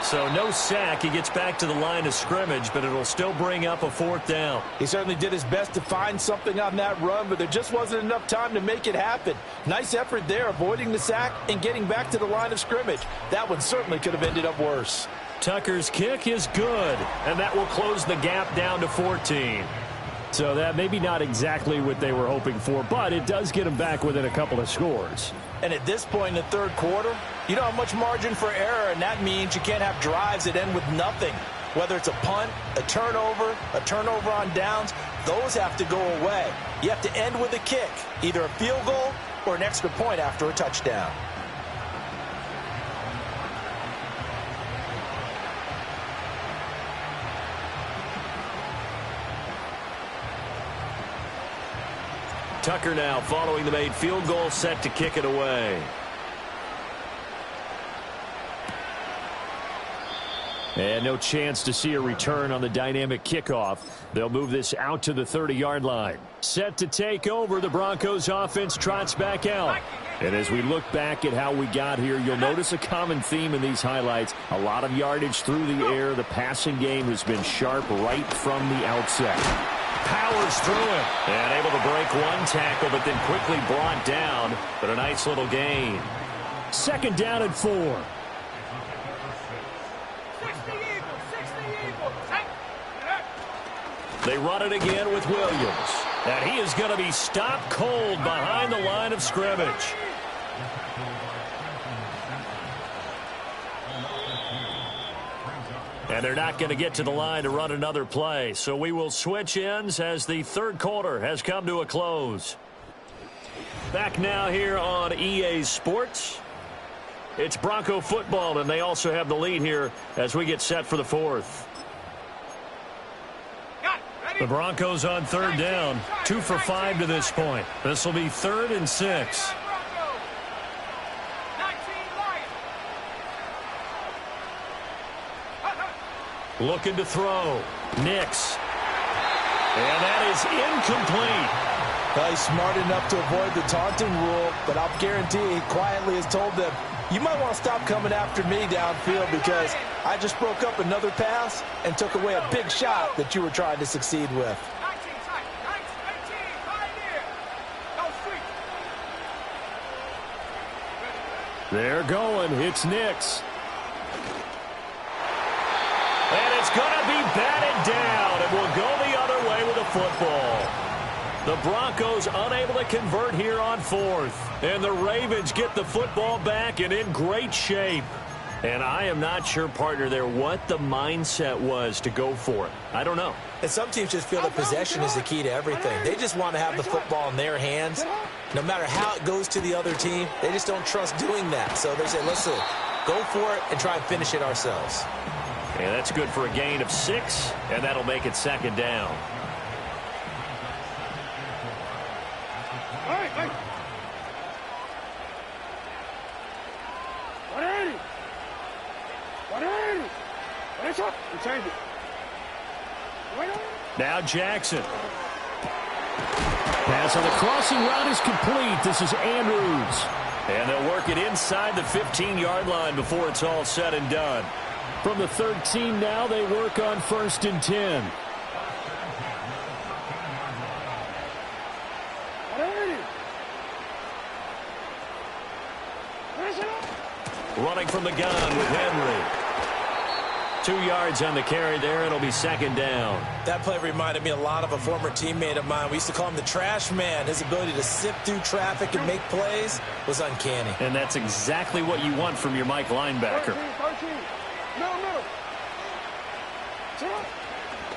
So no sack. He gets back to the line of scrimmage, but it'll still bring up a 4th down. He certainly did his best to find something on that run, but there just wasn't enough time to make it happen. Nice effort there, avoiding the sack and getting back to the line of scrimmage. That one certainly could have ended up worse. Tucker's kick is good, and that will close the gap down to 14. So that maybe not exactly what they were hoping for, but it does get them back within a couple of scores. And at this point in the 3rd quarter, you don't have much margin for error, and that means you can't have drives that end with nothing. Whether it's a punt, a turnover on downs, those have to go away. You have to end with a kick, either a field goal or an extra point after a touchdown. Tucker now following the made field goal, set to kick it away. And no chance to see a return on the dynamic kickoff. They'll move this out to the 30-yard line. Set to take over, the Broncos offense trots back out. And as we look back at how we got here, you'll notice a common theme in these highlights. A lot of yardage through the air. The passing game has been sharp right from the outset. powers through it. And able to break one tackle, but then quickly brought down. But a nice little gain. 2nd down and 4. 60 Eagles. They run it again with Williams. And he is going to be stopped cold behind the line of scrimmage. And they're not going to get to the line to run another play. So we will switch ends as the 3rd quarter has come to a close. Back now here on EA Sports. It's Bronco football, and they also have the lead here as we get set for the 4th. The Broncos on 3rd down. 2 for 5 to this point. This will be 3rd and 6. Looking to throw. Nix. And that is incomplete. Well, he's smart enough to avoid the taunting rule, but I'll guarantee he quietly has told them, you might want to stop coming after me downfield because I just broke up another pass and took away a big shot that you were trying to succeed with. They're going. It's Nix. And it's going to be batted down, and we'll go the other way with the football. The Broncos unable to convert here on 4th. And the Ravens get the football back and in great shape. And I am not sure, partner, there what the mindset was to go for it. I don't know. And some teams just feel that possession is the key to everything. They just want to have the football in their hands. No matter how it goes to the other team, they just don't trust doing that. So they say, listen, go for it and try and finish it ourselves. And that's good for a gain of 6, and that'll make it 2nd down. Now Jackson. Pass on the crossing route is complete. This is Andrews. And they'll work it inside the 15-yard line before it's all said and done. From the 13 now, they work on 1st and 10. Running from the gun with Henry. 2 yards on the carry there. It'll be 2nd down. That play reminded me a lot of a former teammate of mine. We used to call him the trash man. His ability to sift through traffic and make plays was uncanny. And that's exactly what you want from your Mike linebacker. 13.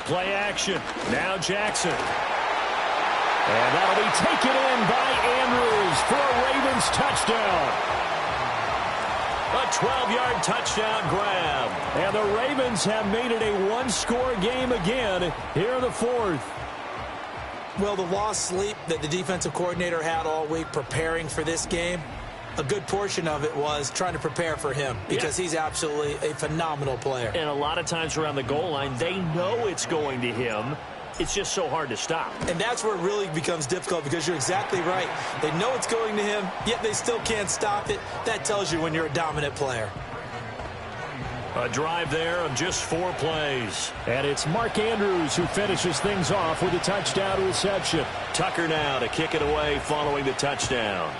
Play action. Now Jackson. And that'll be taken in by Andrews for a Ravens touchdown. A 12-yard touchdown grab. And the Ravens have made it a one-score game again here in the 4th. Well, the lost sleep that the defensive coordinator had all week preparing for this game, a good portion of it was trying to prepare for him because he's absolutely a phenomenal player. And a lot of times around the goal line, they know it's going to him. It's just so hard to stop. And that's where it really becomes difficult because you're exactly right. They know it's going to him, yet they still can't stop it. That tells you when you're a dominant player. A drive there of just 4 plays. And it's Mark Andrews who finishes things off with a touchdown reception. Tucker now to kick it away following the touchdown.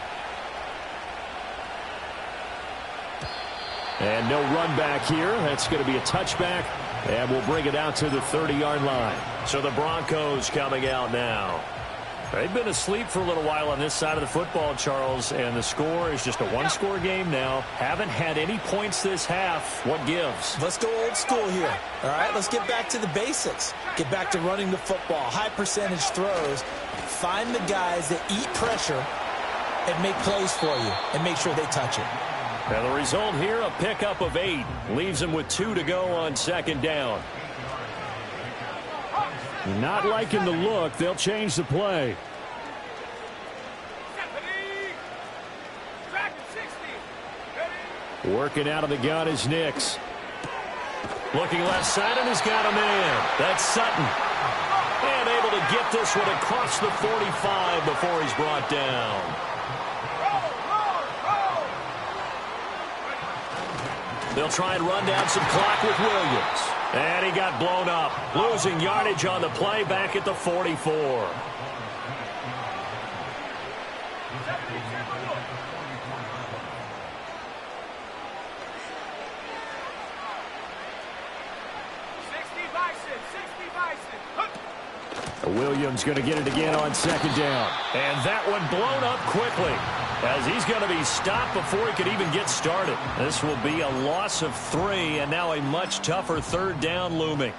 And no run back here. That's going to be a touchback. And we'll bring it out to the 30-yard line. So the Broncos coming out now. They've been asleep for a little while on this side of the football, Charles, and the score is just a one-score game now. Haven't had any points this half. What gives? Let's go old school here. All right, let's get back to the basics. Get back to running the football, high percentage throws. Find the guys that eat pressure and make plays for you and make sure they touch it. And the result here, a pickup of 8. Leaves them with 2 to go on 2nd down. Not liking the look. They'll change the play. Working out of the gun is Nix. Looking left side, and he's got a man. That's Sutton. And able to get this one across the 45 before he's brought down. They'll try and run down some clock with Williams. And he got blown up, losing yardage on the play back at the 44. Williams going to get it again on second down. And that one blown up quickly as he's going to be stopped before he could even get started. This will be a loss of 3 and now a much tougher third down looming.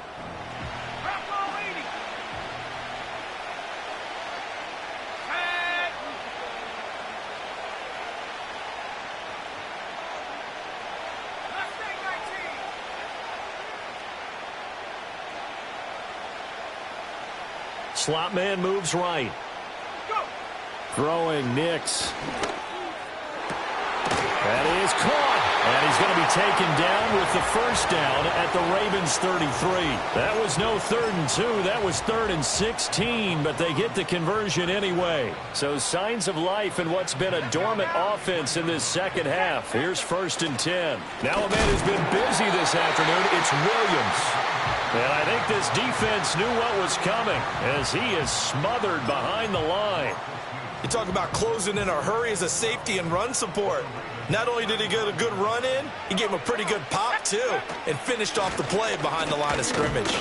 Slot man moves right. Throwing Nix. That is caught. And he's going to be taken down with the first down at the Ravens 33. That was no 3rd and 2. That was 3rd and 16, but they get the conversion anyway. So signs of life in what's been a dormant offense in this second half. Here's 1st and 10. Now a man who's been busy this afternoon. It's Williams. And I think this defense knew what was coming as he is smothered behind the line. You talk about closing in a hurry as a safety and run support. Not only did he get a good run in, he gave him a pretty good pop, too, and finished off the play behind the line of scrimmage.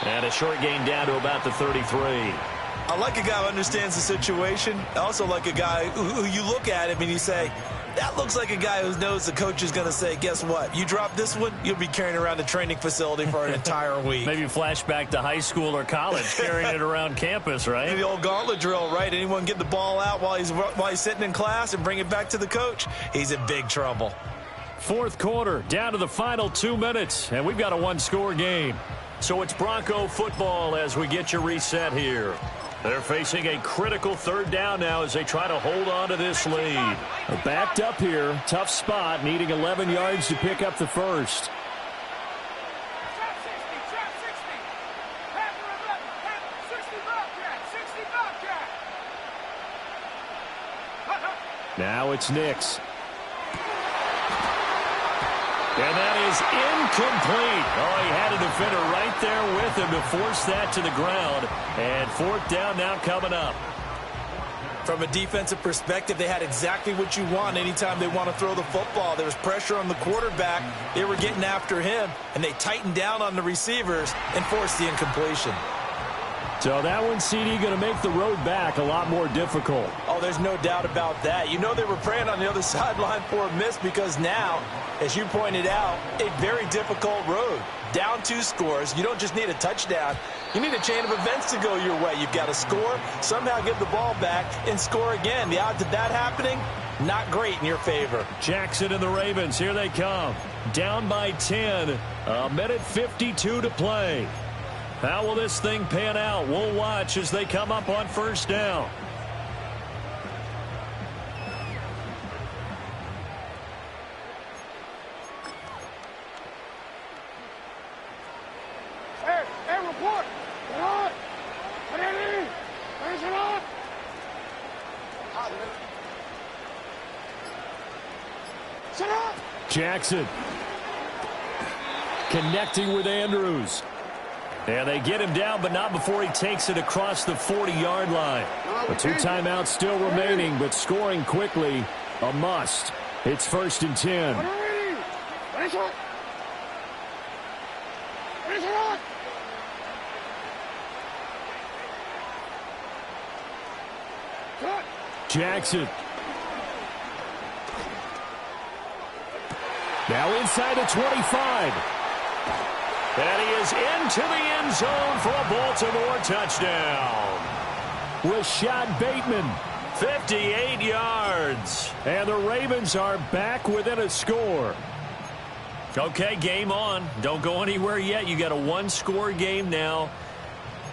And a short gain down to about the 33. I like a guy who understands the situation. I also like a guy who you look at him and you say, that looks like a guy who knows the coach is going to say, guess what? You drop this one, you'll be carrying around the training facility for an entire week. Maybe flashback to high school or college, carrying it around campus, right? The old gauntlet drill, right? Anyone get the ball out while he's sitting in class and bring it back to the coach? He's in big trouble. 4th quarter, down to the final 2 minutes, and we've got a 1-score game. So it's Bronco football as we get you reset here. They're facing a critical 3rd down now as they try to hold on to this lead. They're backed up here. Tough spot, needing 11 yards to pick up the first. Now it's Nix. And that is incomplete. Oh, he had a defender right there with him to force that to the ground. And 4th down now coming up. From a defensive perspective, they had exactly what you want anytime they want to throw the football. There was pressure on the quarterback. They were getting after him, and they tightened down on the receivers and forced the incompletion. So that one, CD, going to make the road back a lot more difficult. Oh, there's no doubt about that. You know they were praying on the other sideline for a miss because now, as you pointed out, a very difficult road. Down 2 scores. You don't just need a touchdown. You need a chain of events to go your way. You've got to score, somehow give the ball back, and score again. The odds of that happening, not great in your favor. Jackson and the Ravens, here they come. Down by 10. A minute 52 to play. How will this thing pan out? We'll watch as they come up on 1st down. Hey, report! Get on! Put it in! Finish it on! Shut up! Jackson connecting with Andrews. And they get him down, but not before he takes it across the 40-yard line. The 2 timeouts still remaining, but scoring quickly, a must. It's 1st and 10. Finish it! Finish it on! Jackson. Now inside the 25. And he is into the end zone for a Baltimore touchdown. Rashad Bateman, 58 yards. And the Ravens are back within a score. Okay, game on. Don't go anywhere yet. You got a 1-score game now.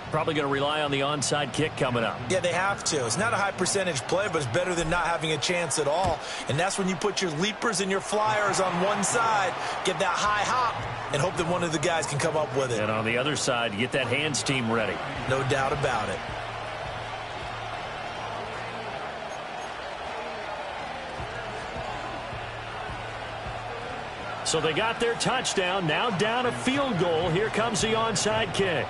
Probably going to rely on the onside kick coming up. Yeah, they have to. It's not a high percentage play, but it's better than not having a chance at all. And that's when you put your leapers and your flyers on one side, get that high hop, and hope that one of the guys can come up with it. And on the other side, you get that hands team ready. No doubt about it. So they got their touchdown, now down a field goal. Here comes the onside kick.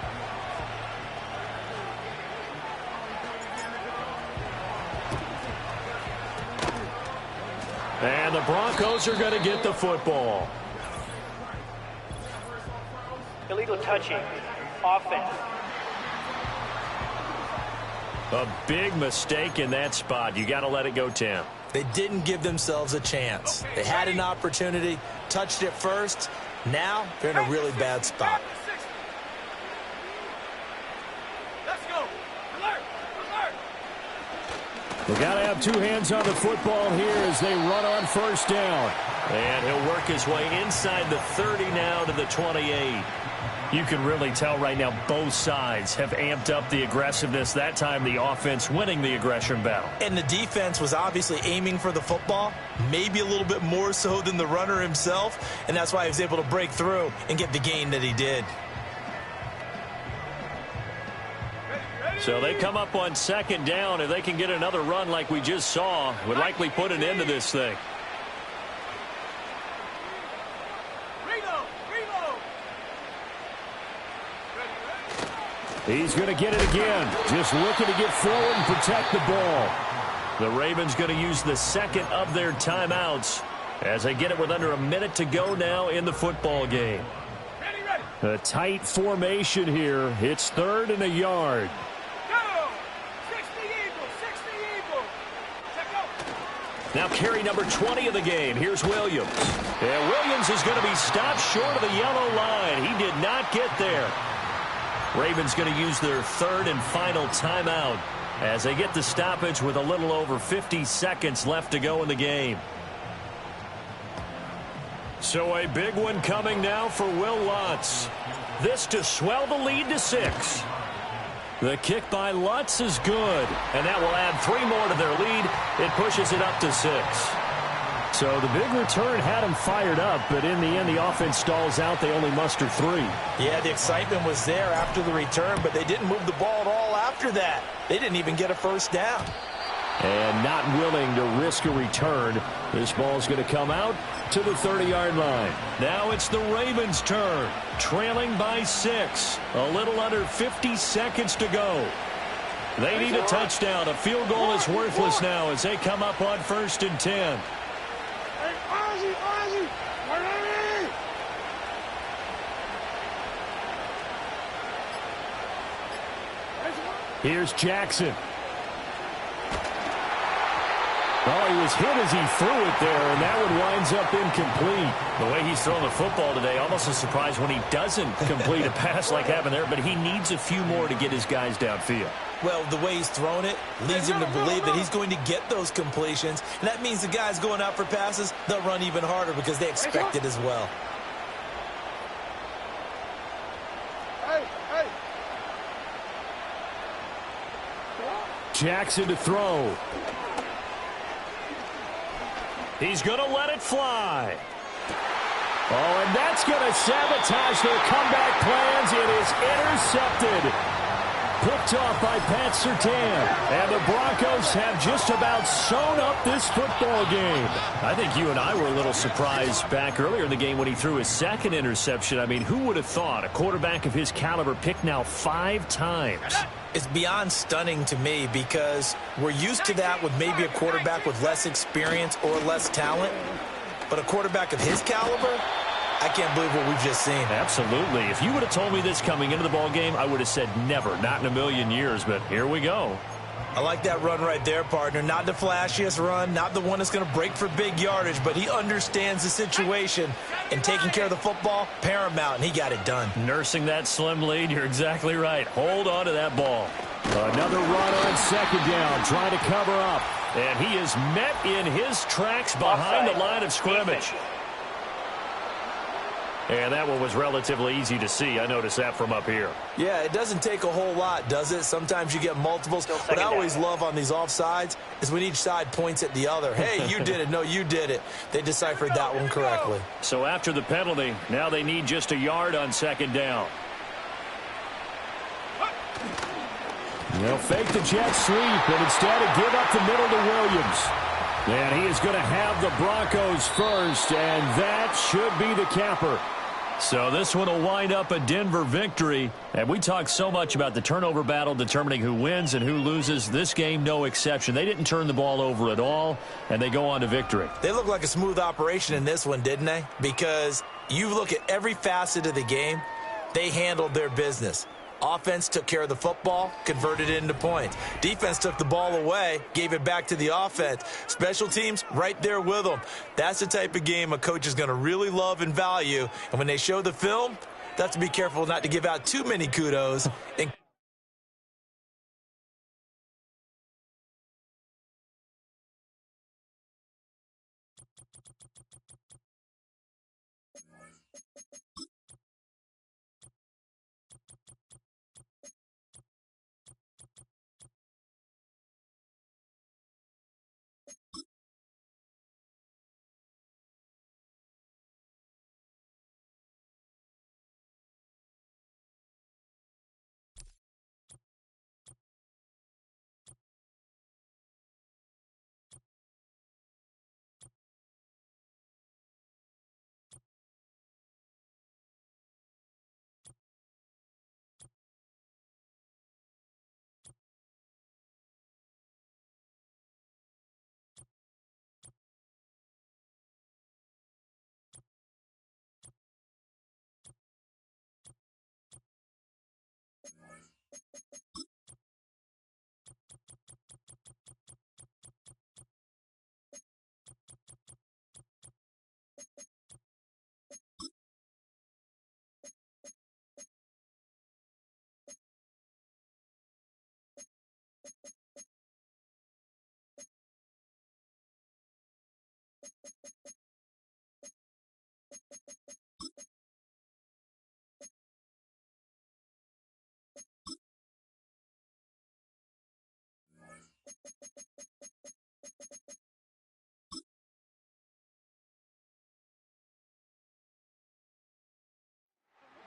And the Broncos are going to get the football. Illegal touching. Offense. A big mistake in that spot. You got to let it go, Tim. They didn't give themselves a chance. They had an opportunity, touched it first. Now they're in a really bad spot. Let's go. Alert. Alert. They got to have two hands on the football here as they run on first down. And he'll work his way inside the 30 now to the 28. You can really tell right now both sides have amped up the aggressiveness. That time the offense winning the aggression battle. And the defense was obviously aiming for the football, maybe a little bit more so than the runner himself, and that's why he was able to break through and get the gain that he did. So they come up on second down. If they can get another run like we just saw, would likely put an end to this thing. He's going to get it again. Just looking to get forward and protect the ball. The Ravens going to use the second of their timeouts as they get it with under a minute to go now in the football game. A tight formation here. It's 3rd and a yard. Now carry number 20 of the game. Here's Williams. And Williams is going to be stopped short of the yellow line. He did not get there. Ravens going to use their 3rd and final timeout as they get the stoppage with a little over 50 seconds left to go in the game. So a big one coming now for Will Lutz. This to swell the lead to 6. The kick by Lutz is good, and that will add 3 more to their lead. It pushes it up to 6. So the big return had him fired up, but in the end, the offense stalls out. They only muster 3. Yeah, the excitement was there after the return, but they didn't move the ball at all after that. They didn't even get a first down. And not willing to risk a return. This ball's going to come out to the 30-yard line. Now it's the Ravens' turn, trailing by 6. A little under 50 seconds to go. They need a touchdown. A field goal is worthless now as they come up on 1st and 10. Here's Jackson. Oh, he was hit as he threw it there, and that one winds up incomplete. The way he's throwing the football today, almost a surprise when he doesn't complete a pass like happened there, but he needs a few more to get his guys downfield. Well, the way he's thrown it leads him to believe that he's going to get those completions, and that means the guys going out for passes, they'll run even harder because they expect it as well. Jackson to throw. He's going to let it fly. Oh, and that's going to sabotage their comeback plans. It is intercepted. Picked off by Pat Surtain. And the Broncos have just about sewn up this football game. I think you and I were a little surprised back earlier in the game when he threw his second interception. I mean, who would have thought a quarterback of his caliber picked now 5 times? It's beyond stunning to me because we're used to that with maybe a quarterback with less experience or less talent. But a quarterback of his caliber, I can't believe what we've just seen. Absolutely. If you would have told me this coming into the ball game, I would have said never, not in a million years. But here we go. I like that run right there, partner. Not the flashiest run, not the one that's going to break for big yardage, but he understands the situation, and taking care of the football, paramount, and he got it done. Nursing that slim lead, you're exactly right. Hold on to that ball. Another run on second down, trying to cover up. And he is met in his tracks behind the line of scrimmage. And that one was relatively easy to see. I noticed that from up here. Yeah, it doesn't take a whole lot, does it? Sometimes you get multiples. What I always love on these offsides is when each side points at the other. Hey, you did it. No, you did it. They deciphered that one correctly. So after the penalty, now they need just a yard on second down. They'll fake the jet sweep, and instead give up the middle to Williams. And he is going to have the Broncos first, and that should be the capper. So this one will wind up a Denver victory. And we talked so much about the turnover battle determining who wins and who loses. This game, no exception. They didn't turn the ball over at all, and they go on to victory. They look like a smooth operation in this one, didn't they? Because you look at every facet of the game, they handled their business. Offense took care of the football, converted it into points. Defense took the ball away, gave it back to the offense. Special teams, right there with them. That's the type of game a coach is going to really love and value. And when they show the film, they have to be careful not to give out too many kudos.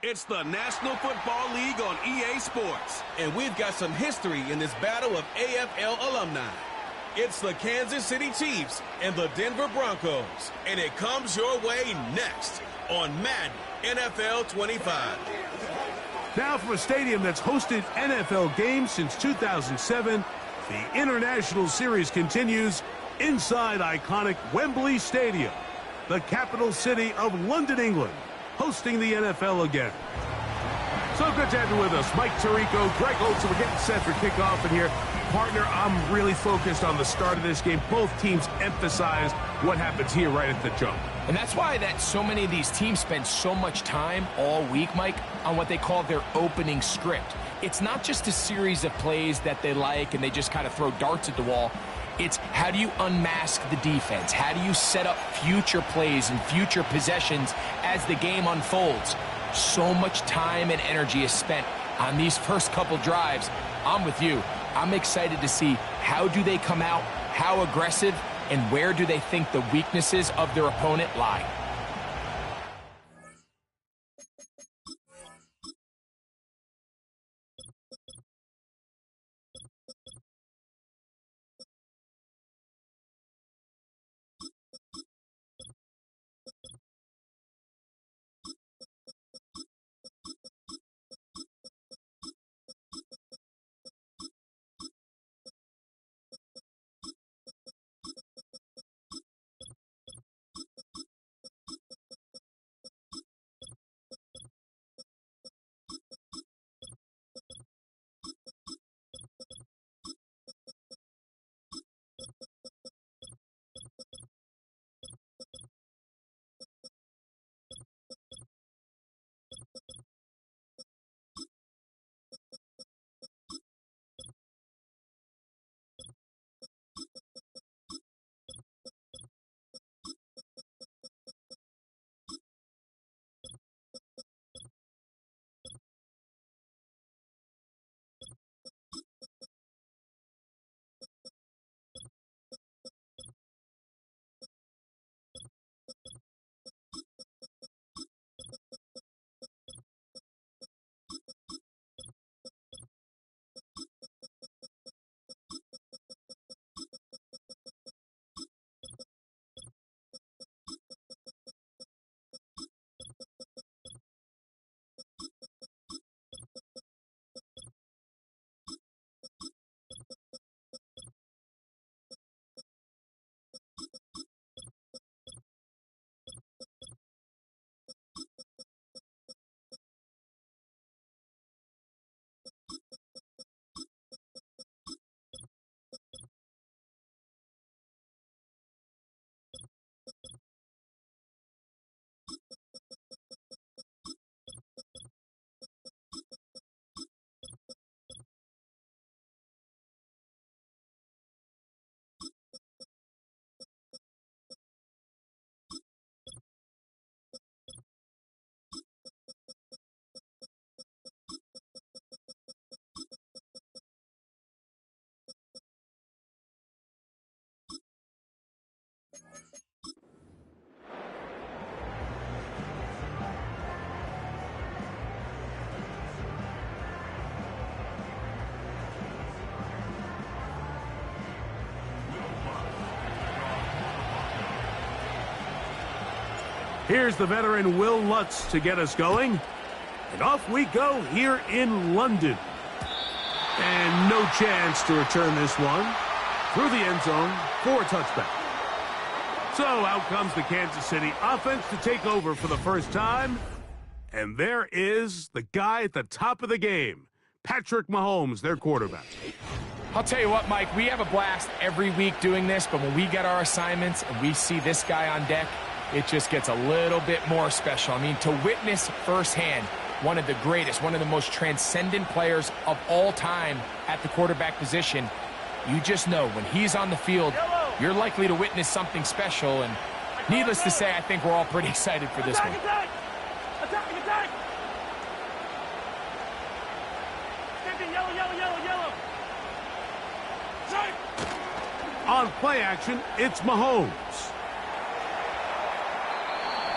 It's the National Football League on EA Sports, and we've got some history in this battle of AFL alumni. It's the Kansas City Chiefs and the Denver Broncos, and it comes your way next on Madden NFL 25. Now from a stadium that's hosted NFL games since 2007, the International Series continues inside iconic Wembley Stadium, the capital city of London, England, hosting the NFL again. So good to have you with us. Mike Tirico, Greg Olsen. We're getting set for kickoff in here. Partner, I'm really focused on the start of this game. Both teams emphasize what happens here right at the jump. And that's why that so many of these teams spend so much time all week, Mike, on what they call their opening script. It's not just a series of plays that they like and they just kind of throw darts at the wall. It's how do you unmask the defense? How do you set up future plays and future possessions as the game unfolds? So much time and energy is spent on these first couple drives. I'm with you. I'm excited to see how do they come out, how aggressive, and where do they think the weaknesses of their opponent lie. Here's the veteran Will Lutz to get us going. And off we go here in London. And no chance to return this one through the end zone for a touchback. So out comes the Kansas City offense to take over for the first time. And there is the guy at the top of the game, Patrick Mahomes, their quarterback. I'll tell you what, Mike, we have a blast every week doing this, but when we get our assignments and we see this guy on deck, it just gets a little bit more special. I mean, to witness firsthand one of the greatest, one of the most transcendent players of all time at the quarterback position, you just know when he's on the field, you're likely to witness something special. And needless to say, I think we're all pretty excited for this one. Attack! Yellow, yellow, yellow, yellow. On play action, it's Mahomes.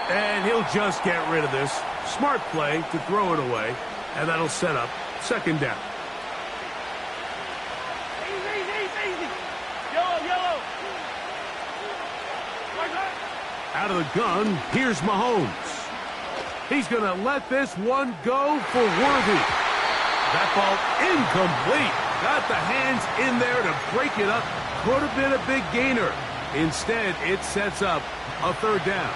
And he'll just get rid of this. Smart play to throw it away, and that'll set up second down. Easy. Yellow. Out of the gun, here's Mahomes. He's going to let this one go for Worthy. That ball incomplete. Got the hands in there to break it up. Could have been a big gainer. Instead, it sets up a third down.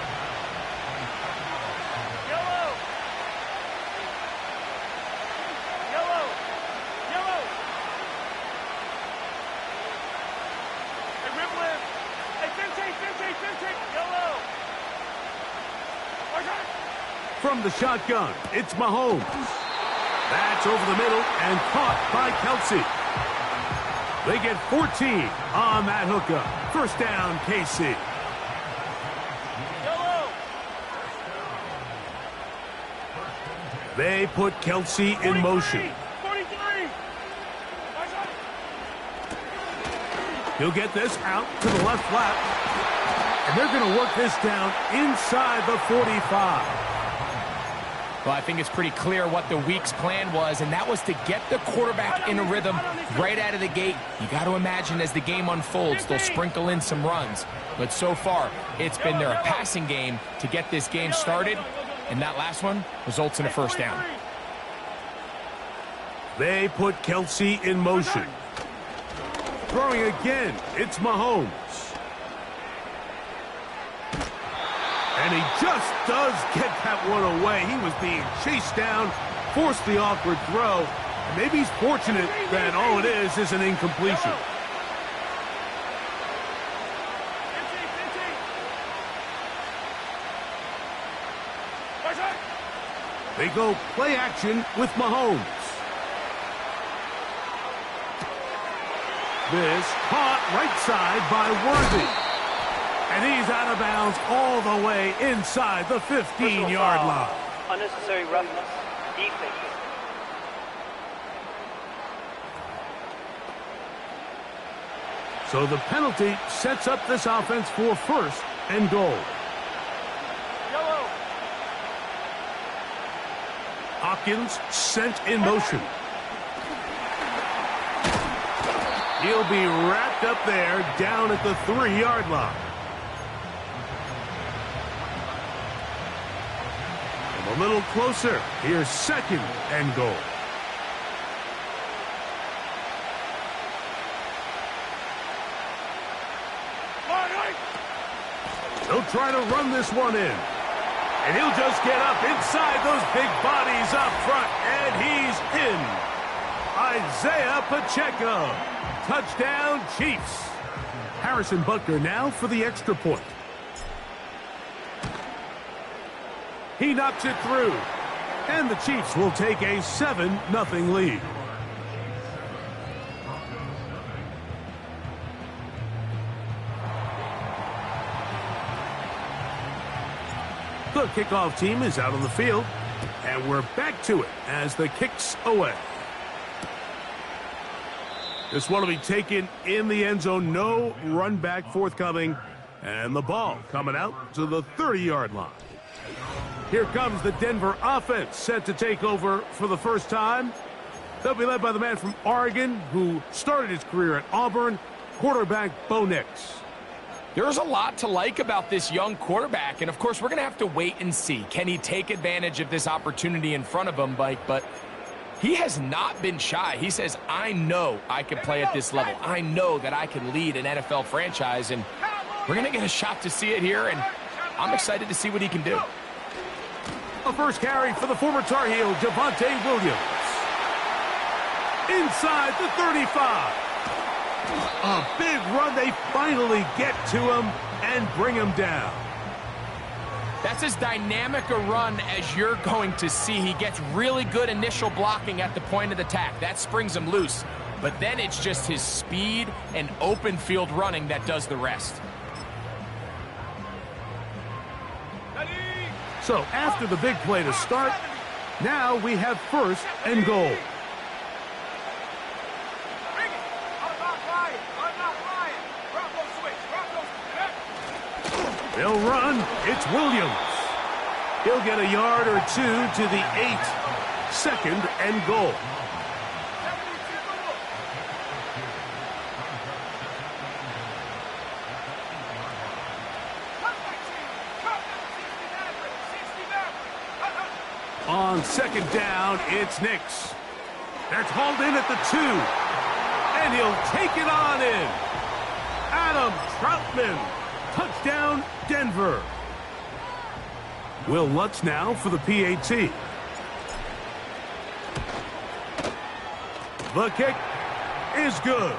From the shotgun, it's Mahomes. That's over the middle and caught by Kelsey. They get 14 on that hookup. First down, KC. They put Kelsey in motion. 43. He'll get this out to the left flap. And they're going to work this down inside the 45. Well, I think it's pretty clear what the week's plan was, and that was to get the quarterback in a rhythm right out of the gate. You got to imagine as the game unfolds, they'll sprinkle in some runs. But so far, it's been their passing game to get this game started, and that last one results in a first down. They put Kelsey in motion. Throwing again, it's Mahomes. And he just does get that one away. He was being chased down, forced the awkward throw. And maybe he's fortunate that all it is an incompletion. They go play action with Mahomes. This caught right side by Worthy. And he's out of bounds all the way inside the 15-yard line. Unnecessary roughness. Defense. So the penalty sets up this offense for first and goal. Yellow. Hopkins sent in motion. He'll be wrapped up there down at the 3-yard line. A little closer. Here's second and goal. They'll try to run this one in. And he'll just get up inside those big bodies up front. And he's in. Isaiah Pacheco. Touchdown, Chiefs. Harrison Butker now for the extra point. He knocks it through. And the Chiefs will take a 7-0 lead. The kickoff team is out on the field. And we're back to it as the kick's away. This one will be taken in the end zone. No run back forthcoming. And the ball coming out to the 30-yard line. Here comes the Denver offense set to take over for the first time. They'll be led by the man from Oregon who started his career at Auburn, quarterback Bo Nix. There's a lot to like about this young quarterback, and of course, we're going to have to wait and see. Can he take advantage of this opportunity in front of him, Mike? But he has not been shy. He says, I know I can play at this level. I know that I can lead an NFL franchise, and we're going to get a shot to see it here, and I'm excited to see what he can do. A first carry for the former Tar Heel, Javonte Williams. Inside the 35. A big run. They finally get to him and bring him down. That's as dynamic a run as you're going to see. He gets really good initial blocking at the point of attack. That springs him loose. But then it's just his speed and open field running that does the rest. So after the big play to start, now we have first and goal. They'll run. It's Williams. He'll get a yard or two to the 8. Second and goal. On second down, it's Nix. That's hauled in at the 2. And he'll take it on in. Adam Troutman. Touchdown, Denver. Will Lutz now for the PAT. The kick is good.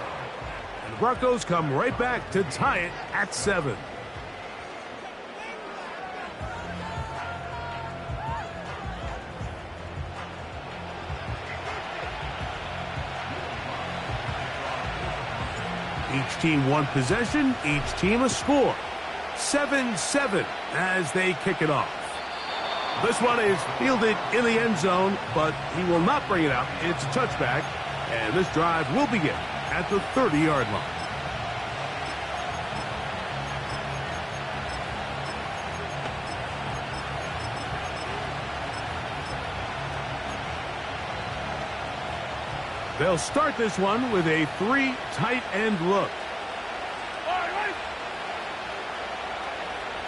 And the Broncos come right back to tie it at 7. Each team one possession, each team a score. 7-7 as they kick it off. This one is fielded in the end zone, but he will not bring it out. It's a touchback, and this drive will begin at the 30-yard line. They'll start this one with a 3 tight end look.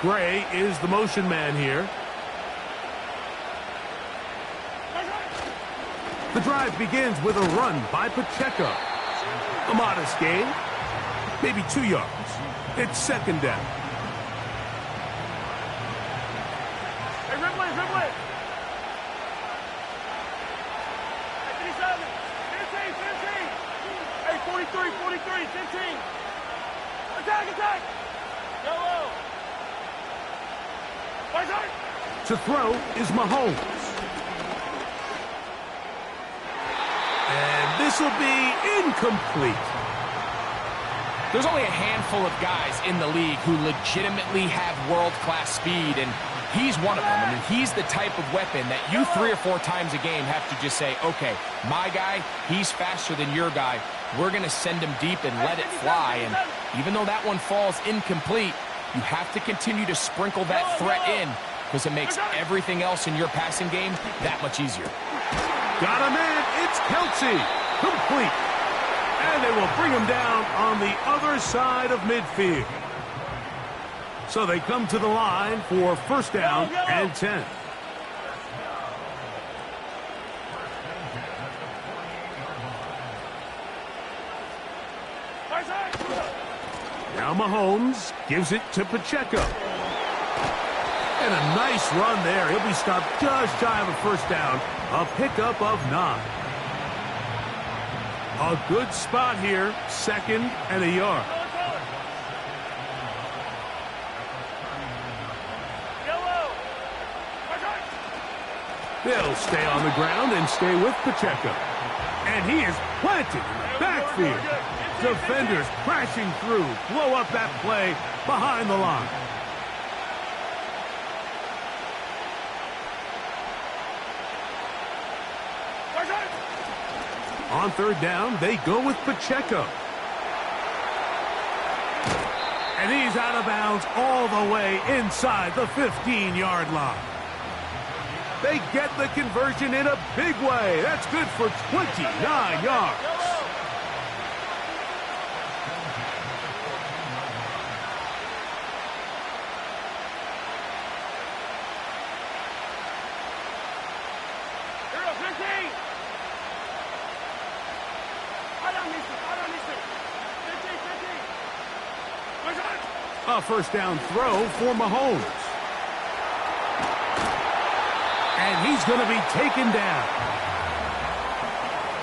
Gray is the motion man here. The drive begins with a run by Pacheco. A modest gain, maybe 2 yards. It's second down. Hey, Ripley, Ripley! Hey, 57, 15, 15! Hey, 43, 43, 15! Attack, attack! Yellow! To throw is Mahomes. And this will be incomplete. There's only a handful of guys in the league who legitimately have world-class speed, and he's one of them. I mean, he's the type of weapon that you 3 or 4 times a game have to just say, okay, my guy, he's faster than your guy. We're going to send him deep and let it fly. And even though that one falls incomplete, you have to continue to sprinkle that threat in because it makes everything else in your passing game that much easier. Got a man. It's Kelsey. Complete. And they will bring him down on the other side of midfield. So they come to the line for first down and 10. Now Mahomes gives it to Pacheco. And a nice run there. He'll be stopped just shy of a first down. A pickup of 9. A good spot here. Second and a yard. They'll stay on the ground and stay with Pacheco. And he is planted in the backfield. Defenders crashing through. Blow up that play behind the line. On third down, they go with Pacheco. And he's out of bounds all the way inside the 15-yard line. They get the conversion in a big way. That's good for 29 yards. A first down throw for Mahomes. And he's going to be taken down.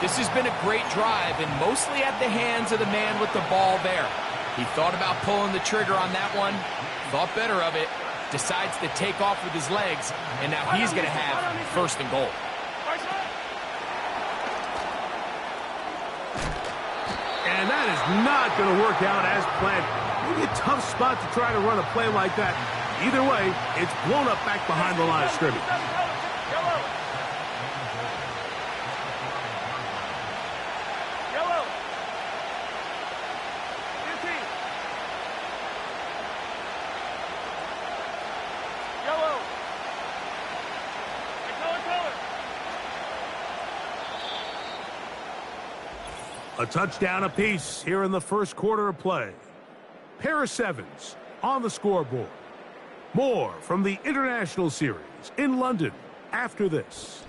This has been a great drive, and mostly at the hands of the man with the ball there. He thought about pulling the trigger on that one, thought better of it, decides to take off with his legs, and now he's going to have first and goal. And that is not going to work out as planned. Maybe a tough spot to try to run a play like that. Either way, it's blown up back behind the line of scrimmage. A touchdown apiece here in the first quarter of play. Pair of sevens on the scoreboard. More from the International Series in London after this.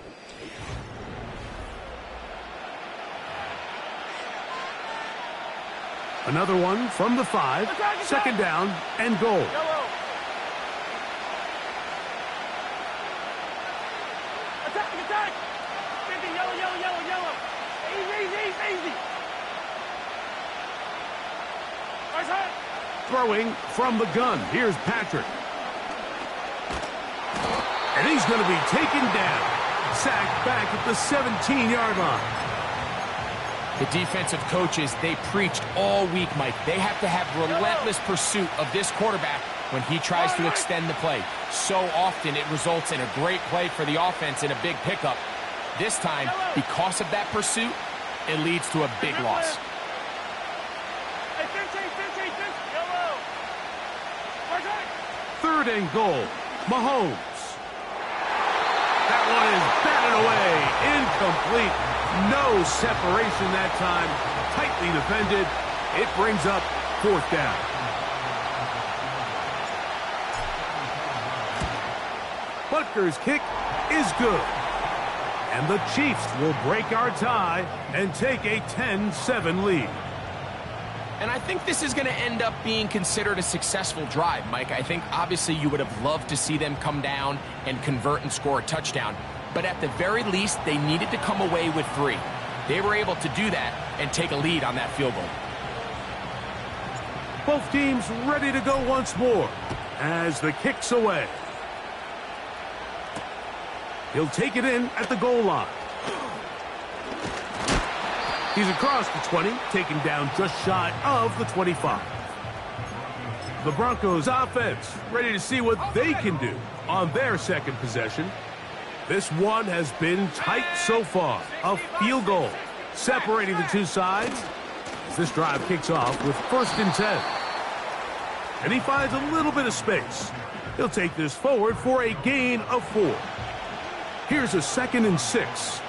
Another one from the 5. Second down and goal. Attack! Yellow. Easy. Throwing from the gun. Here's Patrick. And he's going to be taken down. Sacked back at the 17-yard line. The defensive coaches, they preached all week, Mike. They have to have relentless pursuit of this quarterback when he tries to extend the play. So often it results in a great play for the offense and a big pickup. This time, because of that pursuit, it leads to a big loss. Third and goal. Mahomes. That one is batted away. Incomplete. No separation that time. Tightly defended. It brings up fourth down. Butker's kick is good. And the Chiefs will break our tie and take a 10-7 lead. And I think this is going to end up being considered a successful drive, Mike. I think obviously you would have loved to see them come down and convert and score a touchdown. But at the very least, they needed to come away with 3. They were able to do that and take a lead on that field goal. Both teams ready to go once more as the kick's away. He'll take it in at the goal line. He's across the 20, taken down just shy of the 25. The Broncos offense ready to see what they can do on their second possession. This one has been tight so far. A field goal separating the two sides as this drive kicks off with 1st and 10. And he finds a little bit of space. He'll take this forward for a gain of 4. Here's a 2nd and 6.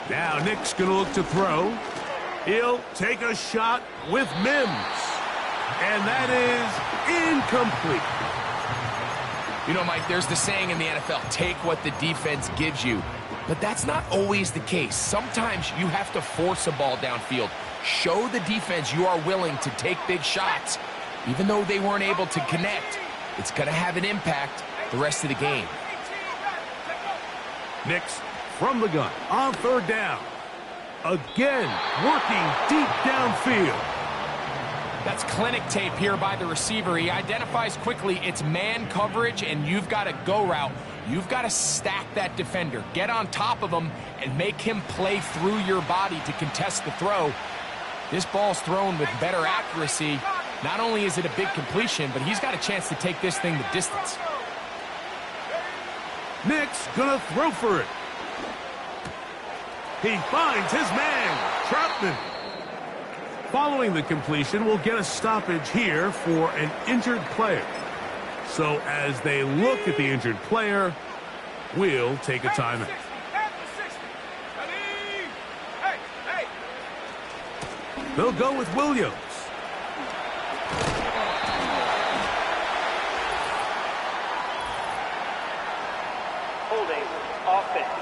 Now Nick's going to look to throw. He'll take a shot with Mims. And that is incomplete. You know, Mike, there's the saying in the NFL, take what the defense gives you. But that's not always the case. Sometimes you have to force a ball downfield. Show the defense you are willing to take big shots. Even though they weren't able to connect, it's going to have an impact the rest of the game. Nix from the gun on 3rd down. Again, working deep downfield. That's clinic tape here by the receiver. He identifies quickly it's man coverage, and you've got a go route. You've got to stack that defender. Get on top of him and make him play through your body to contest the throw. This ball's thrown with better accuracy. Not only is it a big completion, but he's got a chance to take this thing the distance. Nick's gonna throw for it. He finds his man, Troutman. Following the completion, we'll get a stoppage here for an injured player. So as they look at the injured player, we'll take a timeout. They'll go with Williams. Holding offense.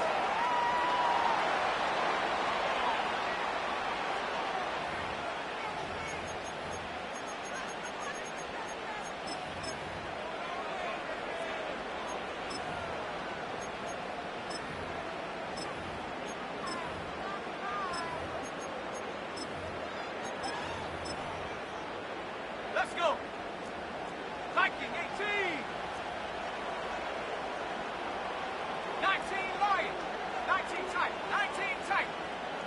Let's go. Viking 18. 19 Lions. 19 tight. 19 tight.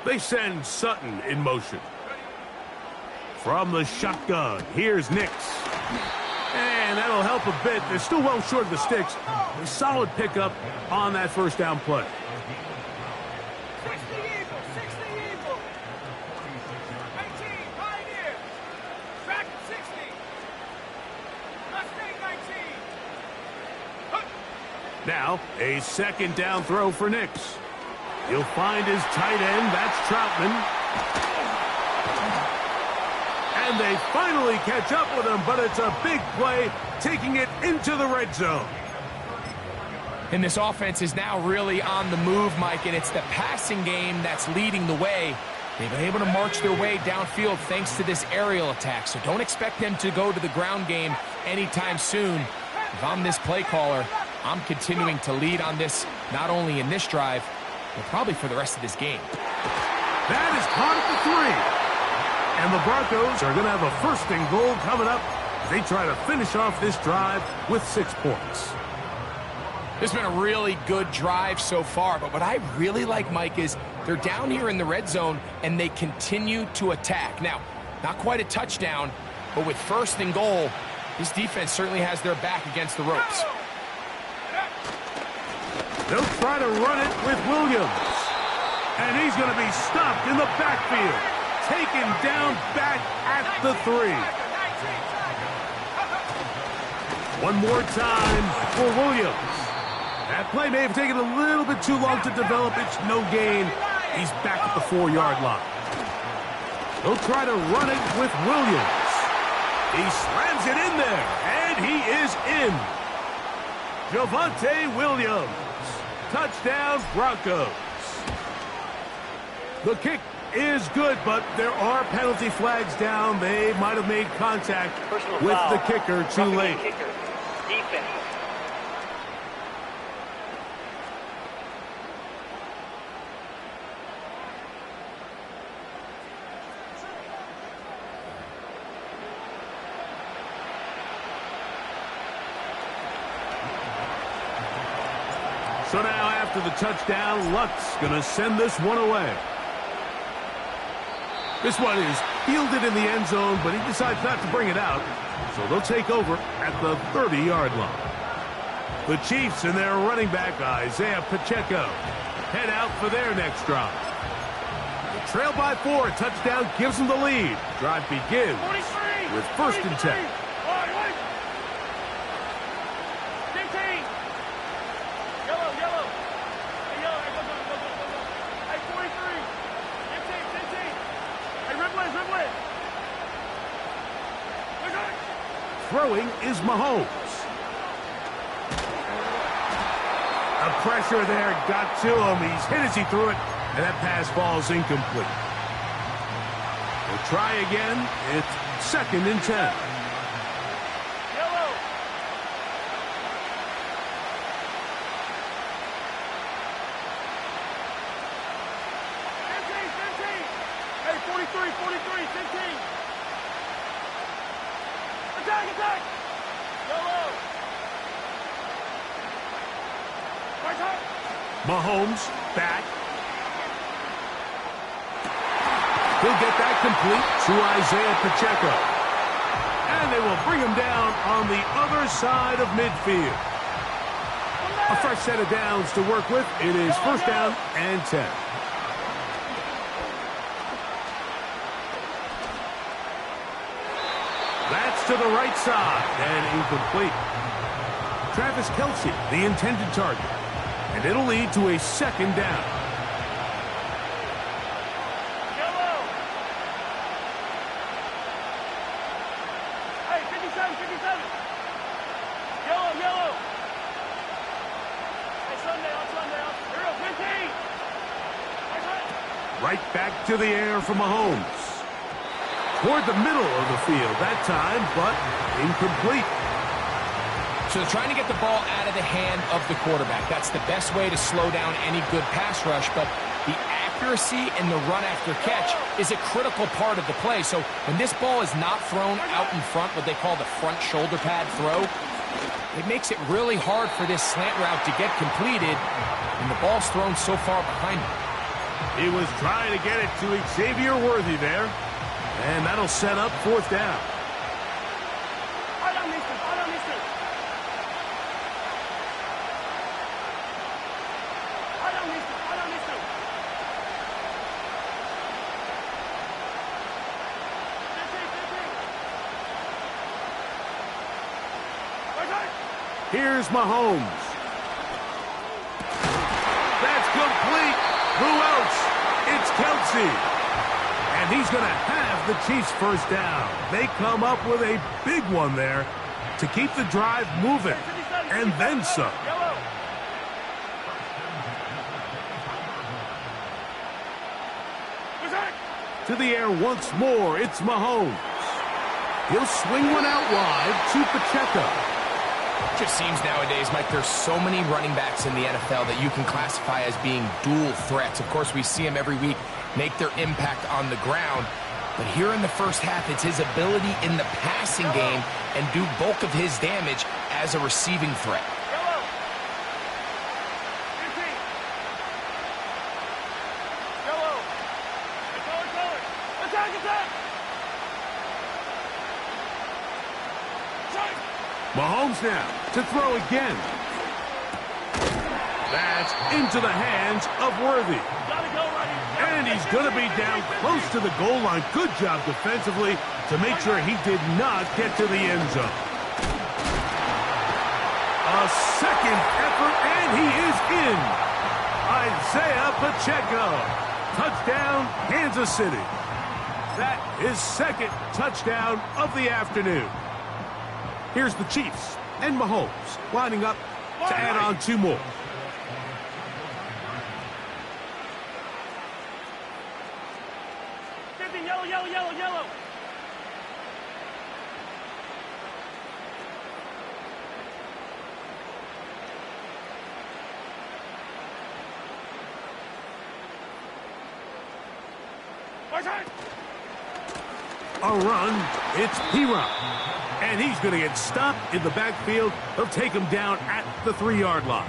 They send Sutton in motion. From the shotgun, here's Nix. And that'll help a bit. They're still well short of the sticks. A solid pickup on that first down play. 60 Eagles. 60 Eagles. 18 Pioneers. Track 60. Mustang 19. Now, a second down throw for Nix. He'll find his tight end. That's Troutman. And they finally catch up with him, but it's a big play, taking it into the red zone. And this offense is now really on the move, Mike, and it's the passing game that's leading the way. They've been able to march their way downfield thanks to this aerial attack, so don't expect them to go to the ground game anytime soon. If I'm this play caller, I'm continuing to lead on this, not only in this drive, but probably for the rest of this game. That is caught at the 3. And the Broncos are going to have a first and goal coming up as they try to finish off this drive with 6 points. This has been a really good drive so far, but what I really like, Mike, is they're down here in the red zone and they continue to attack. Now, not quite a touchdown, but with first and goal, this defense certainly has their back against the ropes. They'll try to run it with Williams. And he's going to be stopped in the backfield. Taken down back at the 3. One more time for Williams. That play may have taken a little bit too long to develop. It's no gain. He's back at the 4-yard line. They'll try to run it with Williams. He slams it in there, and he is in. Javonte Williams. Touchdown, Broncos. The kick is good, but there are penalty flags down. They might have made contact with the kicker too late. Defense. So now after the touchdown, Luck's going to send this one away. This one is fielded in the end zone, but he decides not to bring it out. So they'll take over at the 30-yard line. The Chiefs and their running back, Isaiah Pacheco, head out for their next drive. The trail by 4, touchdown gives them the lead. Drive begins with first and 10. Throwing is Mahomes. A pressure there got to him. He's hit as he threw it, and that pass falls incomplete. We'll try again. It's second and 10. Mahomes back. He'll get that complete to Isaiah Pacheco. And they will bring him down on the other side of midfield. A fresh set of downs to work with. It is first down and 10. That's to the right side and incomplete. Travis Kelce, the intended target. And it'll lead to a second down. Yellow. Hey, Sunday. Here, 15. Right back to the air for Mahomes. Toward the middle of the field that time, but incomplete. So they're trying to get the ball out of the hand of the quarterback. That's the best way to slow down any good pass rush, but the accuracy and the run after catch is a critical part of the play. So when this ball is not thrown out in front, what they call the front shoulder pad throw, it makes it really hard for this slant route to get completed, and the ball's thrown so far behind him. He was trying to get it to Xavier Worthy there, and that'll set up 4th down. Here's Mahomes. That's complete. Who else? It's Kelsey. And he's going to have the Chiefs 1st down. They come up with a big one there to keep the drive moving. And then some. To the air once more. It's Mahomes. He'll swing one out wide to Pacheco. It just seems nowadays, Mike, there's so many running backs in the NFL that you can classify as being dual threats. Of course, we see them every week make their impact on the ground. But here in the first half, it's his ability in the passing game and do bulk of his damage as a receiving threat. Mahomes now to throw again. That's into the hands of Worthy. And he's going to be down close to the goal line. Good job defensively to make sure he did not get to the end zone. A second effort, and he is in. Isaiah Pacheco. Touchdown, Kansas City. That is 2nd touchdown of the afternoon. Here's the Chiefs and Mahomes lining up to add on 2 more. Yellow. A run, it's P-Rock. And he's going to get stopped in the backfield. He'll take him down at the 3-yard line.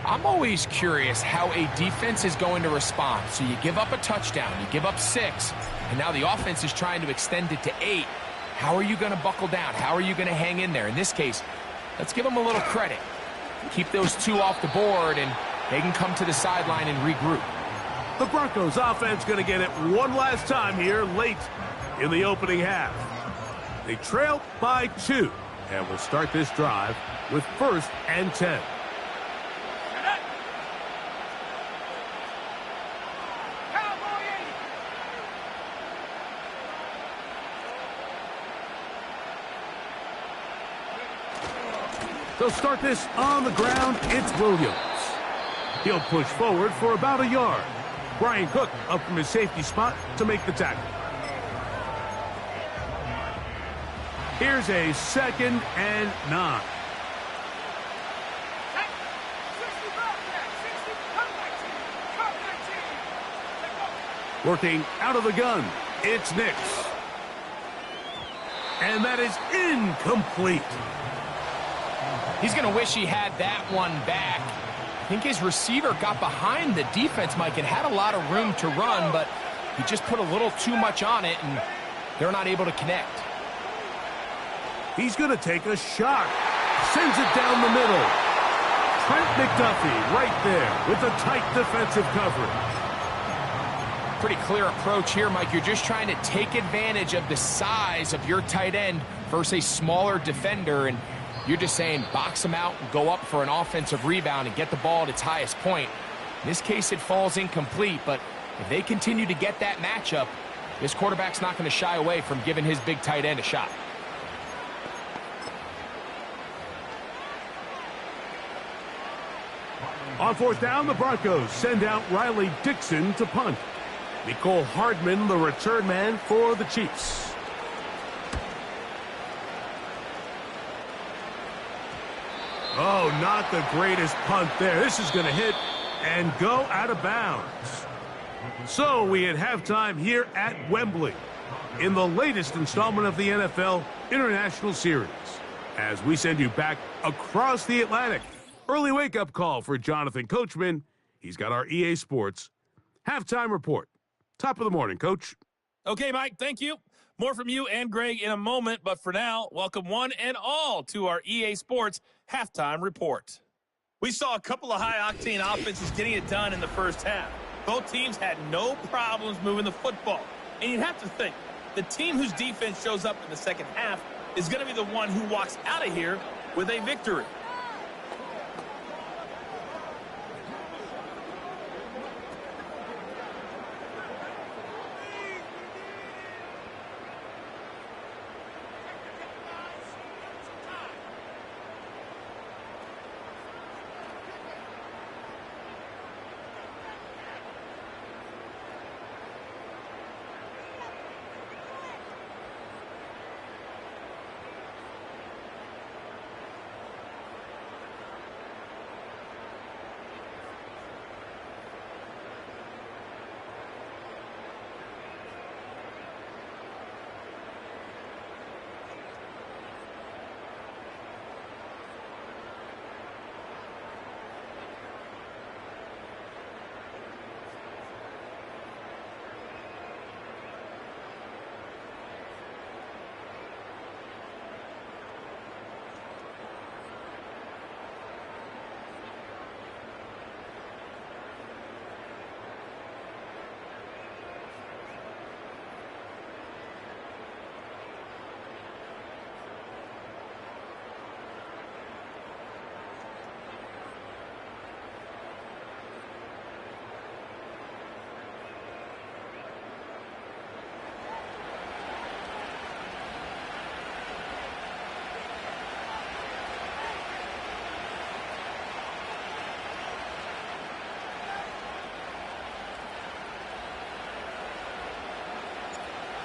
I'm always curious how a defense is going to respond. So you give up a touchdown, you give up 6, and now the offense is trying to extend it to 8. How are you going to buckle down? How are you going to hang in there? In this case, let's give them a little credit. Keep those 2 off the board, and they can come to the sideline and regroup. The Broncos offense going to get it one last time here late in the opening half. They trail by 2, and we'll start this drive with 1st and 10. They'll start this on the ground. It's Williams. He'll push forward for about a yard. Brian Cook up from his safety spot to make the tackle. Here's a 2nd and 9. Working out of the gun, it's Nix. And that is incomplete. He's going to wish he had that one back. I think his receiver got behind the defense, Mike, and had a lot of room to run, but he just put a little too much on it, and they're not able to connect. He's going to take a shot. Sends it down the middle. Trent McDuffie right there with a tight defensive coverage. Pretty clear approach here, Mike. You're just trying to take advantage of the size of your tight end versus a smaller defender, and you're just saying box him out, go up for an offensive rebound, and get the ball at its highest point. In this case, it falls incomplete, but if they continue to get that matchup, this quarterback's not going to shy away from giving his big tight end a shot. On fourth down, the Broncos send out Riley Dixon to punt. Nicole Hardman, the return man for the Chiefs. Oh, not the greatest punt there. This is going to hit and go out of bounds. So we at halftime here at Wembley in the latest installment of the NFL International Series. As we send you back across the Atlantic. Early wake-up call for Jonathan Coachman. He's got our EA Sports halftime report. Top of the morning, Coach. Okay, Mike, thank you. More from you and Greg in a moment, but for now, welcome one and all to our EA Sports halftime report. We saw a couple of high-octane offenses getting it done in the first half. Both teams had no problems moving the football. And you'd have to think, the team whose defense shows up in the second half is going to be the one who walks out of here with a victory.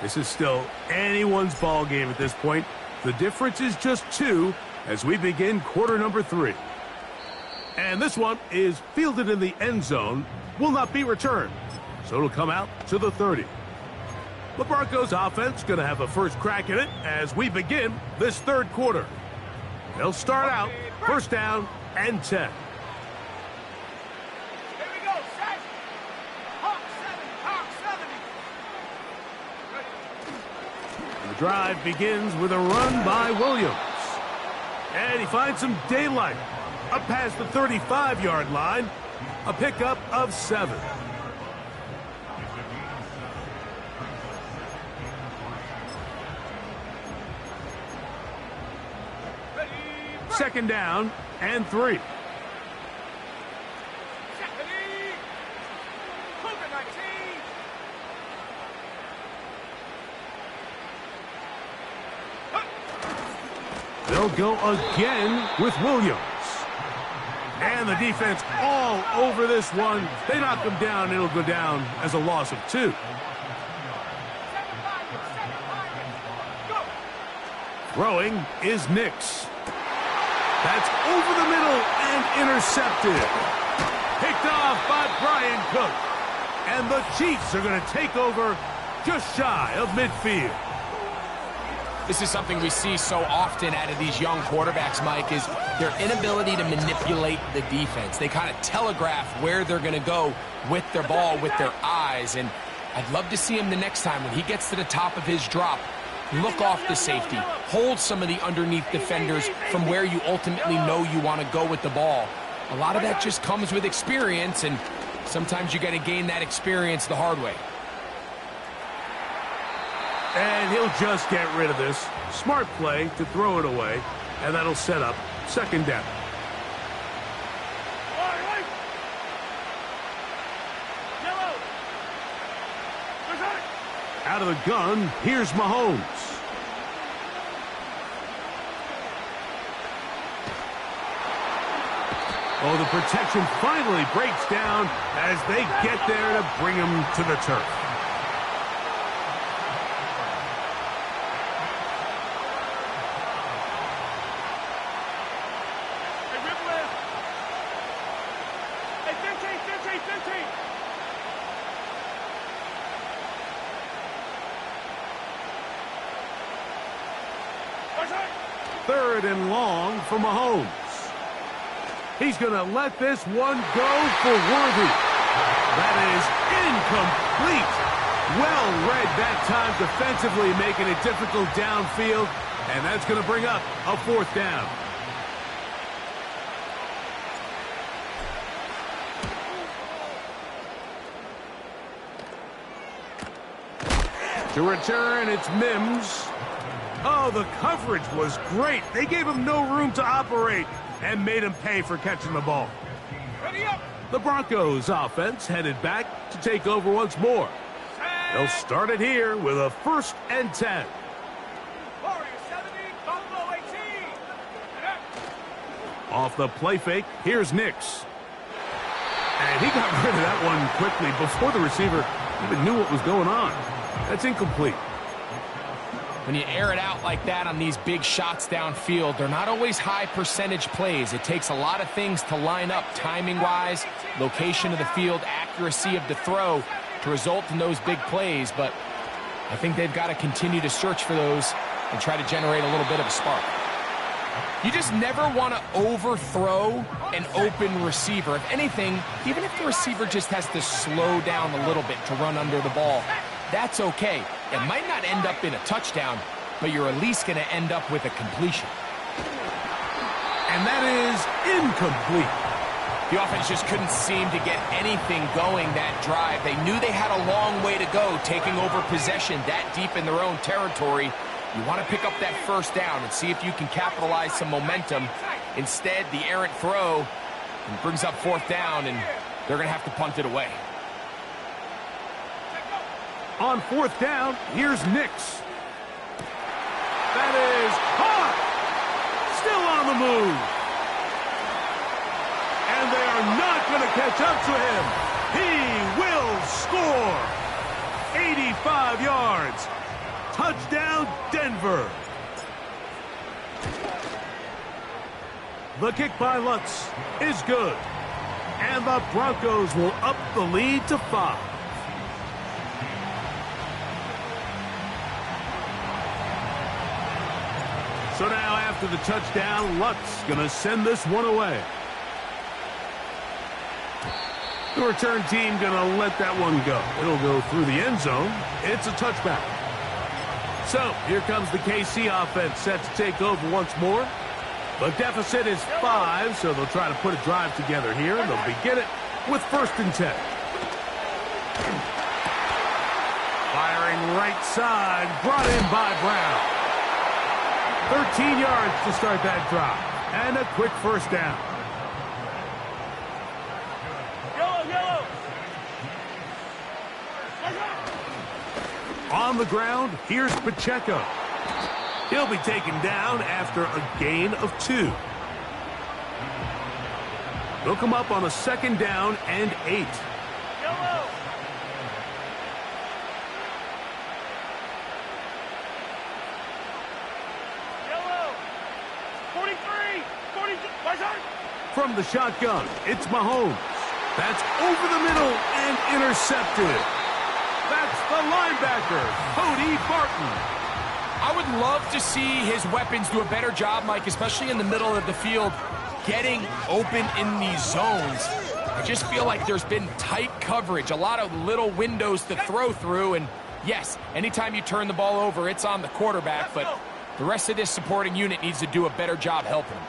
This is still anyone's ball game at this point. The difference is just 2 as we begin quarter number 3. And this one is fielded in the end zone, will not be returned. So it'll come out to the 30. The Broncos offense going to have a first crack at it as we begin this third quarter. They'll start out first down and 10. Drive begins with a run by Williams. And he finds some daylight up past the 35-yard line. A pickup of 7. Second down and 3. They'll go again with Williams. And the defense all over this one. They knock him down. It'll go down as a loss of 2. Throwing is Nix. That's over the middle and intercepted. Picked off by Brian Cook. And the Chiefs are going to take over just shy of midfield. This is something we see so often out of these young quarterbacks, Mike, is their inability to manipulate the defense. They kind of telegraph where they're going to go with their ball, with their eyes. And I'd love to see him the next time when he gets to the top of his drop, look off the safety, hold some of the underneath defenders from where you ultimately know you want to go with the ball. A lot of that just comes with experience, and sometimes you got to gain that experience the hard way. And he'll just get rid of this. Smart play to throw it away, and that'll set up second down. Out of the gun, here's Mahomes. Oh, the protection finally breaks down as they get there to bring him to the turf. Third and long for Mahomes. He's going to let this one go for Worthy. That is incomplete. Well read that time defensively, making it difficult downfield, and that's going to bring up a fourth down. To return, it's Mims. Oh, the coverage was great. They gave him no room to operate and made him pay for catching the ball. The Broncos offense headed back to take over once more. They'll start it here with a 1st and 10. Off the play fake, here's Nix. And he got rid of that one quickly before the receiver even knew what was going on. That's incomplete. When you air it out like that on these big shots downfield, they're not always high percentage plays. It takes a lot of things to line up timing-wise, location of the field, accuracy of the throw to result in those big plays. But I think they've got to continue to search for those and try to generate a little bit of a spark. You just never want to overthrow an open receiver. If anything, even if the receiver just has to slow down a little bit to run under the ball, that's okay. It might not end up in a touchdown, but you're at least going to end up with a completion. And that is incomplete. The offense just couldn't seem to get anything going that drive. They knew they had a long way to go, taking over possession that deep in their own territory. You want to pick up that 1st down and see if you can capitalize some momentum. Instead, the errant throw brings up 4th down, and they're going to have to punt it away. On 4th down, here's Nix. That is caught. Still on the move. And they are not going to catch up to him. He will score. 85 yards. Touchdown, Denver. The kick by Lutz is good. And the Broncos will up the lead to 5. So now after the touchdown, Lutz going to send this one away. The return team going to let that one go. It'll go through the end zone. It's a touchback. So here comes the KC offense set to take over once more. The deficit is 5, so they'll try to put a drive together here, and they'll begin it with 1st and 10. Firing right side, brought in by Brown. 13 yards to start that drive, and a quick 1st down. On the ground, here's Pacheco. He'll be taken down after a gain of 2. They'll come up on a 2nd down and 8. From the shotgun, it's Mahomes. That's over the middle and intercepted. That's the linebacker, Cody Barton. I would love to see his weapons do a better job, Mike, especially in the middle of the field, getting open in these zones. I just feel like there's been tight coverage, a lot of little windows to throw through, and yes, anytime you turn the ball over, it's on the quarterback, but the rest of this supporting unit needs to do a better job helping him.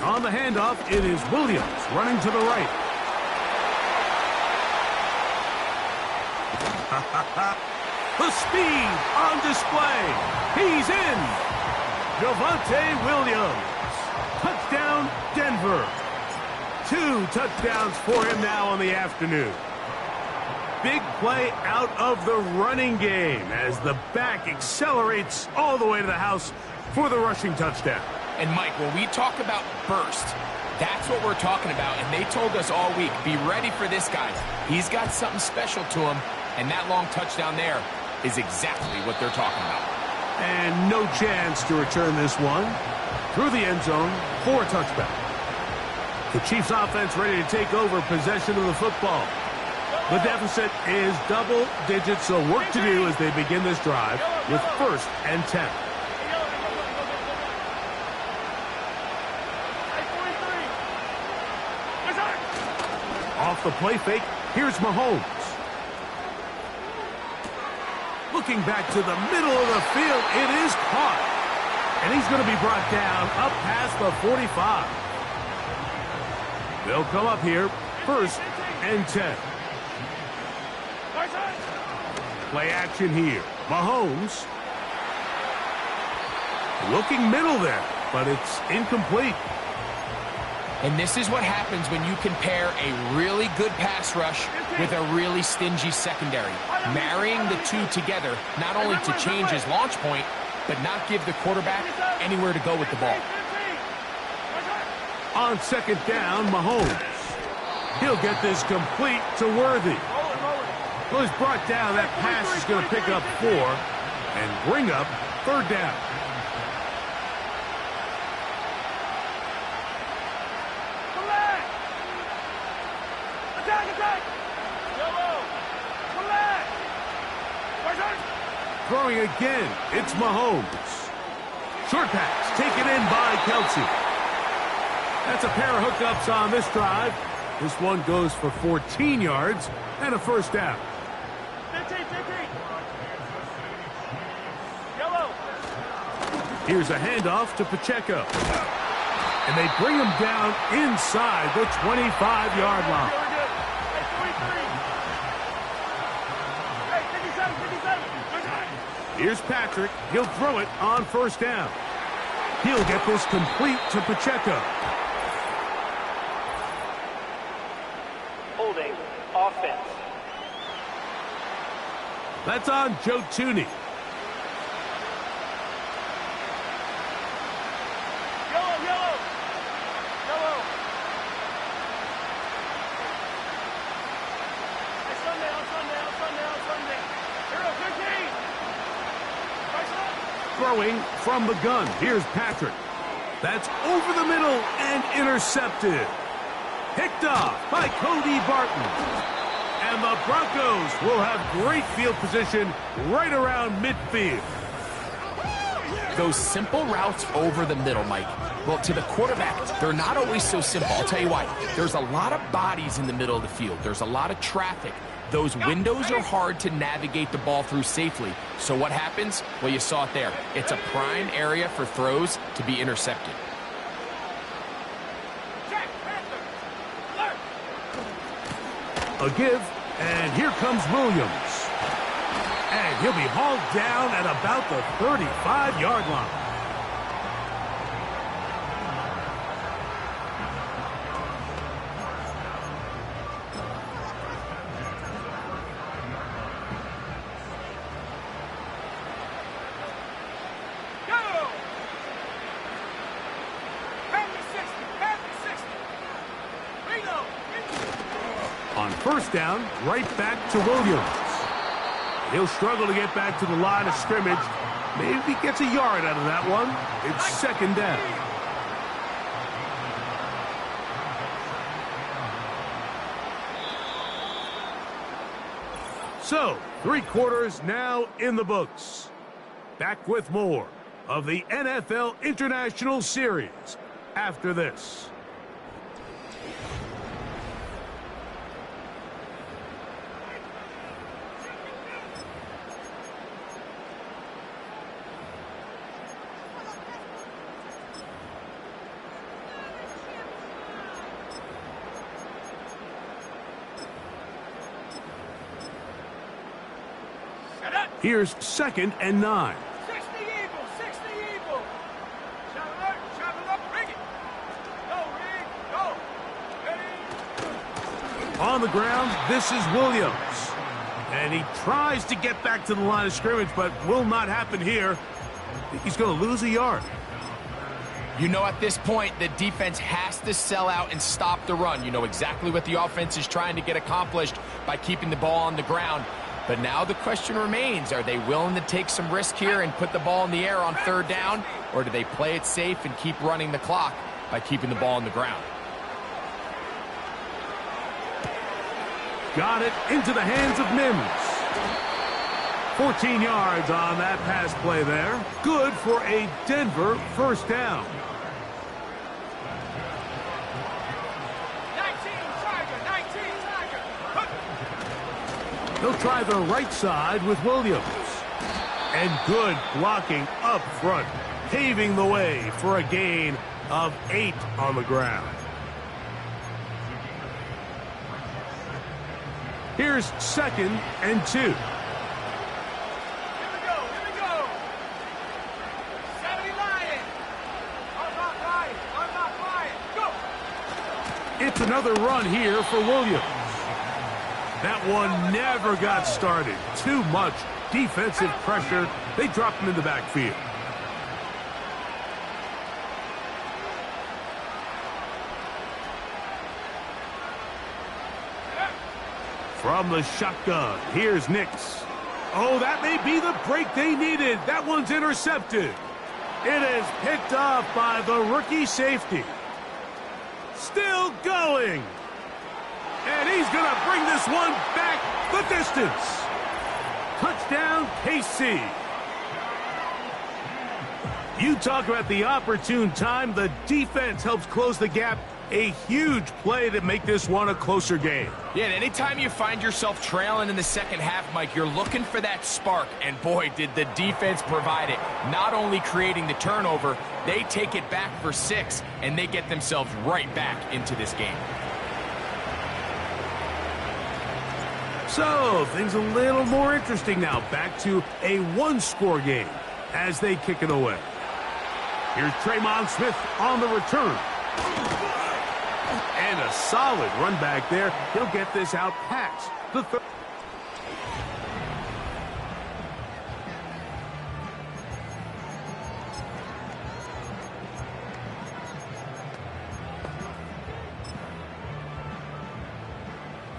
On the handoff, it is Williams running to the right. The speed on display. He's in. Javonte Williams. Touchdown, Denver. 2 touchdowns for him now on the afternoon. big play out of the running game as the back accelerates all the way to the house for the rushing touchdown. And, Mike, when we talk about burst, that's what we're talking about. And they told us all week, be ready for this guy. He's got something special to him, and that long touchdown there is exactly what they're talking about. And no chance to return this one through the end zone for a touchback. The Chiefs offense ready to take over possession of the football. The deficit is double digits, so work to do as they begin this drive with 1st and 10. Off the play fake, here's Mahomes. Looking back to the middle of the field, it is caught. And he's going to be brought down up past the 45. They'll come up here, 1st and 10. Play action here. Mahomes. Looking middle there, but it's incomplete. And this is what happens when you compare a really good pass rush with a really stingy secondary. Marrying the two together, not only to change his launch point, but not give the quarterback anywhere to go with the ball. On 2nd down, Mahomes. He'll get this complete to Worthy. Well, he's brought down. That pass is going to pick up 4 and bring up 3rd down. Throwing again, it's Mahomes. Short pass, taken in by Kelsey. That's a pair of hookups on this drive. This one goes for 14 yards and a 1st down. 15. Yellow. Here's a handoff to Pacheco. And they bring him down inside the 25-yard line. Here's Patrick. He'll throw it on 1st down. He'll get this complete to Pacheco. Holding offense. That's on Joe Tooney. Yellow. On Sunday. Hero 15. Throwing from the gun. Here's Patrick. That's over the middle and intercepted. Picked off by Cody Barton. And the Broncos will have great field position right around midfield. Those simple routes over the middle, Mike. Well, to the quarterback, they're not always so simple. I'll tell you why. There's a lot of bodies in the middle of the field. There's a lot of traffic. Those windows are hard to navigate the ball through safely. So what happens? Well, you saw it there. It's a prime area for throws to be intercepted. A give, and here comes Williams. And he'll be hauled down at about the 35-yard line. On 1st down, right back to Williams. He'll struggle to get back to the line of scrimmage. Maybe he gets a yard out of that one. It's 2nd down. So, 3 quarters now in the books. Back with more of the NFL International Series after this. Here's 2nd and 9. 60 Eagle. Travel up, bring it. Go, Reed, go. Ready. On the ground, this is Williams. And he tries to get back to the line of scrimmage, but will not happen here. I think he's going to lose a yard. You know, at this point, the defense has to sell out and stop the run. You know exactly what the offense is trying to get accomplished by keeping the ball on the ground. But now the question remains, are they willing to take some risk here and put the ball in the air on third down? Or do they play it safe and keep running the clock by keeping the ball on the ground? Got it into the hands of Mims. 14 yards on that pass play there. Good for a Denver first down. 19 Tiger. They'll try the right side with Williams. And good blocking up front, paving the way for a gain of 8 on the ground. Here's 2nd and 2. Here we go. 70 Lion. Unlock Lion. Go. It's another run here for Williams. That one never got started. Too much defensive pressure. They dropped him in the backfield. From the shotgun, here's Nix. Oh, that may be the break they needed. That one's intercepted. It is picked off by the rookie safety. Still going. And he's going to bring this one back the distance. Touchdown, KC. You talk about the opportune time. The defense helps close the gap. A huge play to make this one a closer game. Yeah, and anytime you find yourself trailing in the second half, Mike, you're looking for that spark. And boy, did the defense provide it. Not only creating the turnover, they take it back for 6, and they get themselves right back into this game. So, things a little more interesting now. Back to a one-score game as they kick it away. Here's Tremon Smith on the return. And a solid run back there. He'll get this out past the third.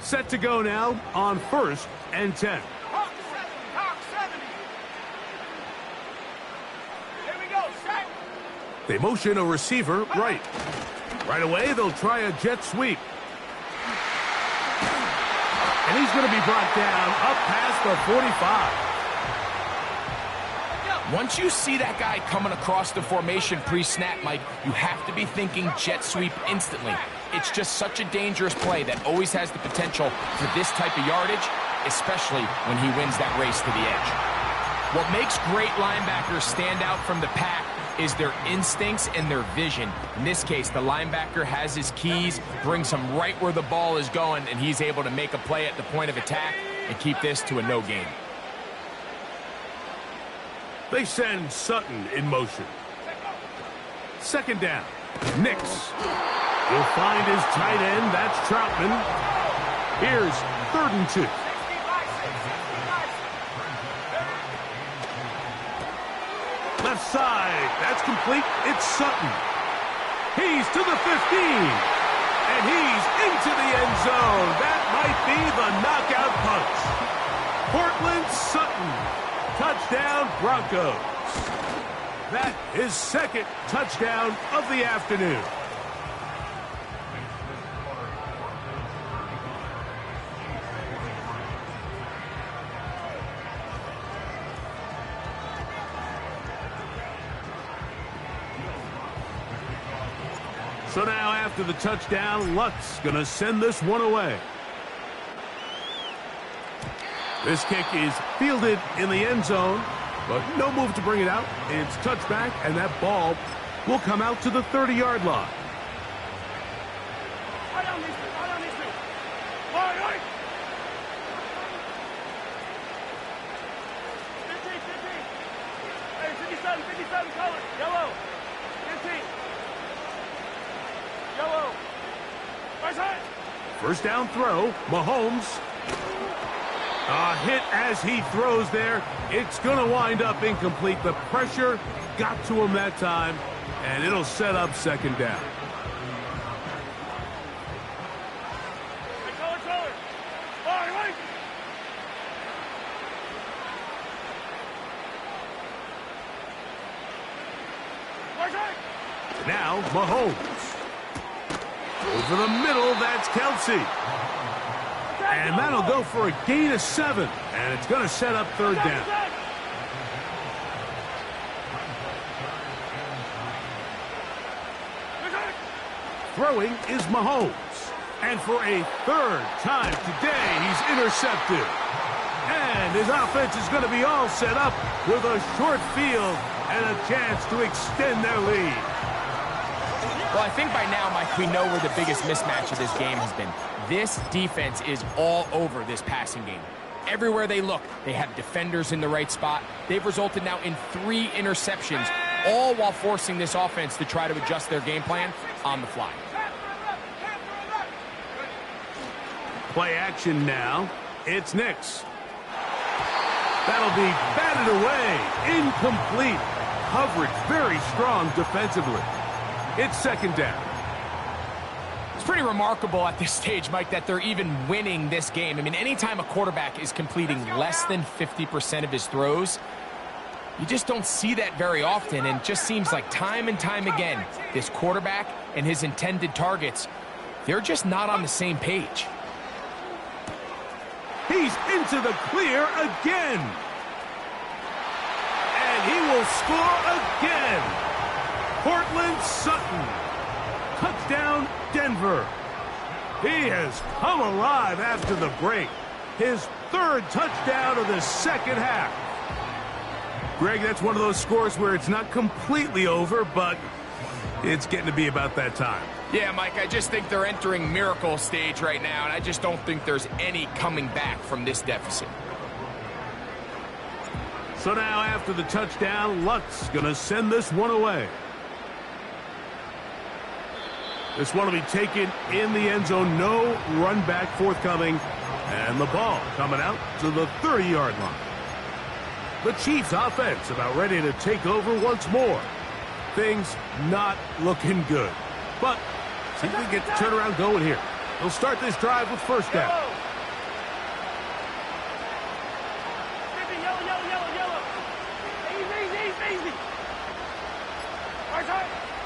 Set to go now on 1st and 10. Hawk 70. Here we go, set. They motion a receiver right. Right away, they'll try a jet sweep. And he's going to be brought down up past the 45. Once you see that guy coming across the formation pre-snap, Mike, you have to be thinking jet sweep instantly. It's just such a dangerous play that always has the potential for this type of yardage, especially when he wins that race to the edge. What makes great linebackers stand out from the pack is their instincts and their vision. In this case, the linebacker has his keys, brings him right where the ball is going, and he's able to make a play at the point of attack and keep this to a no gain. They send Sutton in motion. 2nd down. Nix. He'll find his tight end. That's Troutman. Here's 3rd and 2. Left side. That's complete. It's Sutton. He's to the 15. And he's into the end zone. That might be the knockout punch. Portland Sutton. Touchdown, Broncos. That is 2nd touchdown of the afternoon. So now after the touchdown, Luck's going to send this one away. This kick is fielded in the end zone, but no move to bring it out. It's touchback, and that ball will come out to the 30-yard line. Right on these feet. Right. 15. Hey, 57 colors. Yellow. 15. Yellow. Right side. First down throw, Mahomes. A hit as he throws there. It's going to wind up incomplete. The pressure got to him that time, and it'll set up second down. Now, Mahomes. Over the middle, that's Kelsey. And that'll go for a gain of 7. And it's going to set up third down. Throwing is Mahomes. And for a third time today, he's intercepted. And his offense is going to be all set up with a short field and a chance to extend their lead. Well, I think by now, Mike, we know where the biggest mismatch of this game has been. This defense is all over this passing game. Everywhere they look, they have defenders in the right spot. They've resulted now in 3 interceptions, all while forcing this offense to try to adjust their game plan on the fly. Play action now. It's Nix. That'll be batted away. Incomplete. Coverage very strong defensively. It's second down. It's pretty remarkable at this stage, Mike, that they're even winning this game. I mean, anytime a quarterback is completing less than 50% of his throws, you just don't see that very often, and it just seems like time and time again, this quarterback and his intended targets, they're just not on the same page. He's into the clear again. And he will score again. Cortland Sutton. Touchdown, Denver. He has come alive after the break. His 3rd touchdown of the second half. Greg, that's one of those scores where it's not completely over, but it's getting to be about that time. Yeah, Mike, I just think they're entering miracle stage right now, and I just don't think there's any coming back from this deficit. So now after the touchdown, Lutz going to send this one away. This one will be taken in the end zone. No run back forthcoming. And the ball coming out to the 30-yard line. The Chiefs offense about ready to take over once more. Things not looking good. But see if we can get the turnaround going here. They'll start this drive with first down.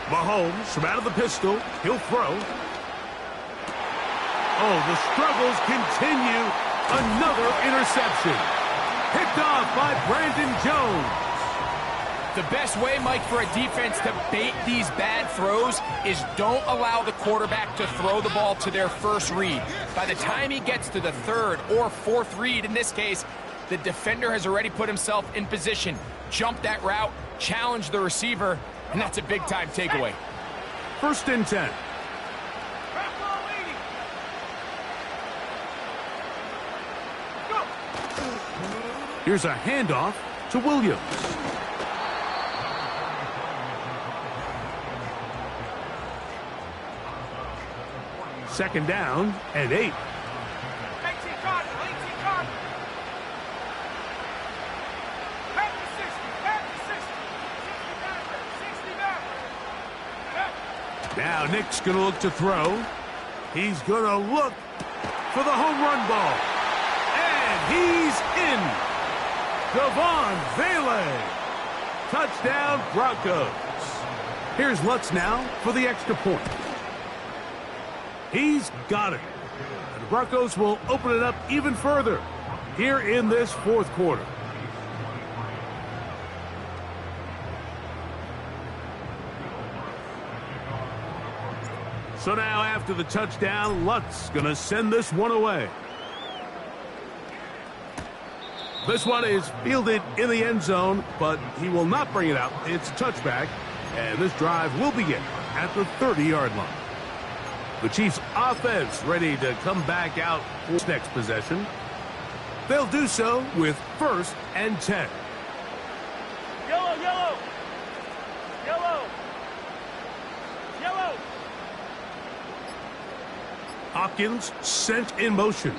Mahomes from out of the pistol. He'll throw. Oh, the struggles continue. Another interception. Picked off by Brandon Jones. The best way, Mike, for a defense to bait these bad throws is don't allow the quarterback to throw the ball to their first read. By the time he gets to the 3rd or 4th read, in this case, the defender has already put himself in position, jumped that route, challenged the receiver, and that's a big-time takeaway. 1st and 10. Here's a handoff to Williams. Second down and 8. Now Nick's going to look to throw. He's going to look for the home run ball. And he's in. Devon Vele. Touchdown, Broncos. Here's Lutz now for the extra point. He's got it. And the Broncos will open it up even further here in this 4th quarter. So now after the touchdown, Lutz going to send this one away. This one is fielded in the end zone, but he will not bring it out. It's a touchback, and this drive will begin at the 30-yard line. The Chiefs offense ready to come back out for this next possession. They'll do so with 1st and 10. Yellow, yellow. Yellow. Yellow. Hopkins sent in motion.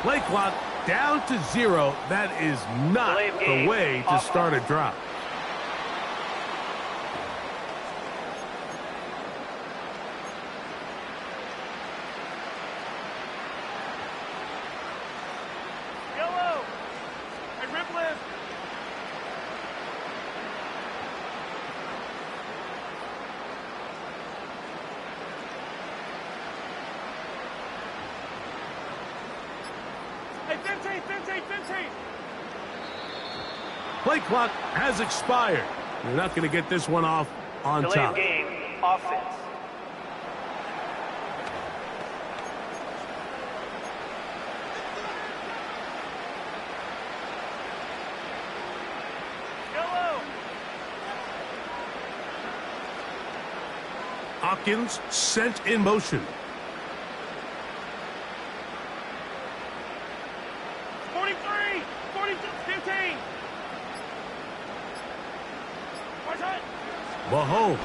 Play clock down to 0. That is not the way to start a drive. Yellow. Hey, rip lift. Hey, 15. Play clock has expired. You're not going to get this one off on Delay top. of game, offense. Yellow. Hopkins sent in motion. 43. 15. Mahomes.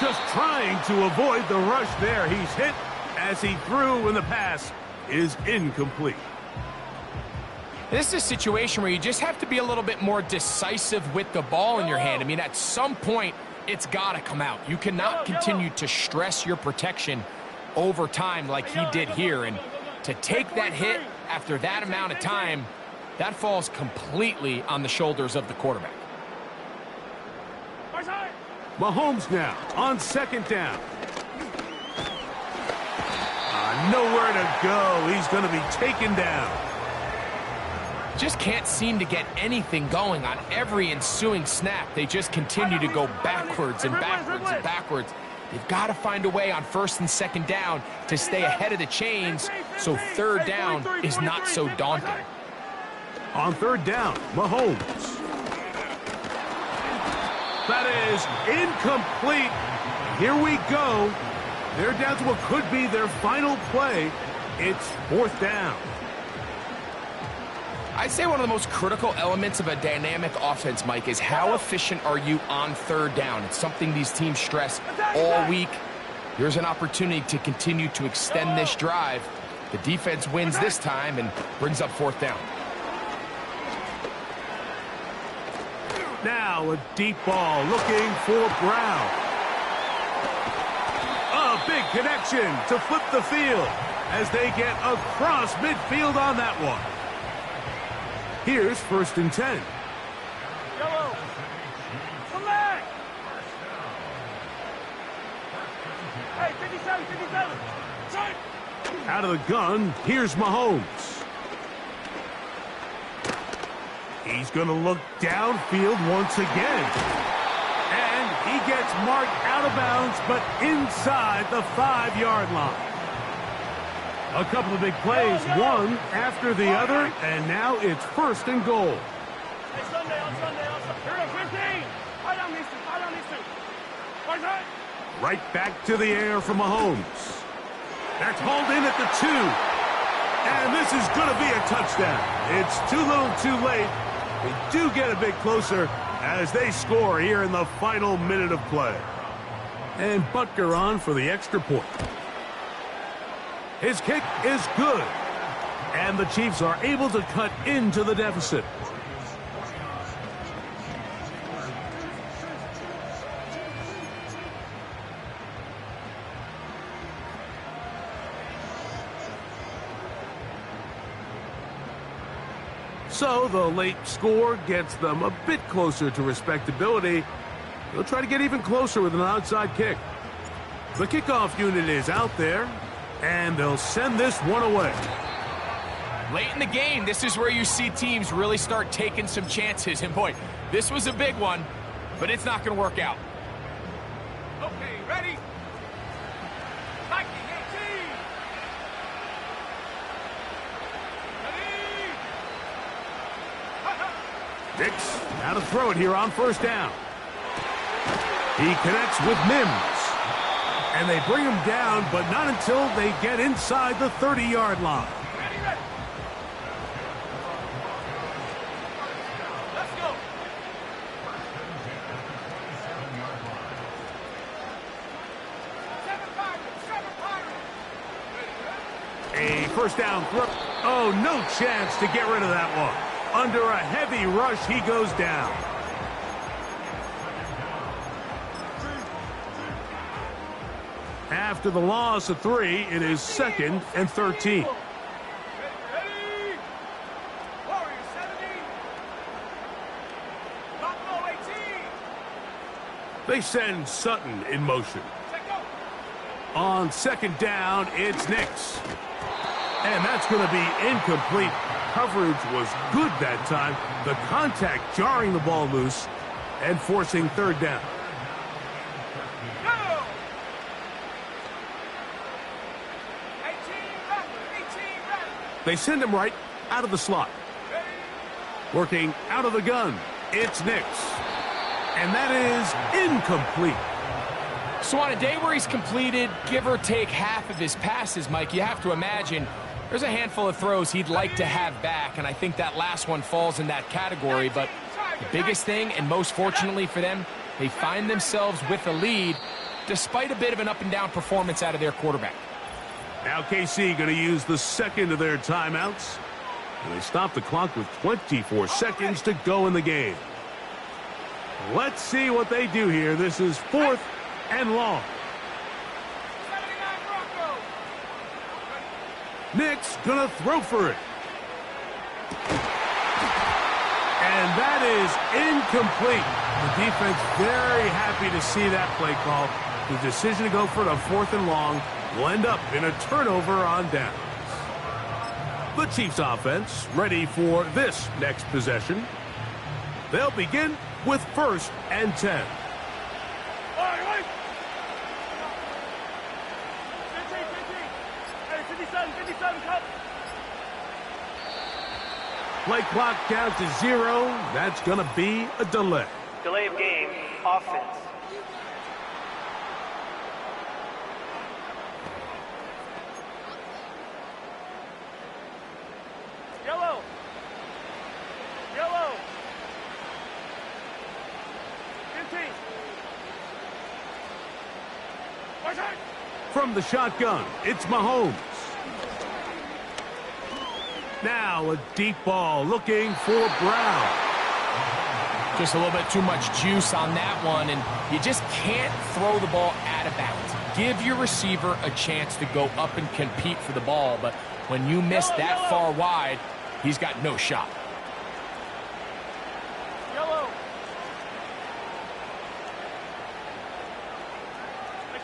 Just trying to avoid the rush there. He's hit as he threw, and the pass is incomplete. This is a situation where you just have to be a little bit more decisive with the ball in your hand. I mean, at some point, it's got to come out. You cannot continue to stress your protection over time like he did here. And to take that hit after that amount of time, that falls completely on the shoulders of the quarterback. Mahomes now on second down. Nowhere to go. He's going to be taken down. Just can't seem to get anything going on every ensuing snap. They just continue to go backwards and backwards and backwards. They've got to find a way on first and second down to stay ahead of the chains so third down is not so daunting. On third down, Mahomes. That is incomplete. Here we go. They're down to what could be their final play. It's fourth down. I'd say one of the most critical elements of a dynamic offense, Mike, is how efficient are you on third down. It's something these teams stress all week. Here's an opportunity to continue to extend this drive. The defense wins this time and brings up fourth down. Now a deep ball looking for Brown. A big connection to flip the field as they get across midfield on that one. Here's first and 10. Yellow. Come back. Hey, 57. Side. Out of the gun, here's Mahomes. He's going to look downfield once again. And he gets marked out of bounds, but inside the 5-yard line. A couple of big plays, one after the other, and now it's first and goal. Hey, Sunday. Here it is, 15. I don't need to. Right back to the air for Mahomes. That's hauled in at the 2. And this is going to be a touchdown. It's too little too late. They do get a bit closer as they score here in the final minute of play. And Butker on for the extra point. His kick is good. And the Chiefs are able to cut into the deficit. So the late score gets them a bit closer to respectability. They'll try to get even closer with an outside kick. The kickoff unit is out there, and they'll send this one away. Late in the game, this is where you see teams really start taking some chances. And boy, this was a big one, but it's not going to work out. Okay, ready? Dix, now to throw it here on first down. He connects with Mims. And they bring him down, but not until they get inside the 30-yard line. Ready. Let's go. first down throw. Oh, no chance to get rid of that one. Under a heavy rush, he goes down. After the loss of 3, it is 2nd and 13. They send Sutton in motion. On 2nd down, it's Nix. And that's going to be incomplete. Coverage was good that time. The contact jarring the ball loose and forcing 3rd down. They send him right out of the slot. Working out of the gun, it's Nix. And that is incomplete. So on a day where he's completed, give or take half of his passes, Mike, you have to imagine there's a handful of throws he'd like to have back, and I think that last one falls in that category. But the biggest thing, and most fortunately for them, they find themselves with a lead despite a bit of an up-and-down performance out of their quarterback. Now KC going to use the second of their timeouts. And they stop the clock with 24 seconds to go in the game. Let's see what they do here. This is 4th and long. Nix gonna throw for it. And that is incomplete. The defense very happy to see that play call. The decision to go for the 4th and long will end up in a turnover on downs. The Chiefs offense ready for this next possession. They'll begin with 1st and 10. Play clock down to 0. That's going to be a delay. Delay of game, offense. Yellow. Yellow. 15. From the shotgun, it's Mahomes. Now a deep ball looking for Brown. Just a little bit too much juice on that one, and you just can't throw the ball out of bounds. Give your receiver a chance to go up and compete for the ball, but when you miss that far wide, he's got no shot. Yellow.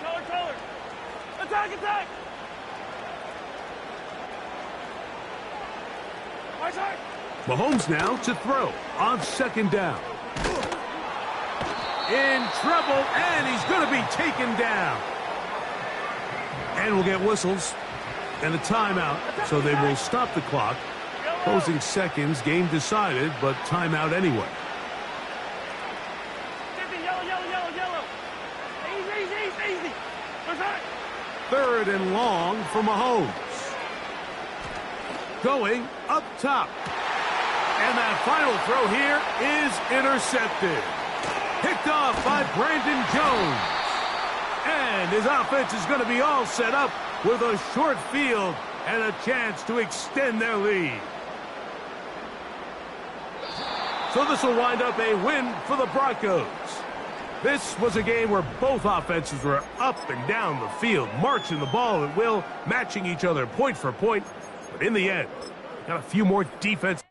Color. Attack. Mahomes now to throw on 2nd down. In trouble, and he's going to be taken down. And we'll get whistles and a timeout, so they will stop the clock. Closing seconds, game decided, but timeout anyway. Yellow. Easy. 3rd and long for Mahomes. Going up top. And that final throw here is intercepted. Picked off by Brandon Jones. And his offense is going to be all set up with a short field and a chance to extend their lead. So this will wind up a win for the Broncos. This was a game where both offenses were up and down the field, marching the ball at will, matching each other point for point. But in the end, got a few more defense.